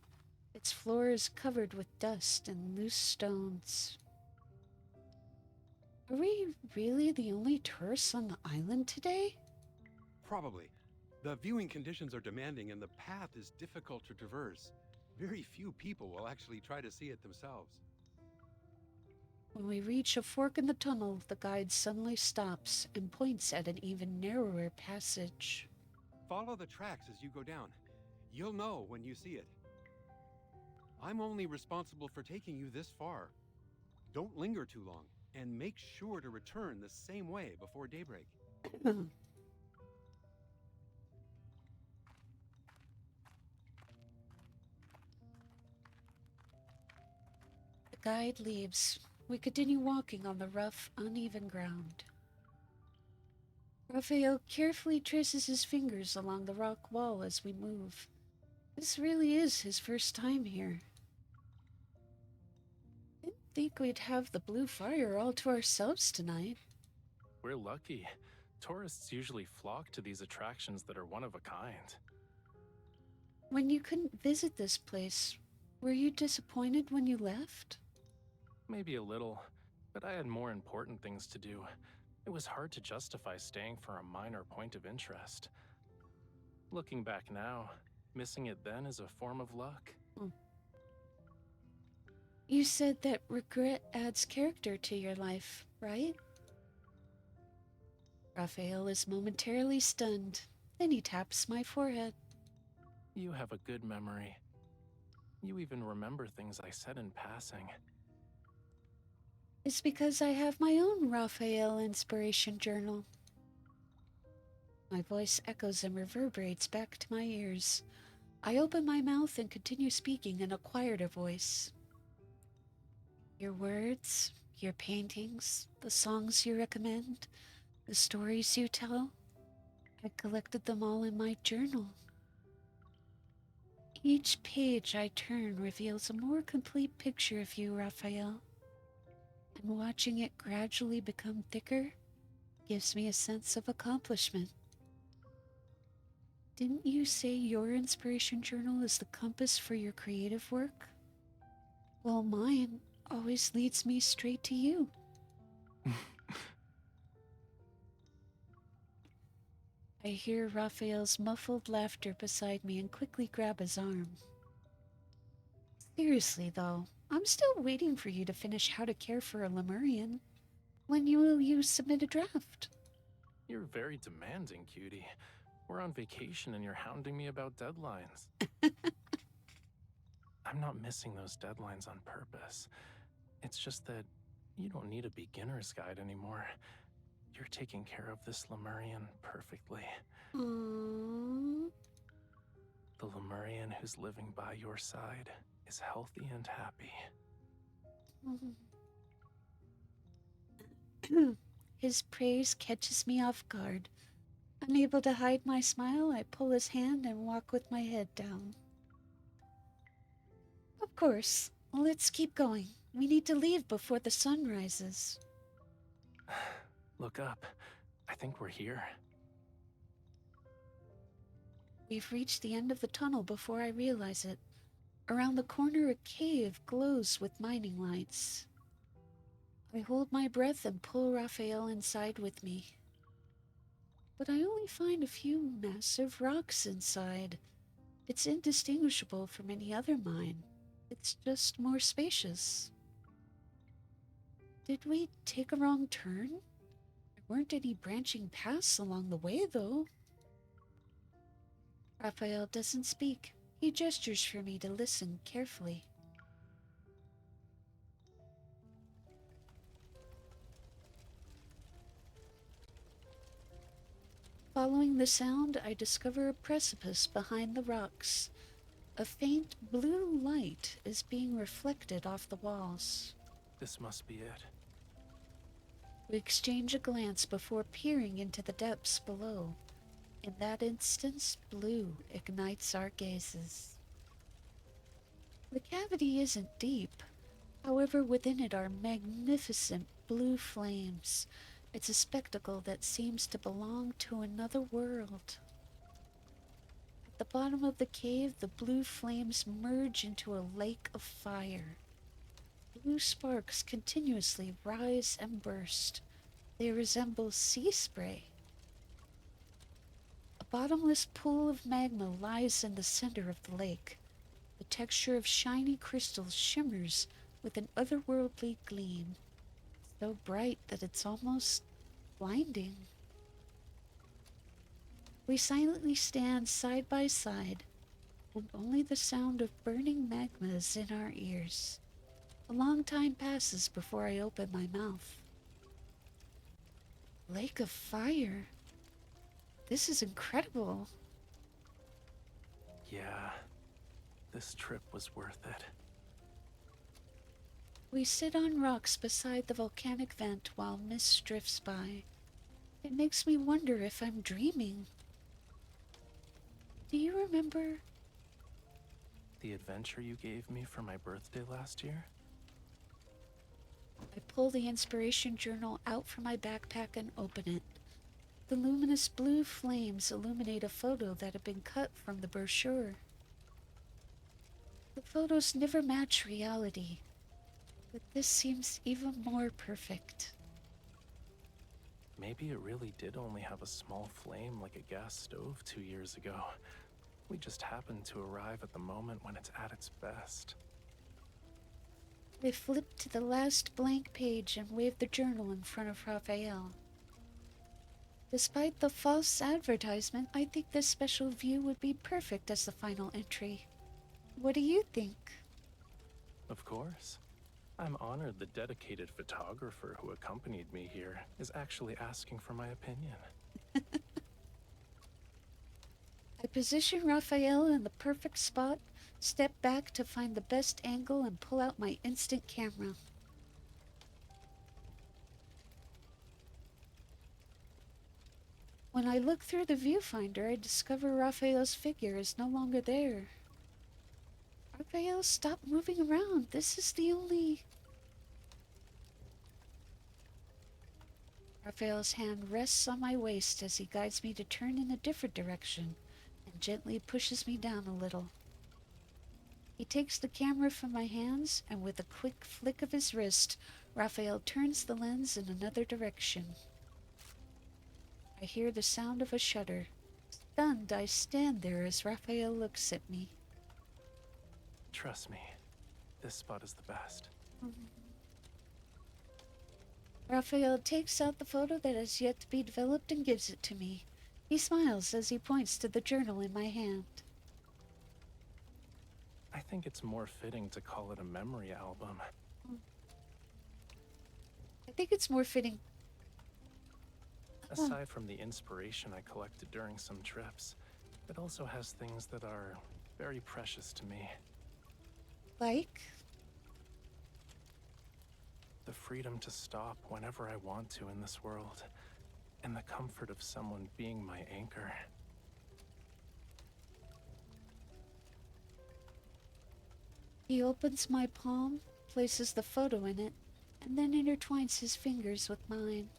Its floor is covered with dust and loose stones. Are we really the only tourists on the island today? Probably. The viewing conditions are demanding and the path is difficult to traverse. Very few people will actually try to see it themselves. When we reach a fork in the tunnel, the guide suddenly stops and points at an even narrower passage. Follow the tracks as you go down. You'll know when you see it. I'm only responsible for taking you this far. Don't linger too long, and make sure to return the same way before daybreak. The guide leaves. We continue walking on the rough, uneven ground. Raphael carefully traces his fingers along the rock wall as we move. This really is his first time here. Didn't think we'd have the blue fire all to ourselves tonight. We're lucky. Tourists usually flock to these attractions that are one of a kind. When you couldn't visit this place, were you disappointed when you left? Maybe a little, but I had more important things to do. It was hard to justify staying for a minor point of interest. Looking back now, missing it then is a form of luck. You said that regret adds character to your life, right? Raphael is momentarily stunned. Then he taps my forehead. You have a good memory. You even remember things I said in passing. It's because I have my own Raphael inspiration journal. My voice echoes and reverberates back to my ears. I open my mouth and continue speaking in a quieter voice. Your words, your paintings, the songs you recommend, the stories you tell, I collected them all in my journal. Each page I turn reveals a more complete picture of you, Raphael. And watching it gradually become thicker gives me a sense of accomplishment. Didn't you say your inspiration journal is the compass for your creative work? Well, mine always leads me straight to you. I hear Raphael's muffled laughter beside me and quickly grab his arm. Seriously, though, I'm still waiting for you to finish How to Care for a Lemurian. When will you submit a draft? You're very demanding, cutie. We're on vacation and you're hounding me about deadlines. I'm not missing those deadlines on purpose. It's just that you don't need a beginner's guide anymore. You're taking care of this Lemurian perfectly. Aww. The Lemurian who's living by your side is healthy and happy. His praise catches me off guard. Unable to hide my smile, I pull his hand and walk with my head down. Of course. Let's keep going. We need to leave before the sun rises. Look up. I think we're here. We've reached the end of the tunnel before I realize it. Around the corner, a cave glows with mining lights. I hold my breath and pull Raphael inside with me. But I only find a few massive rocks inside. It's indistinguishable from any other mine. It's just more spacious. Did we take a wrong turn? There weren't any branching paths along the way, though. Raphael doesn't speak. He gestures for me to listen carefully. Following the sound, I discover a precipice behind the rocks. A faint blue light is being reflected off the walls. This must be it. We exchange a glance before peering into the depths below. In that instance, blue ignites our gazes. The cavity isn't deep. However, within it are magnificent blue flames. It's a spectacle that seems to belong to another world. At the bottom of the cave, the blue flames merge into a lake of fire. Blue sparks continuously rise and burst. They resemble sea spray. A bottomless pool of magma lies in the center of the lake. The texture of shiny crystals shimmers with an otherworldly gleam, so bright that it's almost blinding. We silently stand side by side, and only the sound of burning magma is in our ears. A long time passes before I open my mouth. Lake of fire. This is incredible. Yeah, this trip was worth it. We sit on rocks beside the volcanic vent while mist drifts by. It makes me wonder if I'm dreaming. Do you remember The adventure you gave me for my birthday last year? I pull the inspiration journal out from my backpack and open it. The luminous blue flames illuminate a photo that had been cut from the brochure. The photos never match reality, but this seems even more perfect. Maybe it really did only have a small flame like a gas stove 2 years ago. We just happened to arrive at the moment when it's at its best. I flipped to the last blank page and waved the journal in front of Raphael. Despite the false advertisement, I think this special view would be perfect as the final entry. What do you think? Of course. I'm honored the dedicated photographer who accompanied me here is actually asking for my opinion. I position Raphael in the perfect spot, step back to find the best angle, and pull out my instant camera. When I look through the viewfinder, I discover Raphael's figure is no longer there. Raphael, stop moving around. This is the only... Raphael's hand rests on my waist as he guides me to turn in a different direction and gently pushes me down a little. He takes the camera from my hands, and with a quick flick of his wrist, Raphael turns the lens in another direction. I hear the sound of a shutter. Stunned, I stand there as Raphael looks at me. Trust me, this spot is the best. Raphael takes out the photo that has yet to be developed and gives it to me. He smiles as he points to the journal in my hand. I think it's more fitting to call it a memory album. I think it's more fitting. Aside from the inspiration I collected during some trips, it also has things that are very precious to me. Like? The freedom to stop whenever I want to in this world, and the comfort of someone being my anchor. He opens my palm, places the photo in it, and then intertwines his fingers with mine.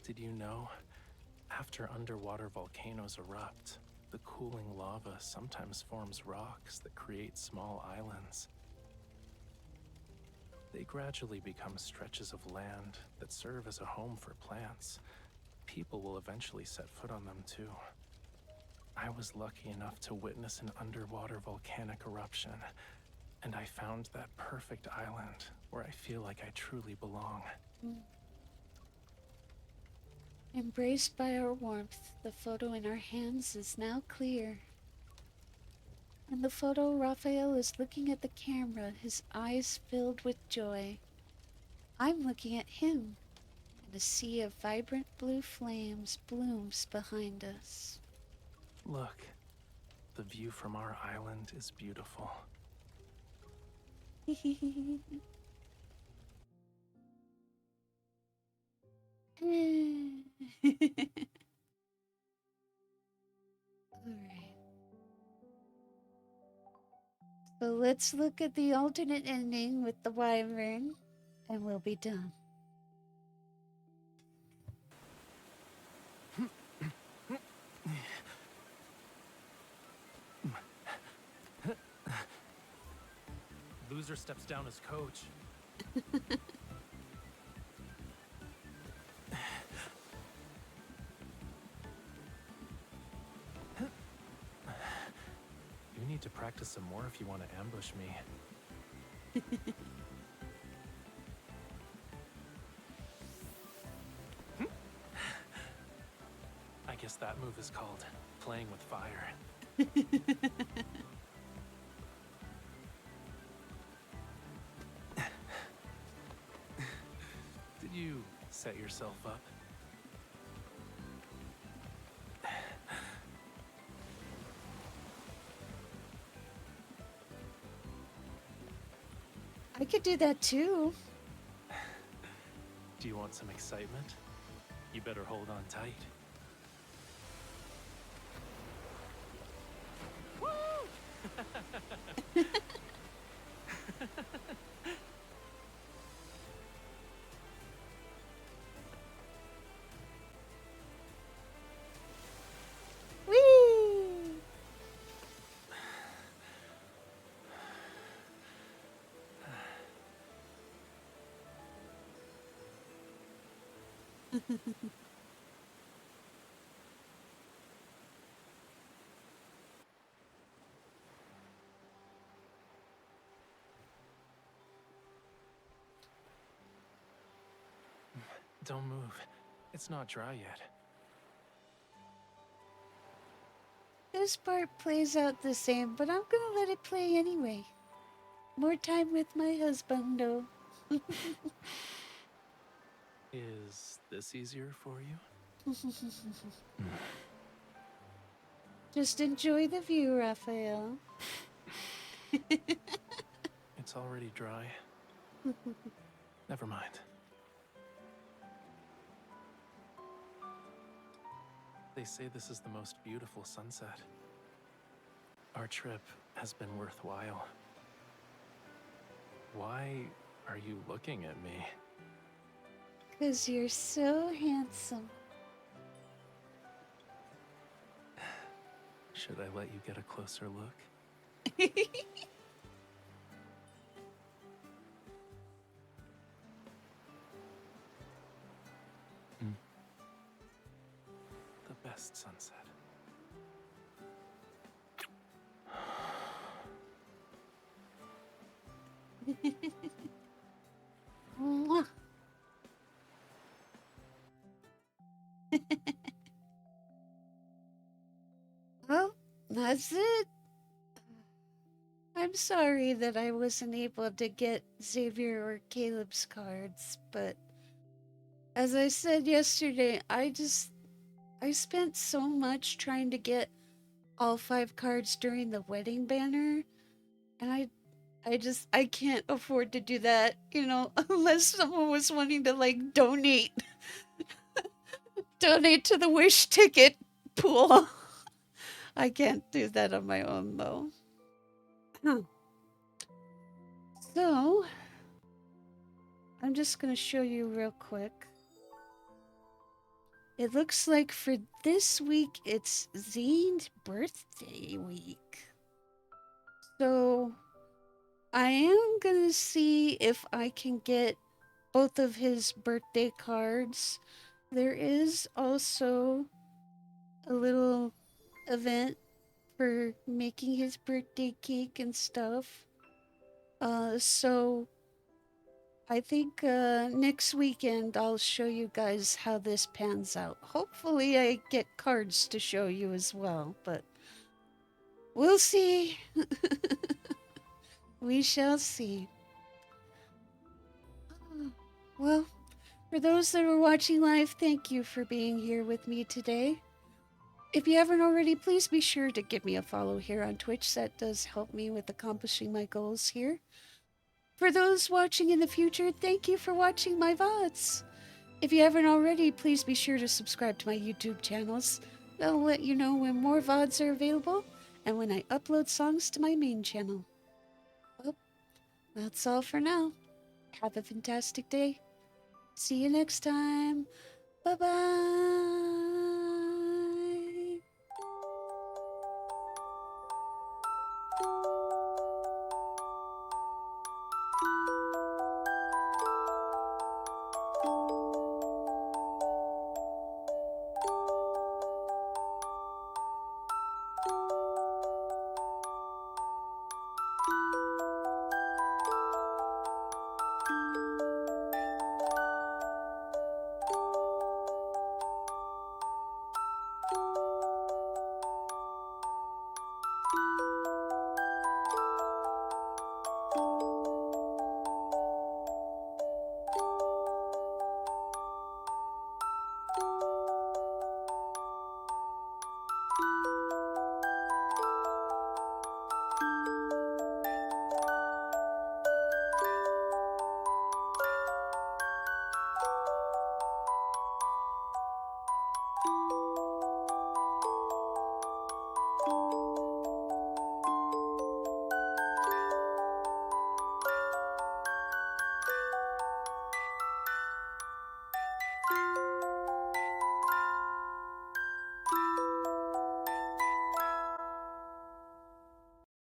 Did you know? After underwater volcanoes erupt, the cooling lava sometimes forms rocks that create small islands. They gradually become stretches of land that serve as a home for plants. People will eventually set foot on them too. I was lucky enough to witness an underwater volcanic eruption, and I found that perfect island where I feel like I truly belong. Embraced by our warmth, the photo in our hands is now clear. In the photo, Raphael is looking at the camera, his eyes filled with joy. I'm looking at him, and a sea of vibrant blue flames blooms behind us. Look, the view from our island is beautiful. Alright. So let's look at the alternate ending with the wyvern, and we'll be done. Loser steps down as coach. You need to practice some more if you want to ambush me. I guess that move is called playing with fire. Did you set yourself up? I could do that too. Do you want some excitement? You better hold on tight. Woo! Whee! Don't move. It's not dry yet. This part plays out the same, but I'm gonna let it play anyway. More time with my husband, though. Is this easier for you? Just enjoy the view, Raphael. It's already dry. Never mind. They say this is the most beautiful sunset. Our trip has been worthwhile. Why are you looking at me? 'Cause you're so handsome. Should I let you get a closer look? The best sunset. Mwah. Well, that's it. I'm sorry that I wasn't able to get Xavier or Caleb's cards, but as I said yesterday, I spent so much trying to get all 5 cards during the wedding banner, and I can't afford to do that, you know, unless someone was wanting to like donate to the wish ticket pool. I can't do that on my own though. So, I'm just going to show you real quick. It looks like for this week, it's Zane's birthday week. So, I am going to see if I can get both of his birthday cards. There is also a little event for making his birthday cake and stuff. So I think next weekend I'll show you guys how this pans out. Hopefully I get cards to show you as well, but we'll see. We shall see. Well, for those that are watching live, thank you for being here with me today. If you haven't already, please be sure to give me a follow here on Twitch. That does help me with accomplishing my goals here. For those watching in the future, thank you for watching my VODs. If you haven't already, please be sure to subscribe to my YouTube channels. That'll let you know when more VODs are available and when I upload songs to my main channel. Well, that's all for now. Have a fantastic day. See you next time. Bye-bye.